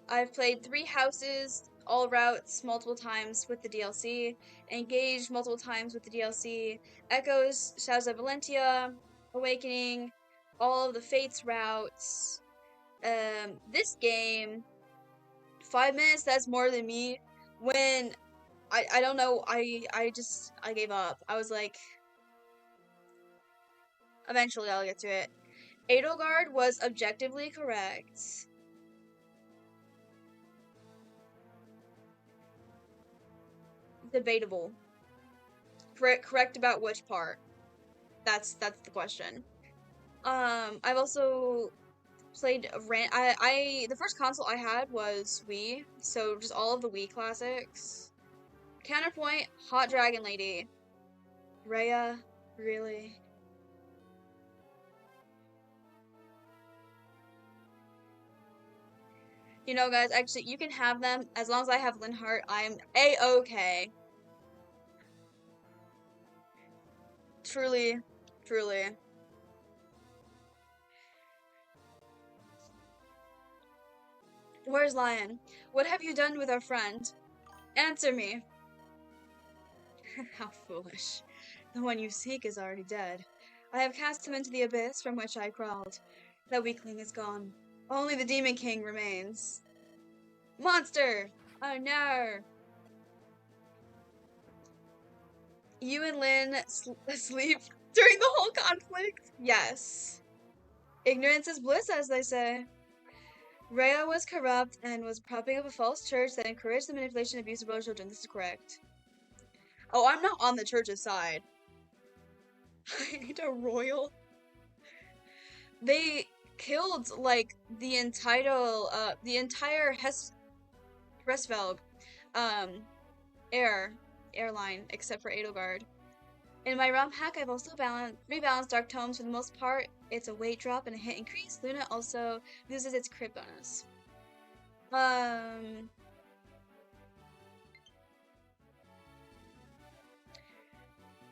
I've played 3 houses, all routes, multiple times with the DLC. Engaged multiple times with the DLC. Echoes, Shadows of Valentia, Awakening, all of the Fates routes. This game, 5 minutes, that's more than me. When I don't know, I gave up. I was like, eventually I'll get to it. Edelgard was objectively correct. Debatable. Correct about which part? That's the question. I've also played the first console I had was Wii, so just all of the Wii classics. Counterpoint, Hot Dragon Lady. Rhea, really? You know, guys, actually, you can have them as long as I have Linhardt. I'm a-okay. Truly, truly. Where's Lion? What have you done with our friend? Answer me. How foolish. The one you seek is already dead. I have cast him into the abyss from which I crawled. That weakling is gone. Only the Demon King remains. Monster! Oh no! You and Lynn sleep during the whole conflict? Yes. Ignorance is bliss, as they say. Rhea was corrupt and was propping up a false church that encouraged the manipulation and abuse of little children. This is correct. Oh, I'm not on the church's side. I need a royal. They killed like the entire Hesvelg airline except for Edelgard. In my ROM hack, I've also rebalanced Dark Tomes for the most part. It's a weight drop and a hit increase. Luna also loses its crit bonus.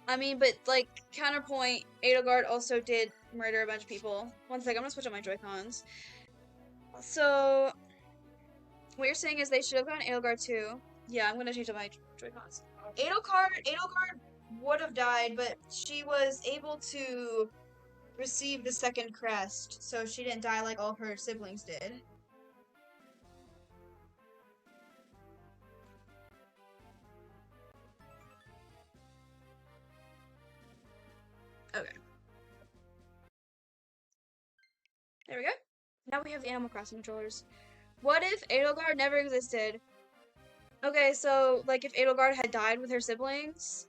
I mean, but like counterpoint, Edelgard also did murder a bunch of people. One sec, I'm gonna switch up my Joy-Cons. So what you're saying is they should have gone Edelgard too. Yeah, I'm gonna change up my Joy-Cons. Edelgard would have died, but she was able to receive the second crest, so she didn't die like all her siblings did. Okay. There we go. Now we have the Animal Crossing controllers. What if Edelgard never existed? Okay, so like if Edelgard had died with her siblings,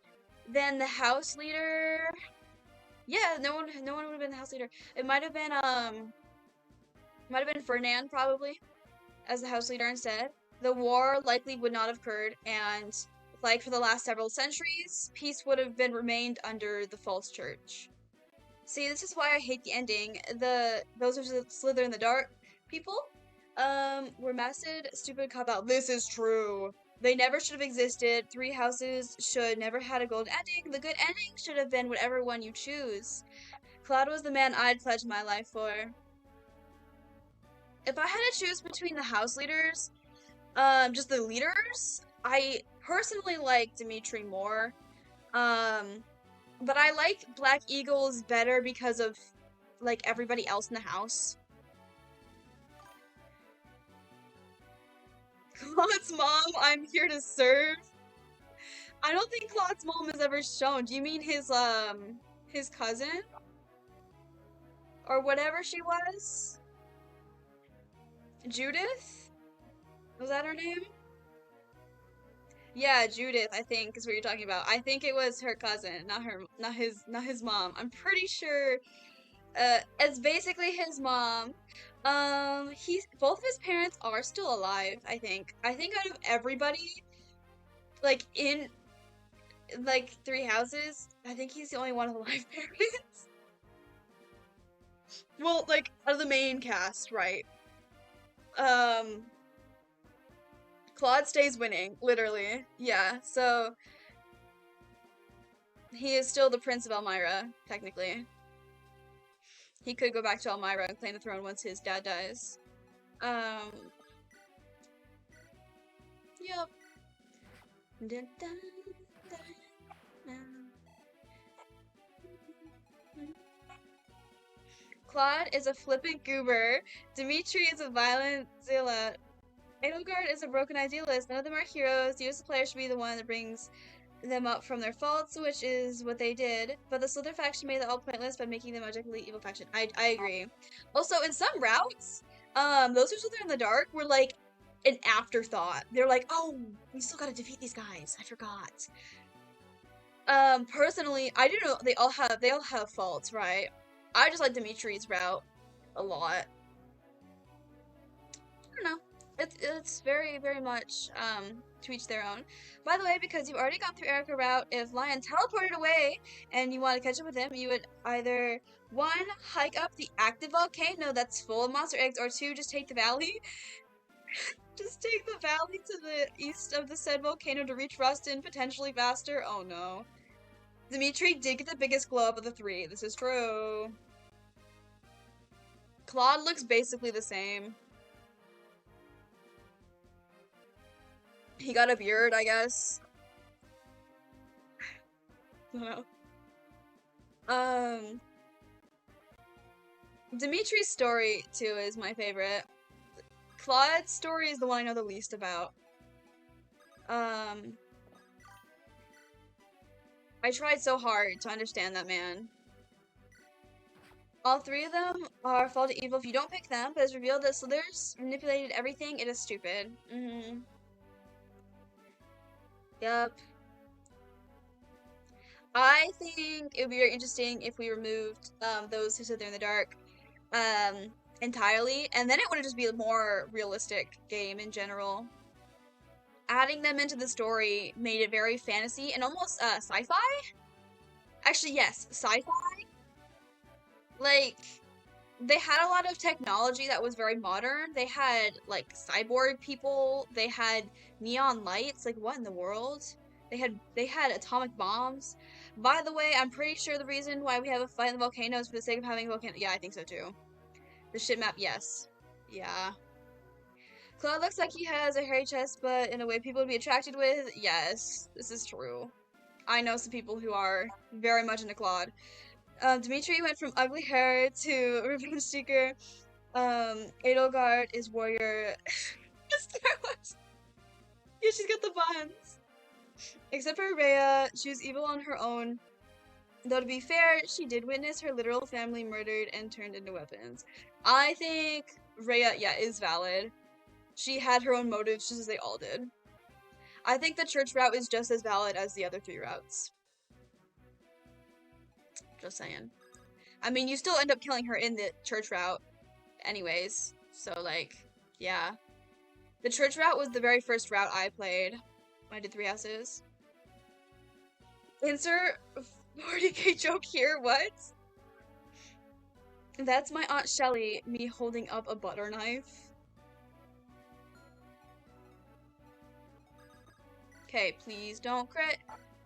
then the house leader. Yeah, no one would have been the house leader. It might have been Ferdinand probably as the house leader instead. The war likely would not have occurred, and like for the last several centuries, peace would have been remained under the false church. See, this is why I hate the ending. Those who slither in the dark people, were messed. Stupid cop out. This is true. They never should have existed. Three houses should never had a golden ending. The good ending should have been whatever one you choose. Claude was the man I'd pledge my life for. If I had to choose between the house leaders, just the leaders, I personally like Dimitri more. But I like Black Eagles better because of, like, everybody else in the house. Claude's mom, I'm here to serve. I don't think Claude's mom is ever shown. Do you mean his cousin? Or whatever she was? Judith? Was that her name? Yeah, Judith, I think is what you're talking about. I think it was her cousin, not his mom. I'm pretty sure it's basically his mom. Both of his parents are still alive, I think. I think out of everybody, like in like three houses, I think he's the only one with alive parents. Well, like out of the main cast, right? Claude stays winning, literally. Yeah, so he is still the Prince of Elmira, technically. He could go back to Elmira and claim the throne once his dad dies. Yep. Dun, dun, dun. Claude is a flippant goober. Dimitri is a violent zealot. Edelgard is a broken idealist. None of them are heroes. The useless player should be the one that brings them up from their faults, which is what they did. But the Slither faction made it all pointless by making them objectively evil faction. I agree. Also, in some routes, those who slither in the dark were like an afterthought. They're like, oh, we still gotta defeat these guys. I forgot. Personally, I do know they all have faults, right? I just like Dimitri's route a lot. I don't know. It's very, very much to each their own. By the way, because you've already gone through Erica route, if Lion teleported away and you want to catch up with him, you would either one, hike up the active volcano that's full of monster eggs, or two, just take the valley. Just take the valley to the east of the said volcano to reach Rustin potentially faster. Oh no. Dimitri did get the biggest glow up of the three. This is true. Claude looks basically the same. He got a beard, I guess. I don't know. Dimitri's story, too, is my favorite. Claude's story is the one I know the least about. I tried so hard to understand that man. All three of them are fall to evil if you don't pick them, but it's revealed that Slithers manipulated everything. It is stupid. Yep. I think it would be very interesting if we removed those who sit there in the dark entirely, and then it would just be a more realistic game in general. Adding them into the story made it very fantasy and almost sci-fi. Actually, yes, sci-fi. Like, they had a lot of technology that was very modern. They had like cyborg people. They had neon lights. Like, what in the world? They had atomic bombs. By the way, I'm pretty sure the reason why we have a fight in the volcano is for the sake of having a volcano. Yeah, I think so too. The ship map, yes. Yeah. Claude looks like he has a hairy chest, but in a way people would be attracted with. Yes, this is true. I know some people who are very much into Claude. Dimitri went from ugly hair to revenge seeker. Edelgard is warrior. Yeah, she's got the buns. Except for Rhea, she was evil on her own. Though to be fair, she did witness her literal family murdered and turned into weapons. I think Rhea, yeah, is valid. She had her own motives just as they all did. I think the church route is just as valid as the other three routes. Just saying. I mean, you still end up killing her in the church route anyways. So, like, yeah. The church route was the very first route I played when I did Three Houses. Insert 40k joke here, what? That's my Aunt Shelly, me holding up a butter knife. Okay, please don't crit.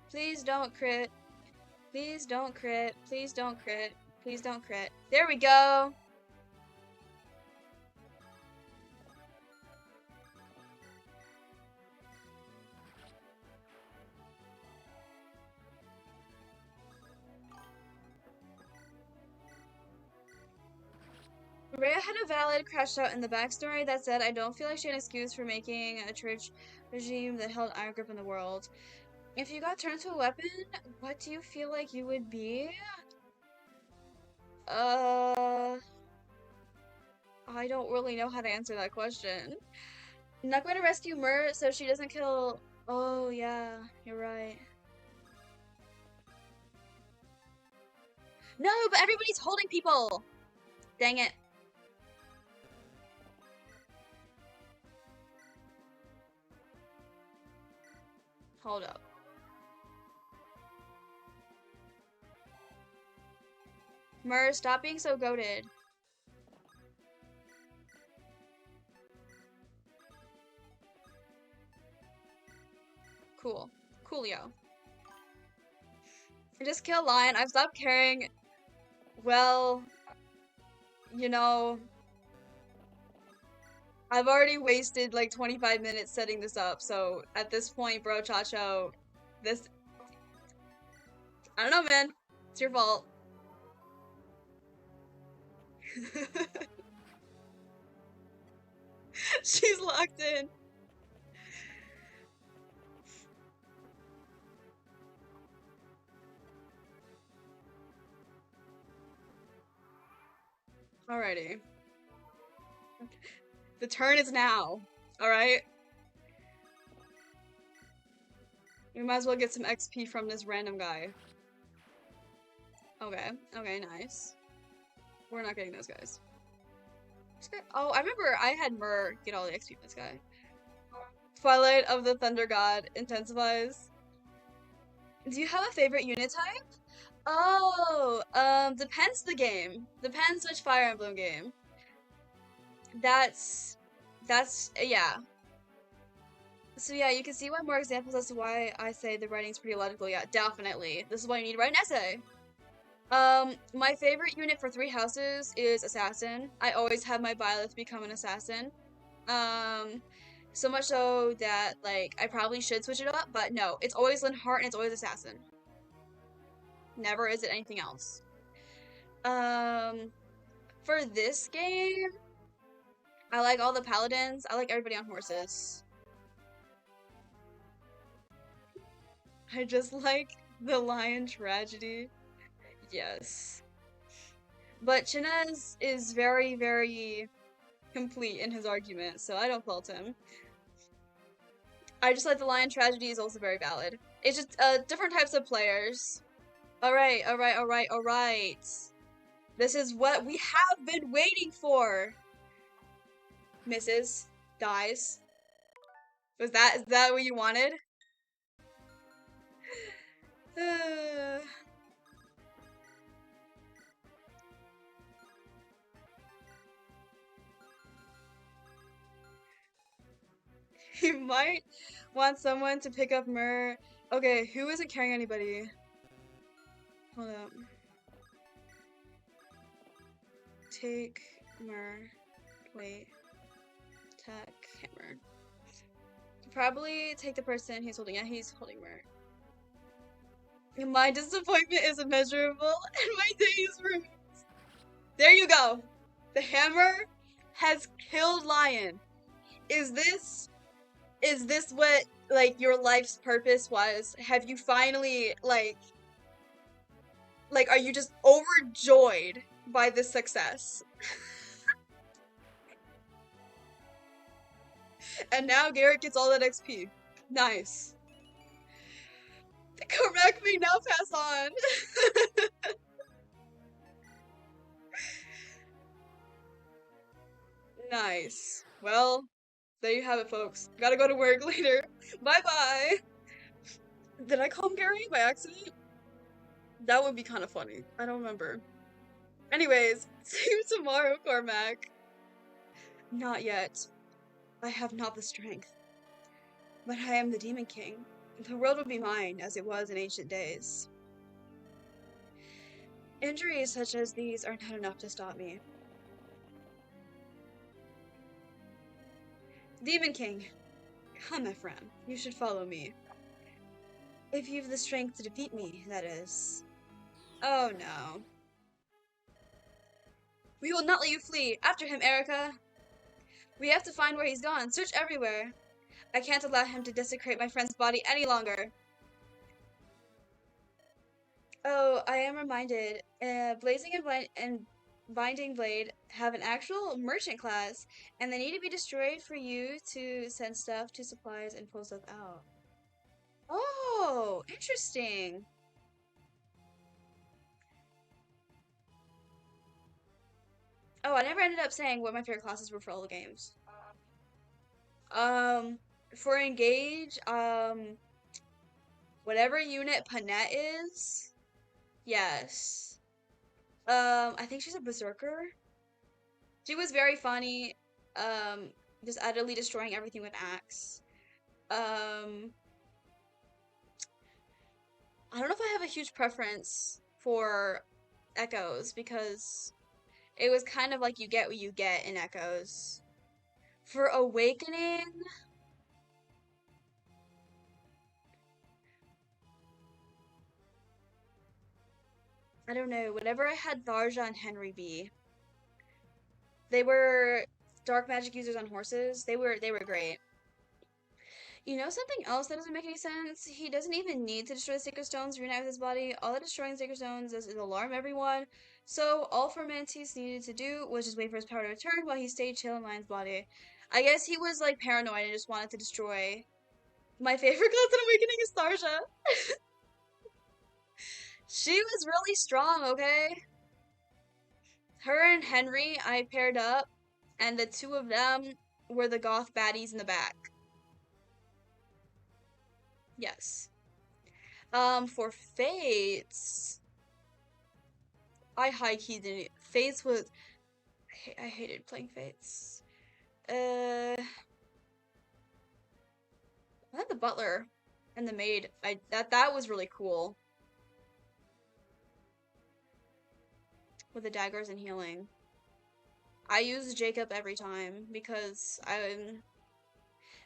Please don't crit. Please don't crit. Please don't crit. Please don't crit. There we go! Rhea had a valid crash out in the backstory. That said, I don't feel like she had an excuse for making a church regime that held iron grip in the world. If you got turned to a weapon, what do you feel like you would be? I don't really know how to answer that question. I'm not going to rescue Myrrh so she doesn't kill... Oh, yeah, you're right. No, but everybody's holding people! Dang it. Hold up. Myrrh, stop being so goated. Cool. Coolio. Just kill Lion. I've stopped caring. Well, you know, I've already wasted like 25 minutes setting this up, so at this point, bro, Chacho, this... I don't know, man. It's your fault. She's locked in. Alrighty. The turn is now. Alright? We might as well get some XP from this random guy. Okay. Okay, nice. We're not getting those guys. Oh, I remember I had Myrrh get all the XP from this guy. Twilight of the Thunder God intensifies. Do you have a favorite unit type? Oh, depends the game. Depends which Fire Emblem game. That's, yeah. So yeah, you can see one more examples as to why I say the writing's pretty logical. Yeah, definitely. This is why you need to write an essay. My favorite unit for Three Houses is Assassin. I always have my Byleth become an Assassin. So much so that, like, I probably should switch it up, but no. It's always Linhardt and it's always Assassin. Never is it anything else. For this game, I like all the paladins. I like everybody on horses. I just like the lion tragedy. Yes. But Chinez is very, very complete in his argument, so I don't fault him. I just like the lion tragedy is also very valid. It's just different types of players. Alright, alright, alright, alright. This is what we have been waiting for. Misses. Dies. Is that what you wanted? He might want someone to pick up Myrrh. Okay, who isn't carrying anybody? Hold up. Take Myrrh. Wait. Attack hammer. Probably take the person he's holding. Yeah, he's holding Myrrh. My disappointment is immeasurable, and my days were. There you go. The hammer has killed Lion. Is this what like your life's purpose was? Have you finally are you just overjoyed by this success? And now Garrett gets all that XP. Nice. Correct me now, pass on. Nice. Well, there you have it, folks. Gotta go to work later. Bye-bye. Did I call him Gary by accident? That would be kind of funny. I don't remember. Anyways, see you tomorrow, Cormac. Not yet. I have not the strength. But I am the Demon King. The world will be mine, as it was in ancient days. Injuries such as these are not enough to stop me. Demon King, come, my friend. You should follow me. If you've the strength to defeat me, that is. Oh no. We will not let you flee. After him, Erica. We have to find where he's gone. Search everywhere. I can't allow him to desecrate my friend's body any longer. Oh, I am reminded. Blazing and Binding Blade have an actual merchant class, and they need to be destroyed for you to send stuff to supplies and pull stuff out. Oh, interesting. Oh, I never ended up saying what my favorite classes were for all the games. Um, for Engage, whatever unit Panette is, yes. I think she's a berserker. She was very funny. Um, just utterly destroying everything with axe. Um, I don't know if I have a huge preference for Echoes because it was kind of like you get what you get in Echoes. For Awakening, I don't know. Whenever I had Tharja and Henry B, they were dark magic users on horses. They were great. You know something else that doesn't make any sense? He doesn't even need to destroy the Sacred Stones to reunite with his body. All that destroying Sacred Stones does is alarm everyone. So all Formantis needed to do was just wait for his power to return while he stayed chill in Lion's body. I guess he was like paranoid and just wanted to destroy. My favorite class in Awakening is Tharja. She was really strong, okay? Her and Henry I paired up, and the two of them were the goth baddies in the back. Yes. For Fates, I high key didn't. Fates was. I hated playing Fates. I had the butler and the maid. That was really cool with the daggers and healing. I used Jacob every time because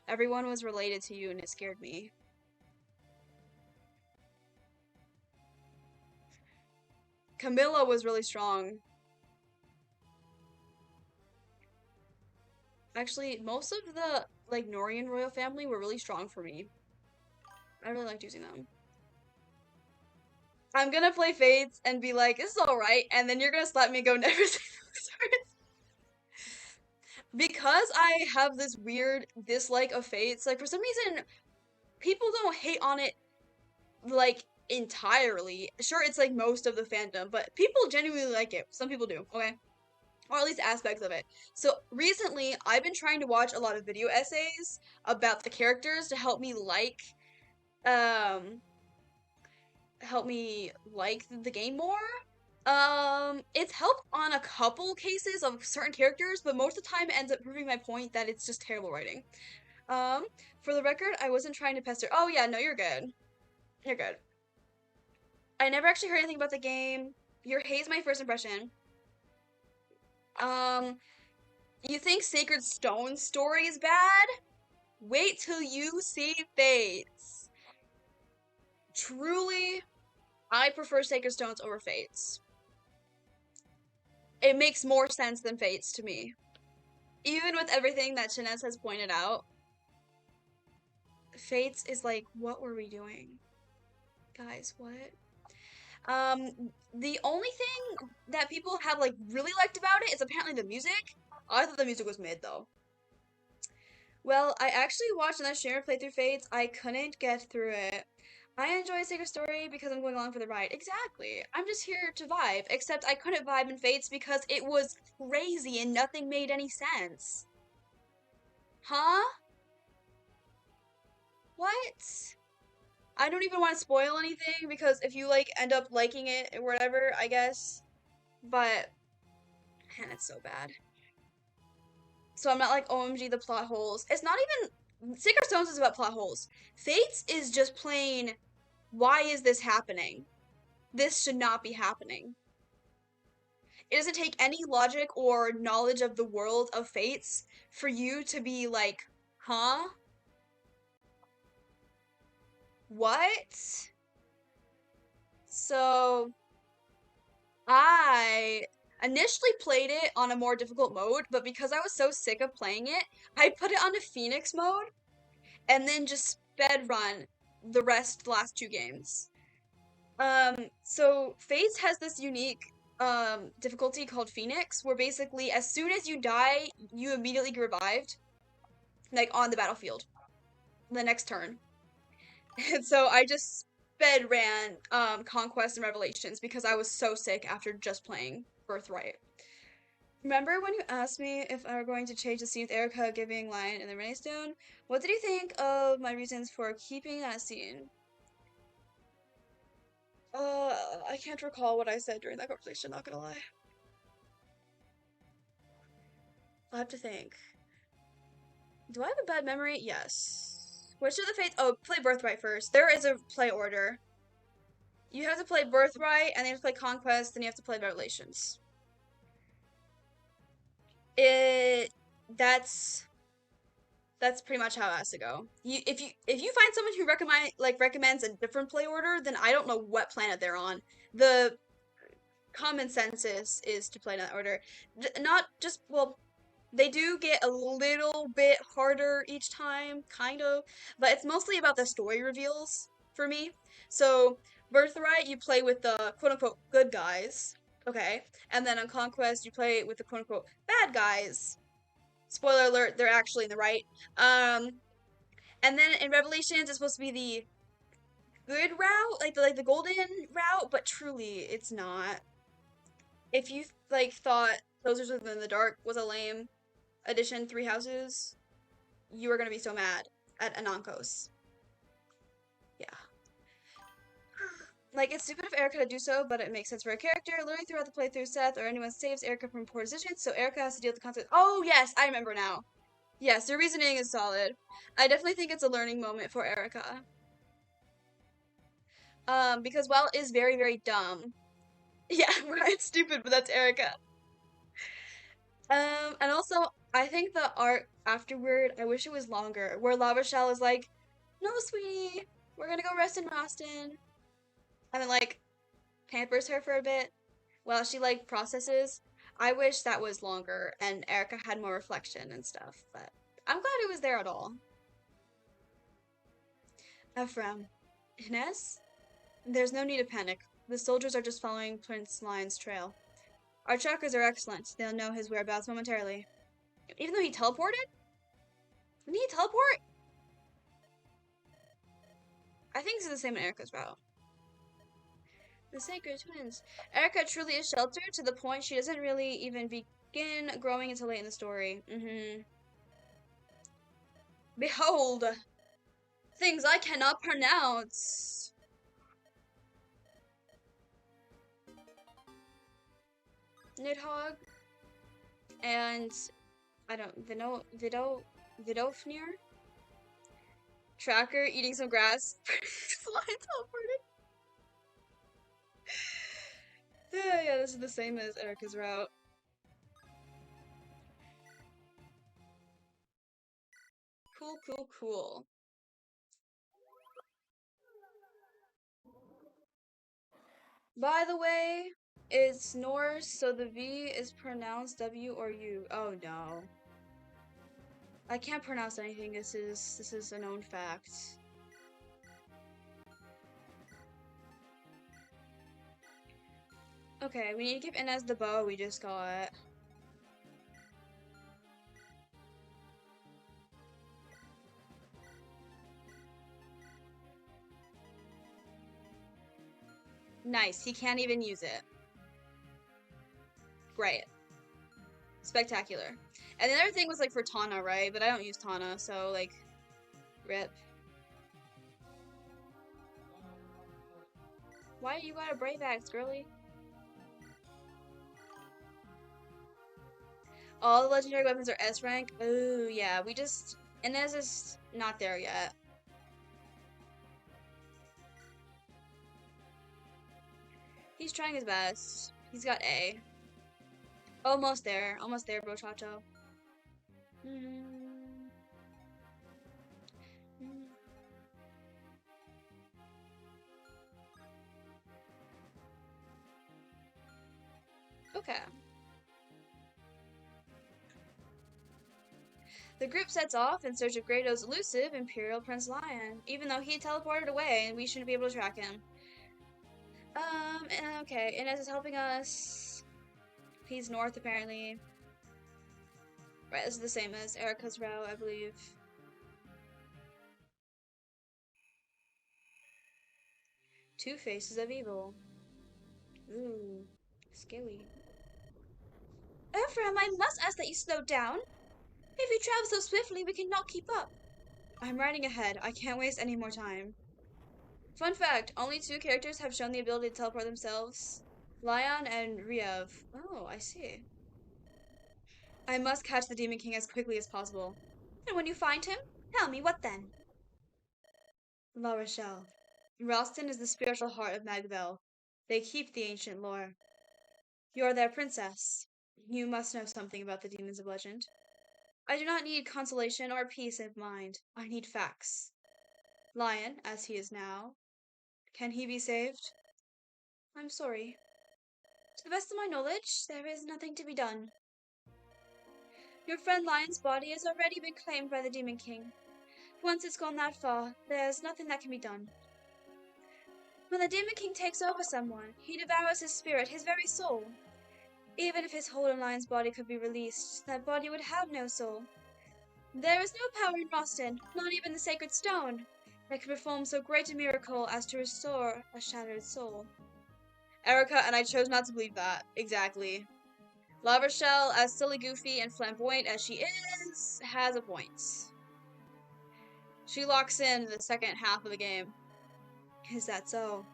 everyone was related to you and it scared me. Camilla was really strong. Actually, most of the like Norian royal family were really strong for me. I really liked using them. I'm gonna play Fates and be like, this is alright, and then you're gonna slap me and go, never say those words. Because I have this weird dislike of Fates, like for some reason, people don't hate on it like entirely. Sure, it's like most of the fandom, but people genuinely like it. Some people do, okay? Or at least aspects of it. So recently, I've been trying to watch a lot of video essays about the characters to um help me like the game more. It's helped on a couple cases of certain characters, but most of the time it ends up proving my point that it's just terrible writing. Um, for the record, I wasn't trying to pester. Oh yeah, no, you're good. You're good. I never actually heard anything about the game. Your hate's my first impression. Um, you think Sacred Stone's story is bad? Wait till you see Fates. Truly, I prefer Sacred Stones over Fates. It makes more sense than Fates to me. Even with everything that Shinez has pointed out, Fates is like, what were we doing? Guys, what? The only thing that people have like really liked about it is apparently the music. I thought the music was mid though. Well, I actually watched another streamer play through Fates. I couldn't get through it. I enjoy Sacred Story because I'm going along for the ride. Exactly. I'm just here to vibe. Except I couldn't vibe in Fates because it was crazy and nothing made any sense. Huh? What? I don't even want to spoil anything because if you like end up liking it or whatever, I guess. But man, it's so bad. So I'm not like OMG the plot holes. It's not even Sacred Stones is about plot holes. Fates is just plain why is this happening? This should not be happening. It doesn't take any logic or knowledge of the world of Fates for you to be like, huh? What? So I initially played it on a more difficult mode, but because I was so sick of playing it, I put it onto Phoenix mode and then just sped run last two games. So Fates has this unique difficulty called Phoenix, where basically as soon as you die, you immediately get revived, like on the battlefield, the next turn. And so I just sped ran Conquest and Revelations because I was so sick after just playing Birthright. Remember when you asked me if I were going to change the scene with Erica giving Lion in the Rainy Stone? What did you think of my reasons for keeping that scene? I can't recall what I said during that conversation, not gonna lie. I'll have to think. Do I have a bad memory? Yes. Which of the fates? Oh, play Birthright first. There is a play order. You have to play Birthright, and then you have to play Conquest, then you have to play Revelations. It that's pretty much how it has to go. If you find someone who recommends a different play order, then I don't know what planet they're on. The common census is to play in that order. Not just well, they do get a little bit harder each time, kind of, but it's mostly about the story reveals for me. So, Birthright, you play with the quote unquote good guys, okay? And then on Conquest, you play with the quote unquote bad guys. Spoiler alert, they're actually in the right. Um, and then in Revelations, it's supposed to be the good route, like the golden route, but truly, it's not. If you like thought Closers Within the Dark was a lame addition, Three Houses, you are gonna be so mad at Anankos. Yeah. Like, it's stupid of Erica to do so, but it makes sense for a character. Literally throughout the playthrough, Seth or anyone saves Erica from poor decisions, so Erica has to deal with the consequences. Oh, yes, I remember now. Yes, your reasoning is solid. I definitely think it's a learning moment for Erica. Because while it is very, very dumb. Yeah, right, stupid, but that's Erica. And also, I think the art afterward, I wish it was longer, where Lava Shell is like, no, sweetie, we're gonna go rest in Austin. And then, like, pampers her for a bit while she, like, processes. I wish that was longer and Erica had more reflection and stuff, but I'm glad it was there at all. Ephraim. Inez? There's no need to panic. The soldiers are just following Prince Lion's trail. Our trackers are excellent. They'll know his whereabouts momentarily. Even though he teleported? Didn't he teleport? I think it's the same in Erica's route. The Sacred Twins. Erica truly is sheltered to the point she doesn't really even begin growing until late in the story. Behold! Things I cannot pronounce! Nidhogg and I don't Vidofnir? Tracker eating some grass. Teleported. Yeah, this is the same as Erica's route. Cool. By the way, it's Norse, so the V is pronounced W or U. Oh no. I can't pronounce anything. This is a known fact. Okay, we need to give Inez the bow we just got. Nice, he can't even use it. Great. Spectacular. And the other thing was like for Tana, right? But I don't use Tana, so like, rip. Why you got a Brave Axe, girly? All the legendary weapons are S rank. Ooh, yeah, Inez is not there yet. He's trying his best. He's got A. Almost there, brochacho. Okay. The group sets off in search of Grado's elusive Imperial Prince Lion, even though he teleported away and we shouldn't be able to track him. Okay, Inez is helping us. He's north, apparently. Right, this is the same as Erica's route, I believe. Two faces of evil. Ooh, scary. Ephraim, I must ask that you slow down. If you travel so swiftly, we cannot keep up. I'm riding ahead. I can't waste any more time. Fun fact, only two characters have shown the ability to teleport themselves. Lion and Riev. Oh, I see. I must catch the Demon King as quickly as possible. And when you find him, tell me, what then? La Rochelle. Ralston is the spiritual heart of Magdell. They keep the ancient lore. You are their princess. You must know something about the demons of legend. I do not need consolation or peace of mind. I need facts. Lion, as he is now, can he be saved? I'm sorry. To the best of my knowledge, there is nothing to be done. Your friend Lion's body has already been claimed by the Demon King. Once it's gone that far, there's nothing that can be done. When the Demon King takes over someone, he devours his spirit, his very soul. Even if his hold on Lion's body could be released, that body would have no soul. There is no power in Ralston, not even the sacred stone, that can perform so great a miracle as to restore a shattered soul. Erica, and I chose not to believe that. Exactly. La Rochelle, as silly, goofy, and flamboyant as she is, has a point. She locks in the second half of the game. Is that so?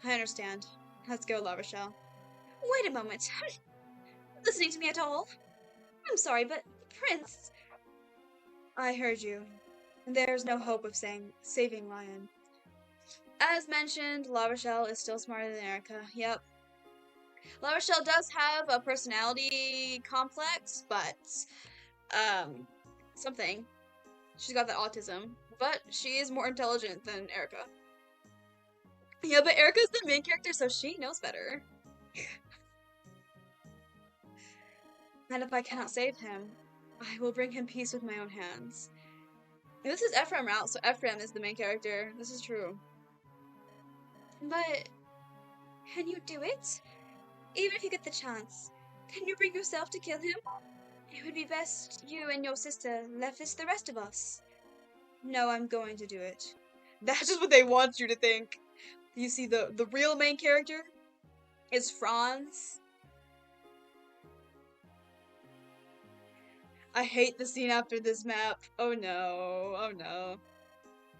I understand. Let's go, La Rochelle. Wait a moment. Listening to me at all? I'm sorry, but Prince... I heard you. There's no hope of saving Lion. As mentioned, La Rochelle is still smarter than Erica. Yep. La Rochelle does have a personality complex, but something. She's got that autism, but she is more intelligent than Erica. Yeah, but Erica's the main character, so she knows better. And if I cannot save him, I will bring him peace with my own hands. And this is Ephraim route, so Ephraim is the main character. This is true. But can you do it? Even if you get the chance, can you bring yourself to kill him? It would be best you and your sister left this to the rest of us. No, I'm going to do it. That's just what they want you to think. You see, the real main character is Franz. I hate the scene after this map. Oh no, oh no.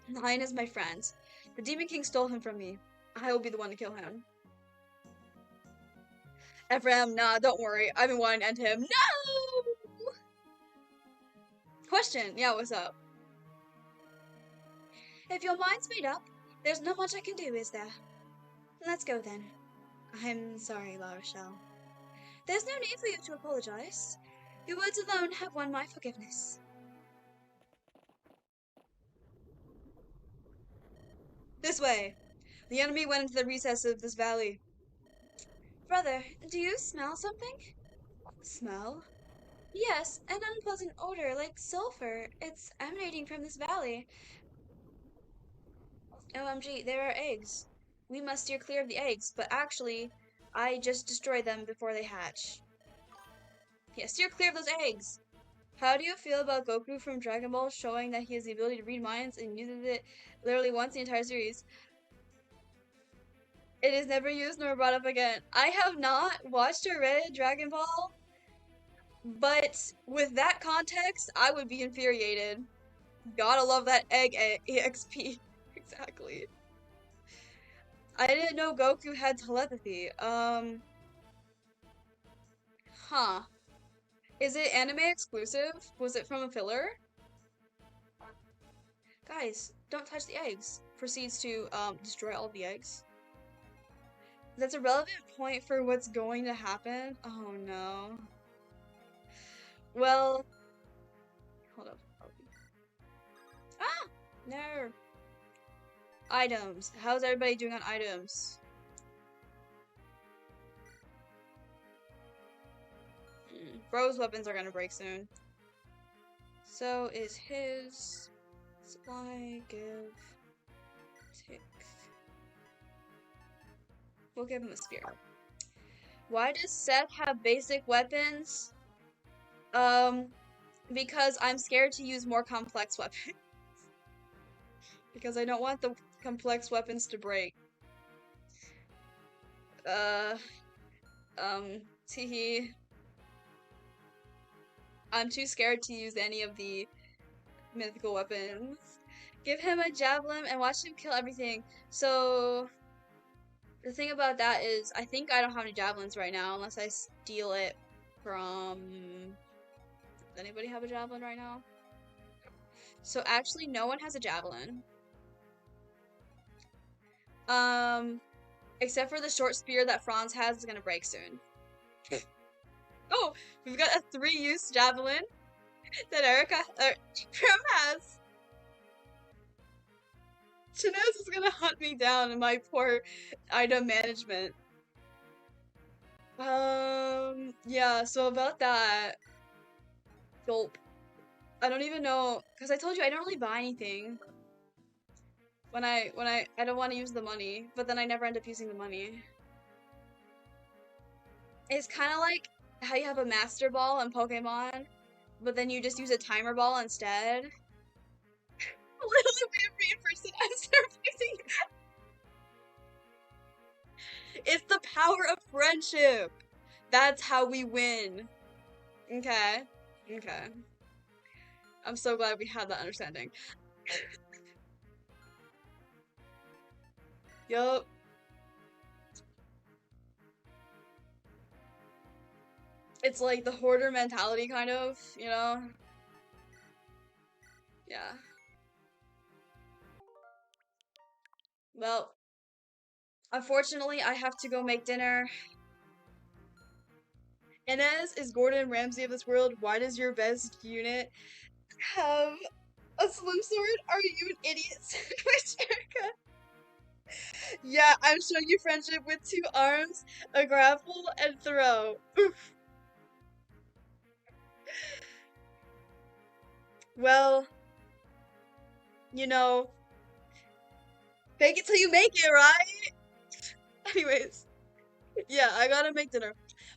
Lion is my friend. The Demon King stole him from me. I will be the one to kill him. Ephraim, nah, don't worry. I've been wanting to end him. No! Question, yeah, what's up? If your mind's made up, there's not much I can do, is there? Let's go then. I'm sorry, La Rochelle. There's no need for you to apologize. Your words alone have won my forgiveness. This way. The enemy went into the recess of this valley. Brother, do you smell something? Smell? Yes, an unpleasant odor like sulfur. It's emanating from this valley. OMG, there are eggs. We must steer clear of the eggs, but actually, I just destroyed them before they hatch. Yeah, steer clear of those eggs! How do you feel about Goku from Dragon Ball showing that he has the ability to read minds and uses it literally once the entire series? It is never used nor brought up again. I have not watched or read Dragon Ball, but with that context, I would be infuriated. Gotta love that egg EXP. Exactly. I didn't know Goku had telepathy. Huh. Is it anime exclusive? Was it from a filler? Guys, don't touch the eggs. Proceeds to, destroy all the eggs. That's a relevant point for what's going to happen. Oh no. Well, hold up. Ah! No. Items. How's everybody doing on items? Bro's weapons are gonna break soon. So is his supply, give, take. We'll give him a spear. Why does Seth have basic weapons? Because I'm scared to use more complex weapons. Because I don't want the complex weapons to break. Teehee. I'm too scared to use any of the mythical weapons. Give him a javelin and watch him kill everything. So, the thing about that is, I think I don't have any javelins right now, unless I steal it from... Does anybody have a javelin right now? So actually, no one has a javelin. Except for the short spear that Franz has is gonna break soon. Oh, we've got a 3-use javelin that Prim has. Chinez is gonna hunt me down in my poor item management. Yeah, so about that. Gulp. I don't even know, because I told you I don't really buy anything. When I don't want to use the money, but then I never end up using the money. It's kind of like how you have a Master Ball in Pokemon, but then you just use a Timer Ball instead. Literally, we reinforce it as replacing. It's the power of friendship. That's how we win. Okay. Okay. I'm so glad we had that understanding. Yup. It's like the hoarder mentality, kind of, you know? Yeah. Well, unfortunately, I have to go make dinner. Inez is Gordon Ramsay of this world. Why does your best unit have a slim sword? Are you an idiot? Sandwich Erica? Yeah, I'm showing you friendship with 2 arms, a grapple, and throw. Oof. Well, you know, fake it till you make it, right? Anyways, yeah, I gotta make dinner.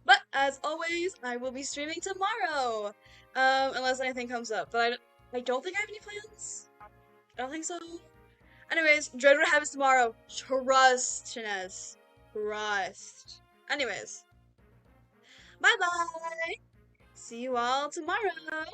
But as always, I will be streaming tomorrow. Unless anything comes up. But I don't think I have any plans. I don't think so. Anyways, dread what happens tomorrow. Trust, Shinez. Trust. Anyways, bye bye. See you all tomorrow.